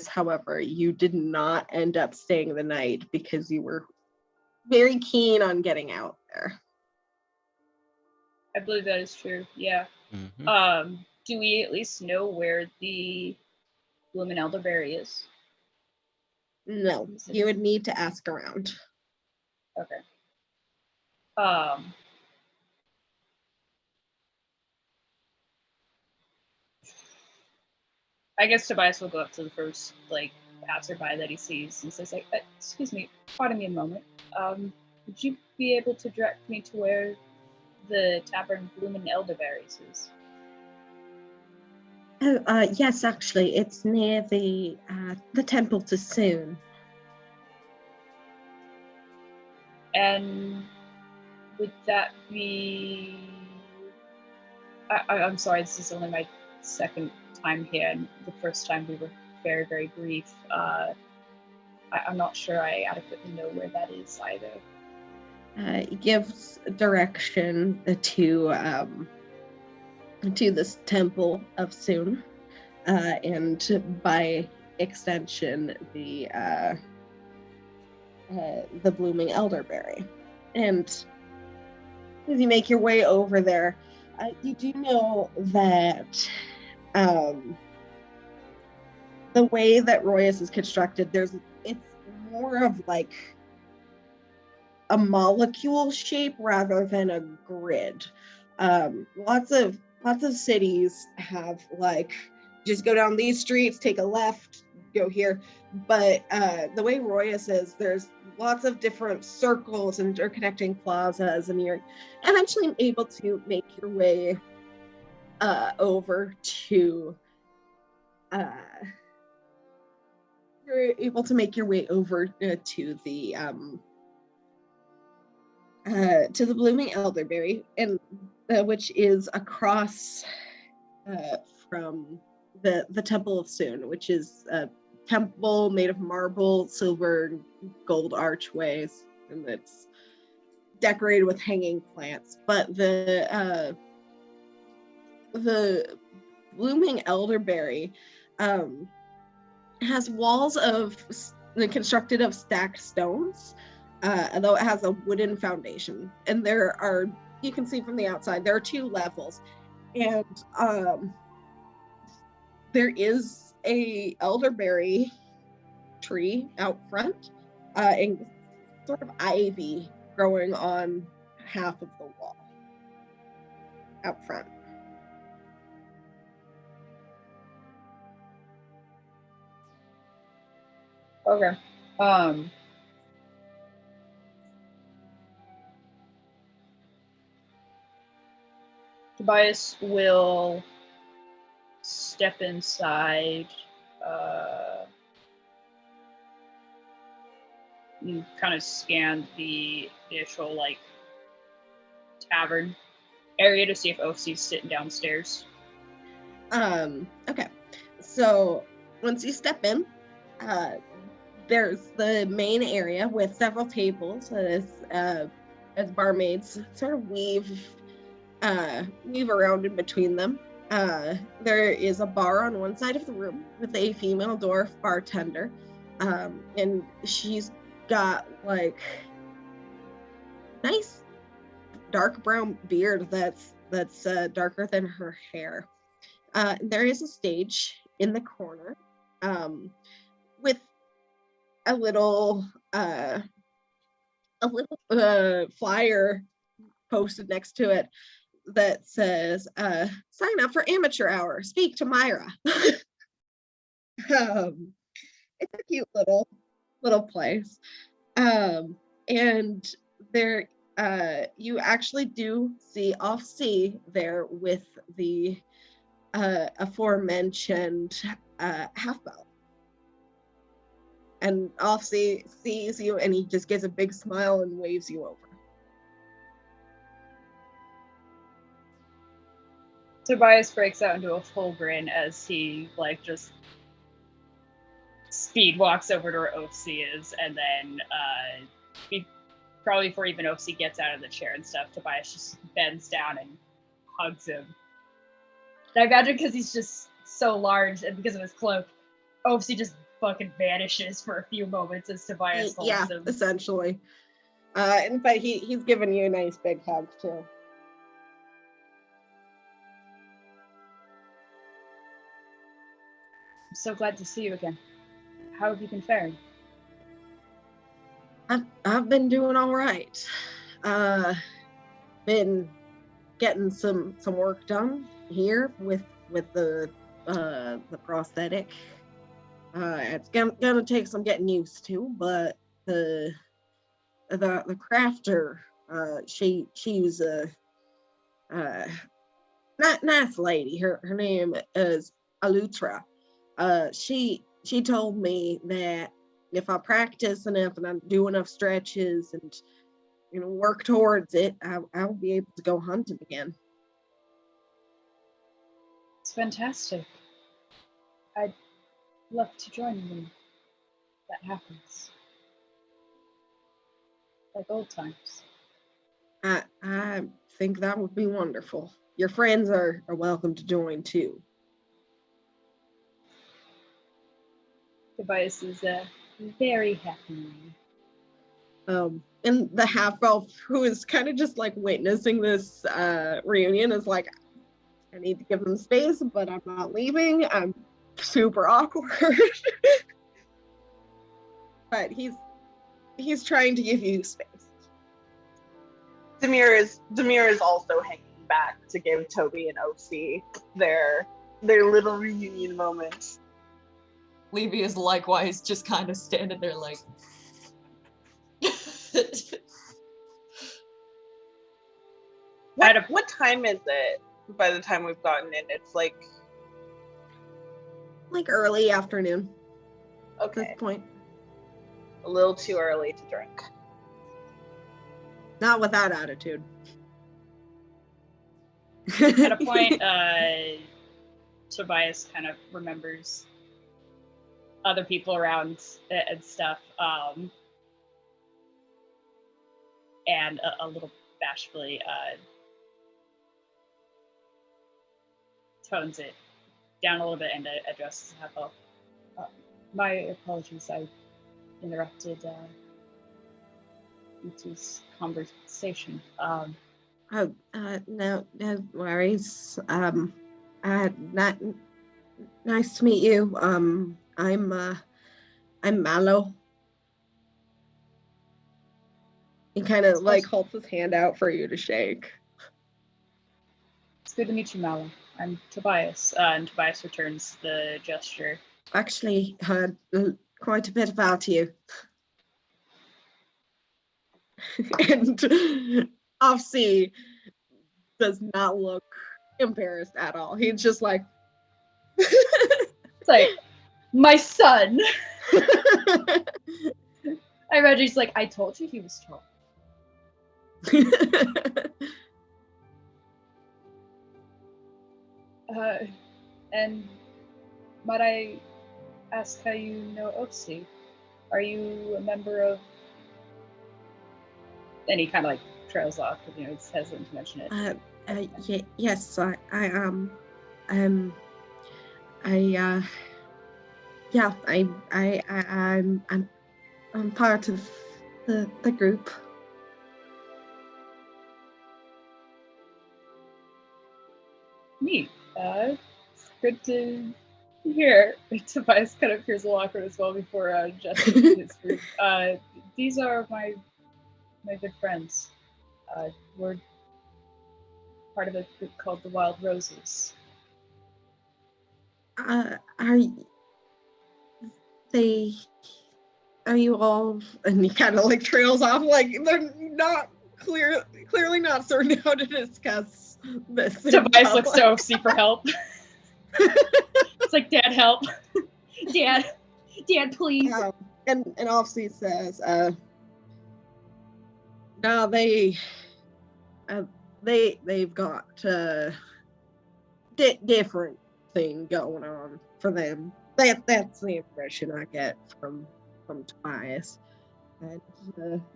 however, you did not end up staying the night because you were very keen on getting out there. I believe that is true. Yeah. Mhm. Do we at least know where the Bloomin' Elderberry is? No, you would need to ask around. Okay. I guess Tobias will go up to the first passerby that he sees and says "Excuse me, pardon me a moment. Would you be able to direct me to where the Tavern Bloomin' Elderberries is?" Oh, yes, actually, it's near the Temple to Soon. And would that be? I'm sorry, this is only my second time here, and the first time we were very, very brief. I'm not sure I adequately know where that is either. It gives direction to this Temple of Soon, and by extension, the blooming elderberry. And as you make your way over there, you do know that the way that Royis is constructed, it's more of like a molecule shape rather than a grid. Lots of cities have just go down these streets, take a left, go here. But the way Royis is, there's lots of different circles and interconnecting plazas, and you're eventually able to make your way over to you're able to make your way over to the blooming elderberry, and which is across from the Temple of Soon, which is a temple made of marble, silver, gold archways, and it's decorated with hanging plants. But the blooming elderberry has walls constructed of stacked stones, although it has a wooden foundation. And you can see from the outside, there are 2 levels, and there is a elderberry tree out front, and sort of ivy growing on half of the wall out front. Okay. Tobias will step inside. And kind of scan the initial tavern area to see if Oafsy's sitting downstairs. Okay. So once you step in, there's the main area with several tables as barmaids sort of weave around in between them. There is a bar on one side of the room with a female dwarf bartender, and she's got nice dark brown beard that's darker than her hair. There is a stage in the corner with a little flyer posted next to it that says, "Sign up for amateur hour. Speak to Myra." It's a cute little place, and there you actually do see Off-Sea there with the aforementioned half-bell. And Off-Sea sees you, and he just gives a big smile and waves you over. Tobias breaks out into a full grin as he just speed walks over to where Oafsy is, and then probably before even Oafsy gets out of the chair and stuff, Tobias just bends down and hugs him. And I imagine because he's just so large and because of his cloak, Oafsy just fucking vanishes for a few moments as Tobias holds him. Essentially. But he's giving you a nice big hug too. I'm so glad to see you again. How have you been faring? I've been doing all right. Been getting some work done here with the prosthetic. It's gonna take some getting used to, but the crafter, she was a nice lady. Her name is Alutra. She told me that if I practice enough and I do enough stretches and work towards it, I'll be able to go hunting again. It's fantastic. I'd love to join you when that happens. Like old times. I think that would be wonderful. Your friends are welcome to join too. Tobias is very happy. And the half elf who is kind of just like witnessing this reunion is like, I need to give them space, but I'm not leaving. I'm super awkward. But he's trying to give you space. Demir is also hanging back to give Toby and OC their little reunion moment. Levy is likewise just kind of standing there like. What time is it by the time we've gotten in? It's like early afternoon. Okay. At this point. A little too early to drink. Not with that attitude. At a point, Tobias kind of remembers other people around and stuff, and a little bashfully tones it down a little bit and addresses Heffel. My apologies, I interrupted Utu's conversation. No worries. Nice to meet you. I'm Mallow. He kind of like holds his hand out for you to shake. It's good to meet you, Mallow. I'm Tobias, and Tobias returns the gesture. Actually, heard quite a bit about you. And Offsea does not look embarrassed at all. He's just like, it's like, my son. I imagine he's like, I told you he was tall. And might I ask how you know Oopsie? Are you a member of... And he kind of like trails off because, he's hesitant to mention it. Yes, I am. I'm part of the group. Neat. It's good to hear. Tobias kind of appears a little awkward as well before Justin and his group. These are my good friends. We're part of a group called the Wild Roses. Are you all? And he kind of like trails off, like they're not clearly not certain how to discuss this. Tobias looks to OC for help. It's like, Dad, help. Dad, please. And OC says, no, they've got different thing going on for them. That's the impression I get from Tobias and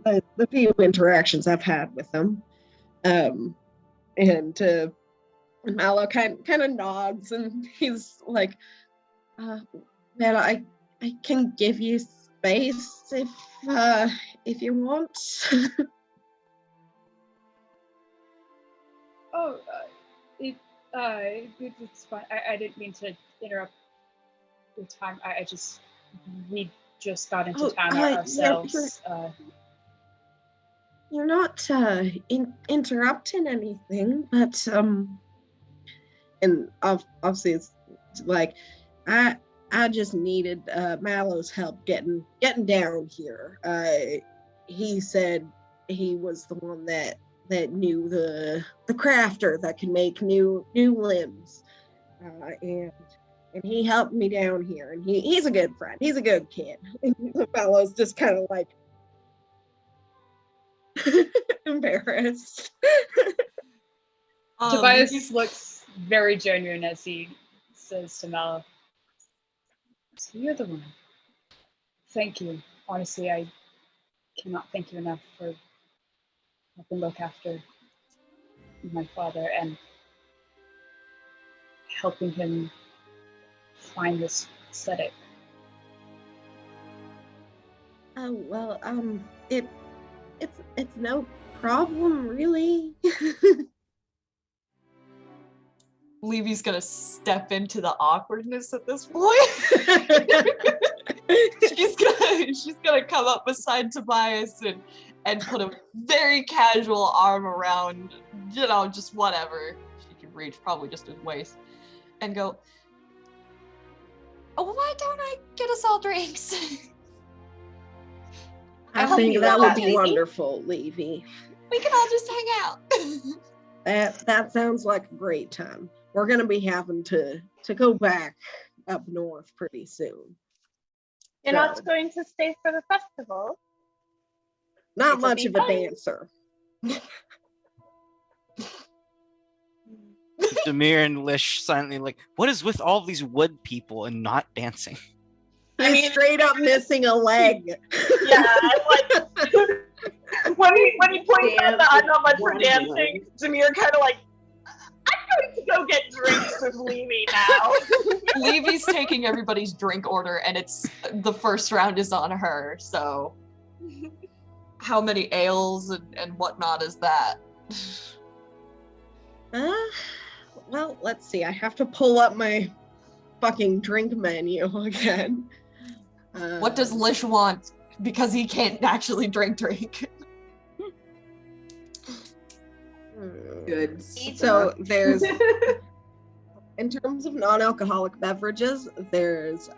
the few interactions I've had with them. And Mallow kind of nods and he's like, well, I can give you space if you want. It's fine. I didn't mean to interrupt your time. We just got into Oh, town yeah, ourselves. You're not interrupting anything, but and obviously it's like I just needed Mallow's help getting down here. He said he was the one that knew the crafter that can make new limbs, and he helped me down here. And he's a good friend. He's a good kid. Mallow's just kind of like embarrassed. Tobias looks very genuine as he says to Mallow, "So you're the one. Thank you. Honestly, I cannot thank you enough for helping look after my father and helping him find this aesthetic." Oh well, it's no problem really. Levy's gonna step into the awkwardness at this point. she's gonna come up beside Tobias and put a very casual arm around, just whatever she can reach, probably just his waist, and go, "Oh, why don't I get us all drinks?" I think that would be wonderful, Levy. We can all just hang out. That sounds like a great time. We're gonna be having to go back up north pretty soon. You're not going to stay for the festival? Not much of a dancer. Demir and Lish silently like, what is with all these wood people and not dancing? He's straight up missing a leg. Yeah, like when he points out that I'm not much for dancing, Demir kind of like, I'm going to go get drinks with Levy now. Levy's taking everybody's drink order, and it's the first round is on her. So, how many ales and whatnot is that? Well, let's see. I have to pull up my fucking drink menu again. What does Lish want? Because he can't actually drink. Good. So there's, in terms of non-alcoholic beverages, there's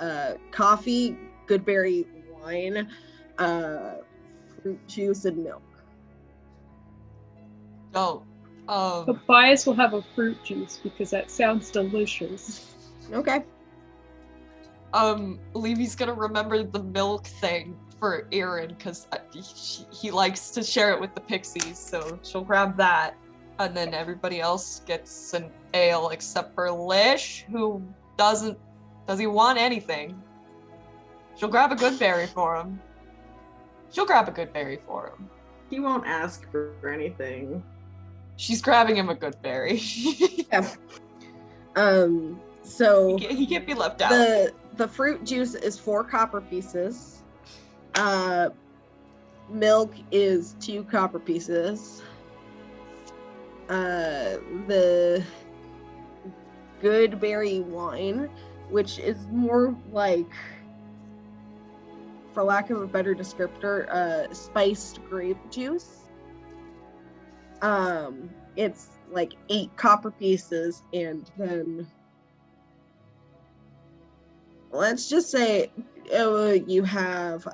coffee, goodberry wine, fruit juice, and milk. Oh. Tobias will have a fruit juice because that sounds delicious. Okay. Levy's gonna remember the milk thing for Aaron because he likes to share it with the pixies, so she'll grab that, and then everybody else gets an ale except for Lish, who doesn't he want anything. She'll grab a good berry for him. He won't ask for anything. She's grabbing him a good berry. Yeah. So he can't be left out. The fruit juice is 4 copper pieces. Milk is 2 copper pieces. The goodberry wine, which is more like, for lack of a better descriptor, spiced grape juice. It's like 8 copper pieces, and then let's just say you have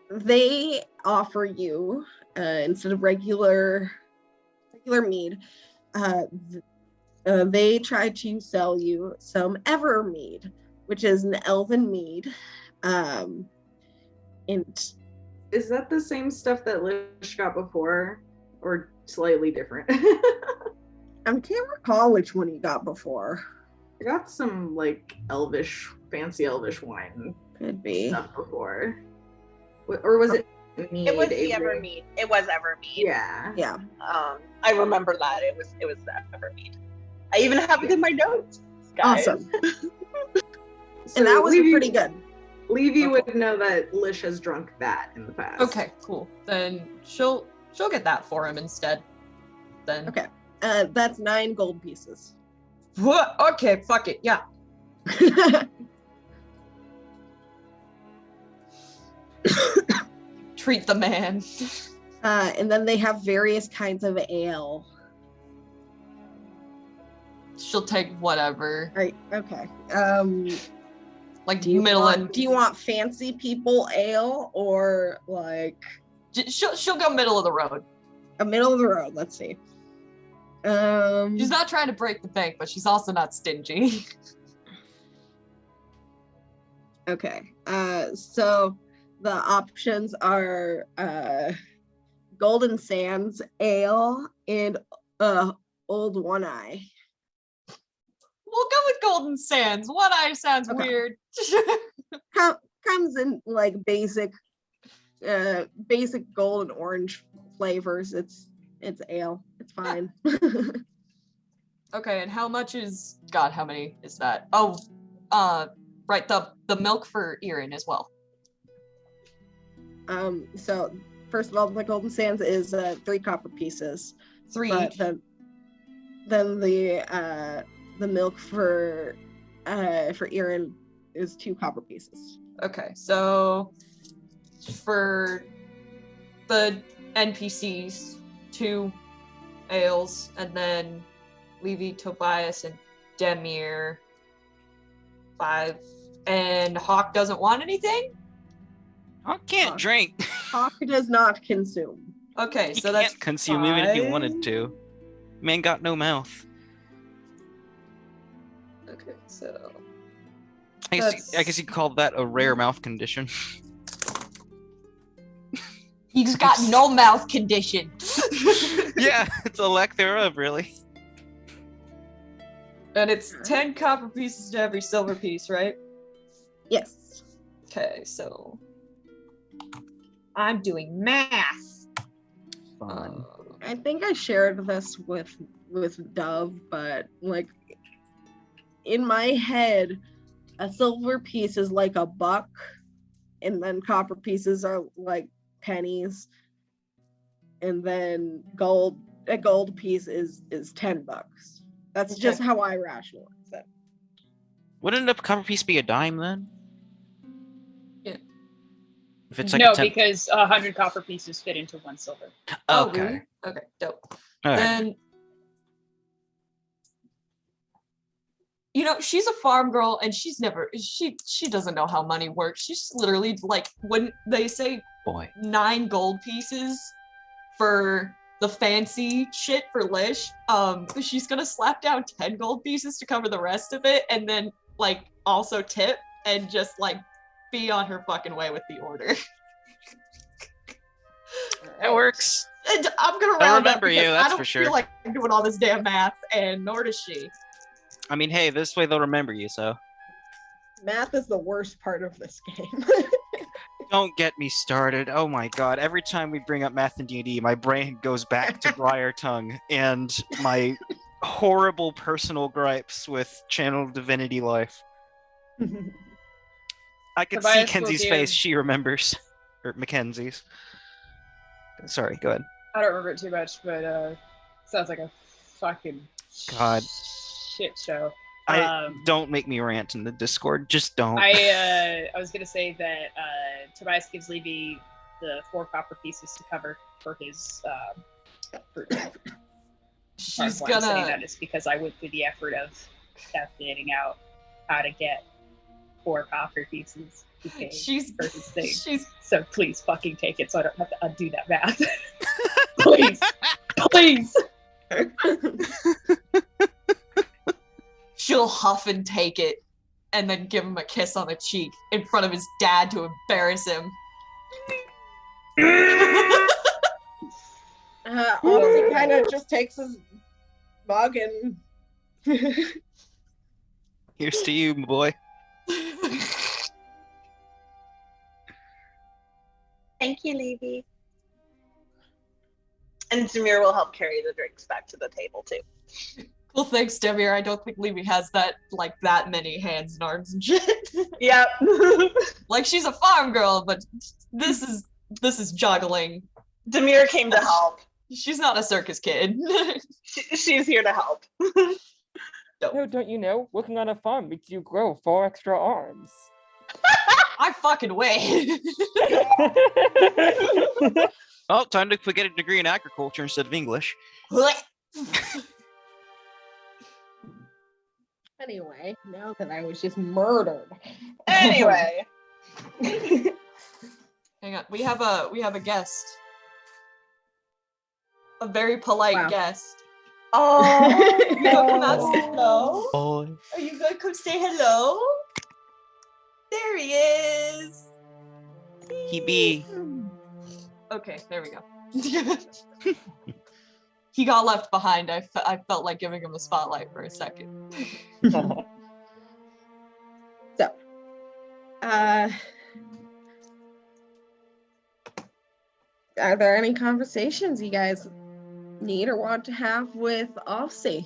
they offer you instead of regular mead, they try to sell you some Evermead, which is an elven mead. And is that the same stuff that Lish got before, or slightly different? I can't recall which one you got before. I got some like fancy elvish wine. Could be stuff before, or was it? Mead, it was the Evermead. It was Evermead. Yeah. Yeah. I remember that it was the Evermead. I even have it in my notes, guys. Awesome. And that was pretty good. Levy would know that Lish has drunk that in the past. Okay, cool. Then she'll get that for him instead. Then. Okay. That's 9 gold pieces. What? Okay, fuck it. Yeah. Treat the man. And then they have various kinds of ale. She'll take whatever. Right. Okay. Like Do you middle want fancy people ale or like She'll go middle of the road. a middle of the road? Let's see. She's not trying to break the bank, but she's also not stingy. Okay. So the options are Golden Sands Ale and Old One Eye. We'll go with Golden Sands. One Eye sounds Okay. weird. Comes in like basic gold and orange flavors. It's ale. It's fine. Okay, and how much is God? How many is that? Oh, right. The milk for Erin as well. So first of all, the Golden Sands is 3 copper pieces. 3 But each. then the milk for Erin is 2 copper pieces. Okay, so for the NPCs, 2 ales, and then Levy, Tobias, and Demir, 5. And Hawk doesn't want anything? I can't drink. Hawk does not consume. Okay, He so that's can't consume even if he 5. wanted to. Man got no mouth. Okay, so I guess you could call that a rare mouth condition. he's got no mouth condition. Yeah, it's a lack thereof, really. And it's 10 copper pieces to every silver piece, right? Yes. Okay, so I'm doing math. Fun. I think I shared this with Dove, but like in my head, a silver piece is like a buck, and then copper pieces are like pennies, and then a gold piece is $10. That's just how I rationalize it. Wouldn't a copper piece be a dime then? Yeah. If it's like No, a 10... because 100 copper pieces fit into 1 silver. Oh, Okay. really? Okay, dope. All right. Then, you know, she's a farm girl, and she doesn't know how money works. She's literally like, when they say Boy. 9 gold pieces for the fancy shit for Lish, she's gonna slap down 10 gold pieces to cover the rest of it, and then like also tip and just like be on her fucking way with the order. That works. And I'm gonna I round up remember you, because that's I don't for sure. feel like I'm doing all this damn math, and nor does she. I mean, hey, this way they'll remember you, so. Math is the worst part of this game. Don't get me started. Oh my god. Every time we bring up math in D&D, my brain goes back to Briar Tongue and my horrible personal gripes with Channel Divinity Life. I can see Tobias will Kenzie's give- face. She remembers. Or Mackenzie's. Sorry, go ahead. I don't remember it too much, but sounds like a fucking God. shit show. Don't make me rant in the Discord. Just don't. I was gonna say that Tobias gives Levy the 4 copper pieces to cover for his fruit. She's Part of why I'm saying gonna. that is because I went through the effort of calculating out how to get 4 copper pieces to pay She's. for his thing. She's. So please fucking take it so I don't have to undo that math. Please. Please. She'll huff and take it, and then give him a kiss on the cheek in front of his dad to embarrass him. Ozzy kind of just takes his mug and Here's to you, my boy. Thank you, Levy. And Zamir will help carry the drinks back to the table too. Well, thanks, Demir. I don't think Levy has that many hands and arms and shit. Yep. Like, she's a farm girl, but this is juggling. Demir came to help. She's not a circus kid. She's here to help. No, don't you know? Working on a farm makes you grow 4 extra arms. I fucking wish. Oh, time to get a degree in agriculture instead of English. Anyway, now that I was just murdered. Anyway. Hang on. We have a guest. A very polite guest. Oh, You gonna come out and say hello? Oh. Are you gonna come say hello? There he is. He be. Okay, there we go. He got left behind. I felt like giving him a spotlight for a second. So, are there any conversations you guys need or want to have with Offsea?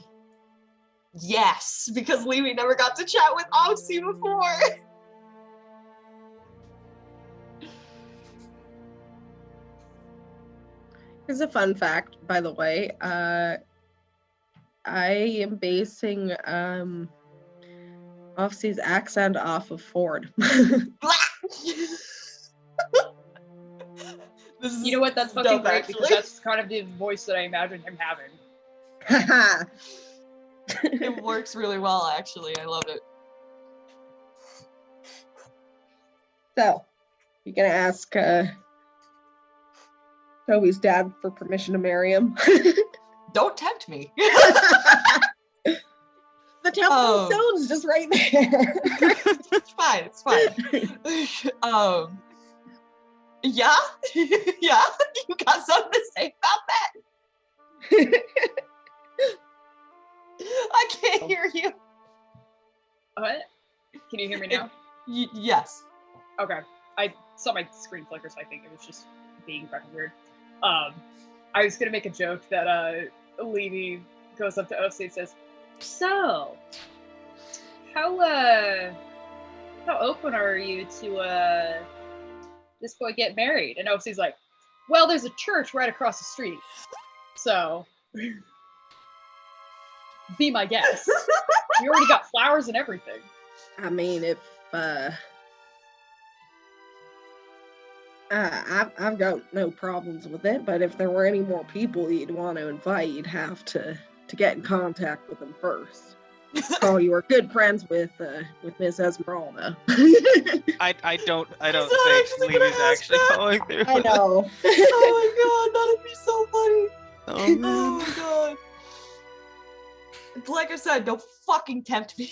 Yes, because Levy never got to chat with Oxy before. Here's a fun fact, by the way. I am basing Offsea's accent off of Ford. You know what? That's fucking great because that's kind of the voice that I imagine him having. It works really well, actually. I love it. So, you're gonna ask Toby's dad for permission to marry him? Don't tempt me. The Temple of Stone's just right there. It's fine. It's fine. Yeah? Yeah? You got something to say about that? I can't hear you. What? Can you hear me now? Yes. Okay. I saw my screen flicker, so I think it was just being fucking weird. I was gonna make a joke that Levy goes up to Osi and says, "So, how open are you to this boy get married?" And Osi's like, "Well, there's a church right across the street, so be my guest. You already got flowers and everything." I mean, if I've got no problems with it, but if there were any more people you'd want to invite, you'd have to get in contact with them first. Oh, you were good friends with Miss Esmeralda. I don't think Levy's actually following through. I know. Oh my god, that'd be so funny. Oh, man. Oh my god. Like I said, don't fucking tempt me.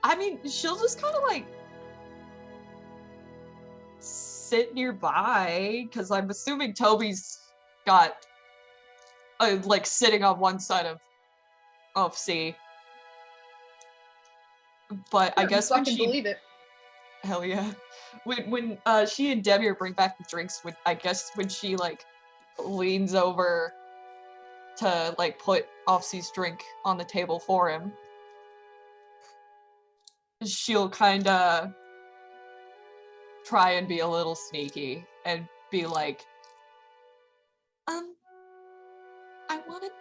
I mean, she'll just kind of like sit nearby because I'm assuming Toby's got like sitting on one side of C. But I guess when she believe it. Hell yeah. When she and Debbie bring back the drinks, I guess when she like leans over to like put Offsea's drink on the table for him, she'll kind of try and be a little sneaky and be like, I wanted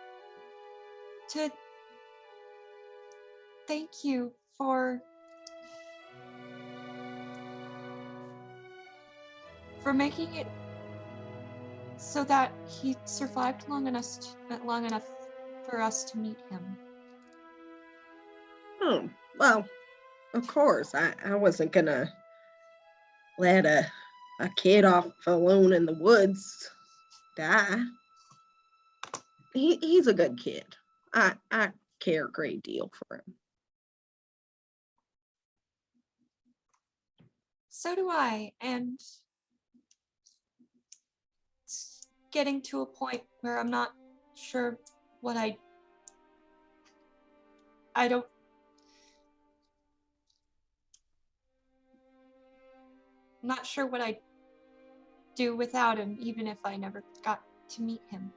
to thank you for making it so that he survived long enough for us to meet him. Oh, well, of course. I wasn't gonna let a kid off alone in the woods die. He's a good kid. I care a great deal for him. So do I, and it's getting to a point where I'm not sure what I'm not sure what I'd do without him, even if I never got to meet him.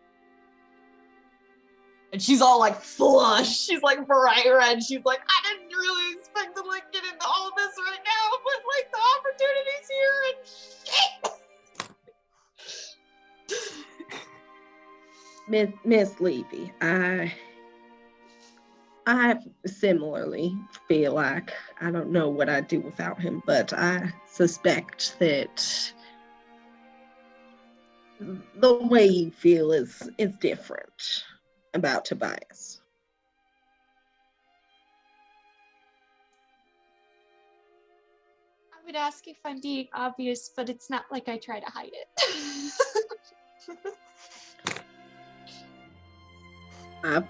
And she's all like flushed. She's like bright red. She's like, I didn't really expect to like get into all this right now, but like the opportunity's here and shit. Miss Levy, I similarly feel like I don't know what I'd do without him, but I suspect that the way you feel is different about Tobias. I would ask if I'm being obvious, but it's not like I try to hide it. I've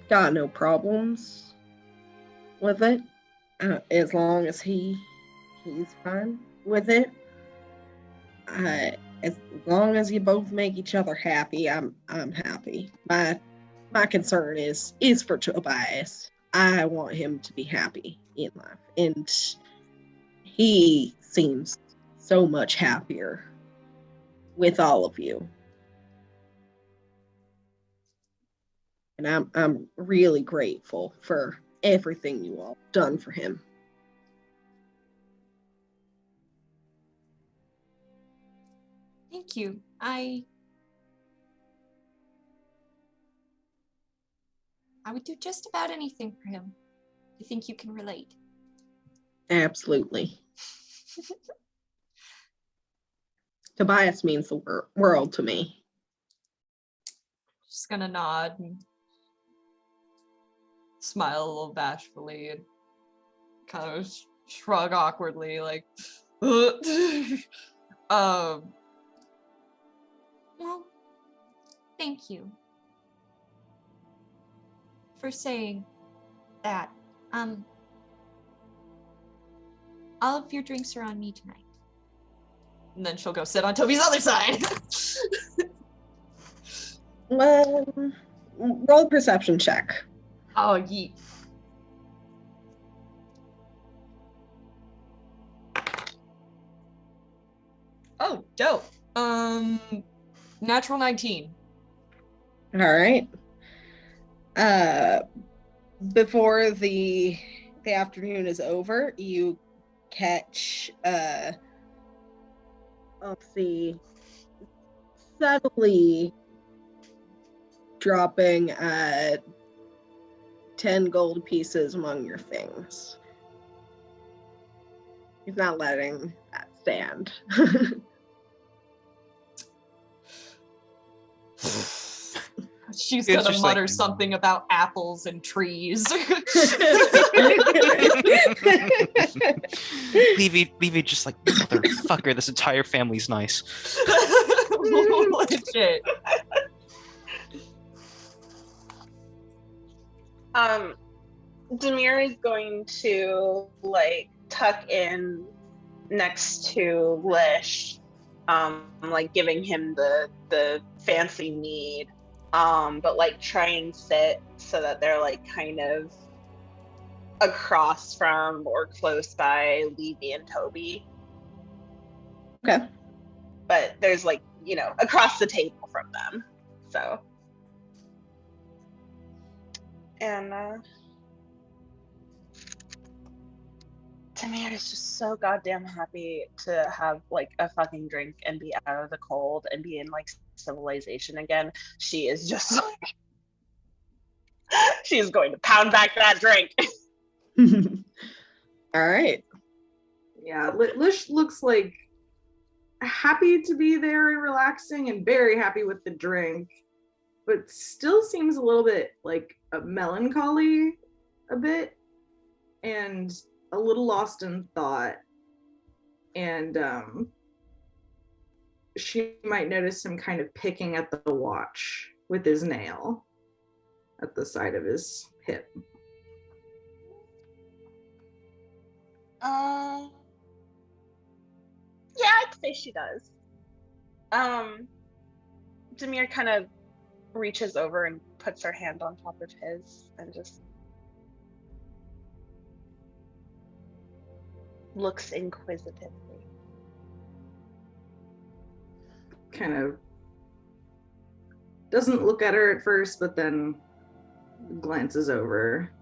got no problems with it, as long as he's fine with it. As long as you both make each other happy, I'm happy. My concern is for Tobias. I want him to be happy in life, and he seems so much happier with all of you. And I'm really grateful for everything you all have done for him. Thank you. I would do just about anything for him. I think you can relate. Absolutely. Tobias means the world to me. Just gonna nod and smile a little bashfully and kind of shrug awkwardly, like, Well, thank you for saying that. All of your drinks are on me tonight. and then she'll go sit on Toby's other side. Well, roll perception check. Oh, yeet. Oh, dope. Natural 19. All right. Before the afternoon is over, you catch let's see, subtly dropping 10 gold pieces among your things. He's not letting that stand. She's It's gonna just mutter like- something about apples and trees. Levy just like, motherfucker, this entire family's nice. Legit. Demir is going to like tuck in next to Lish, like giving him the fancy mead, but like try and sit so that they're like kind of across from or close by Levy and Toby. Okay. But there's like, you know, across the table from them. So. And Tamir is just so goddamn happy to have like a fucking drink and be out of the cold and be in like civilization again. She is just like, she is going to pound back that drink. All right. Yeah, Lish looks like happy to be there and relaxing and very happy with the drink, but still seems a little bit like a melancholy a bit and a little lost in thought. And she might notice him kind of picking at the watch with his nail at the side of his hip. Yeah, I'd say she does. Demir kind of reaches over and puts her hand on top of his and just looks inquisitively. Kind of doesn't look at her at first, but then glances over.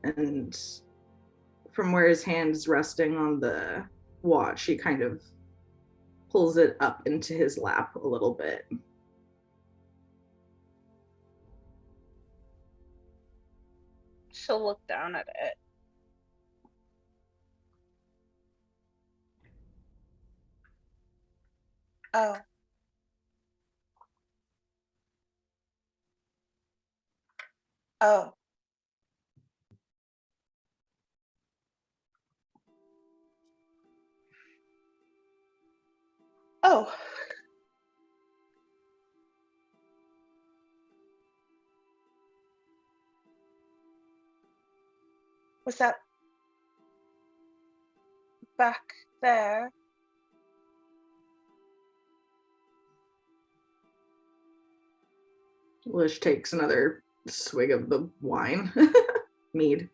And from where his hand's resting on the watch, he kind of pulls it up into his lap a little bit. She'll look down at it. Oh. Oh. Oh. Was that back there? Lish takes another swig of the wine. Mead.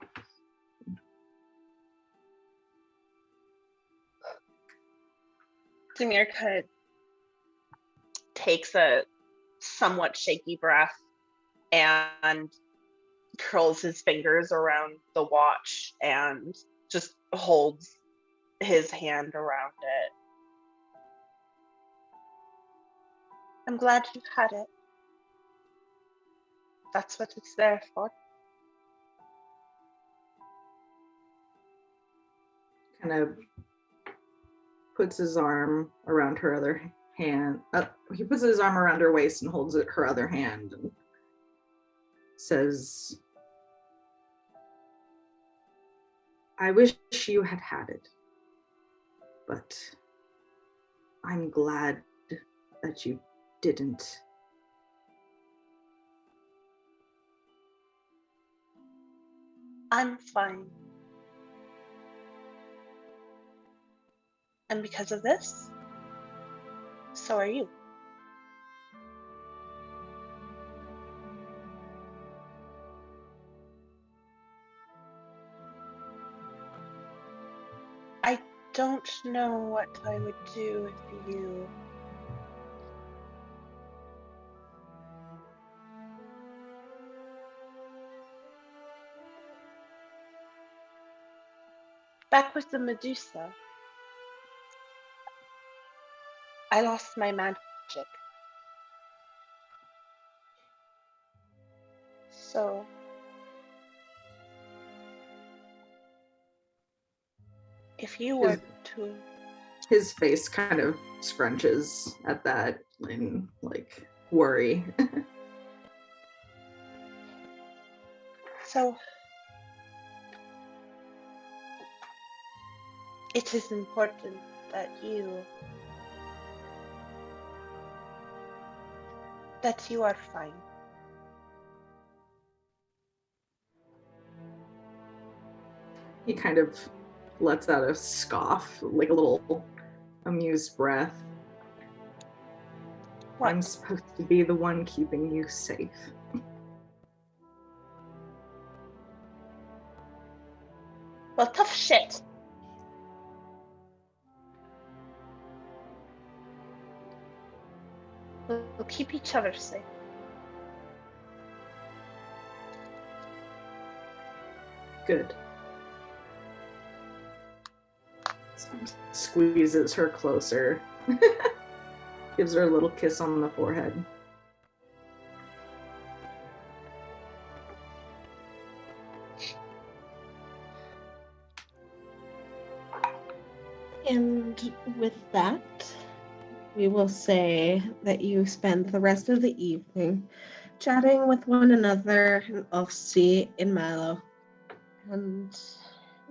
Demir kind of takes a somewhat shaky breath and curls his fingers around the watch and just holds his hand around it. I'm glad you had it. That's what it's there for. Kind of puts his arm around her other hand. He puts his arm around her waist and holds her other hand and says, I wish you had had it, but I'm glad that you didn't. I'm fine. And because of this, so are you. I don't know what I would do if you... Back with the Medusa, I lost my magic. So if you were to... His face kind of scrunches at that in like worry. So it is important that you are fine. He kind of lets out a scoff, like a little amused breath. What? I'm supposed to be the one keeping you safe. Well, tough shit. We'll keep each other safe. Good. Squeezes her closer. Gives her a little kiss on the forehead. And with that, we will say that you spend the rest of the evening chatting with one another in Offsea in Mallow, and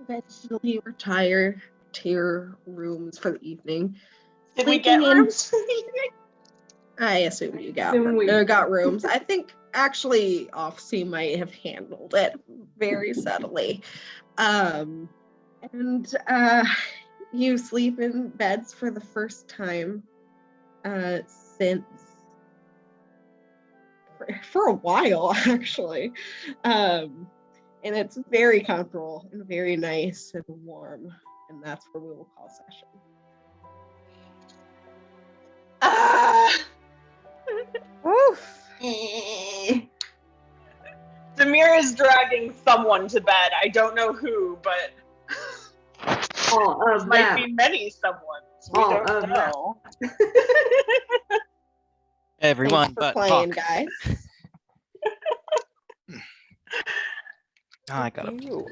eventually retire to your rooms for the evening. Did we get Sleeping in- rooms for the evening? I assume you got, Assume we- got rooms. I think actually Offsea might have handled it very subtly. You sleep in beds for the first time since for a while, actually. And it's very comfortable and very nice and warm, and that's where we will call session. Oof. Demir is dragging someone to bed. I don't know who, but All of might them. be many someones. We All don't of them. know. Everyone Thanks for but playing, Hawk. guys. Oh, I got him. You.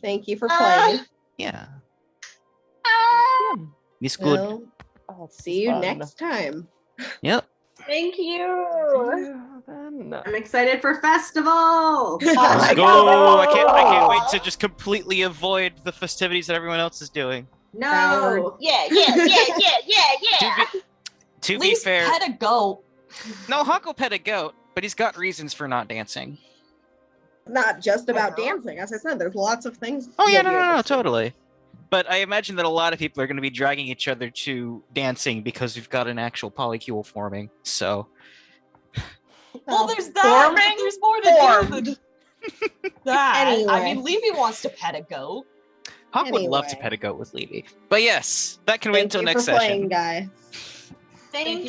Thank you for playing. Yeah. Yeah. He's good. Well, Oh, this see is you fun. next time. Yep. Thank you. Yeah, then. I'm excited for festival. Let's my go. God. I can't wait to just completely avoid the festivities that everyone else is doing. No. Yeah. To At be least fair, pet a goat. no, Hawk will pet a goat, but he's got reasons for not dancing. Not just about dancing. As I said, there's lots of things. Oh yeah, you'll be able no, to. totally. But I imagine that a lot of people are going to be dragging each other to dancing because we've got an actual polycule forming. So Well, there's that. But Forming? there's more to do Formed. than that. I Anyway. mean, Levy wants to pet a goat. Hawk would love to Anyway. pet a goat with Levy. But yes, that can wait Thank until you next for playing, session. guys. Thank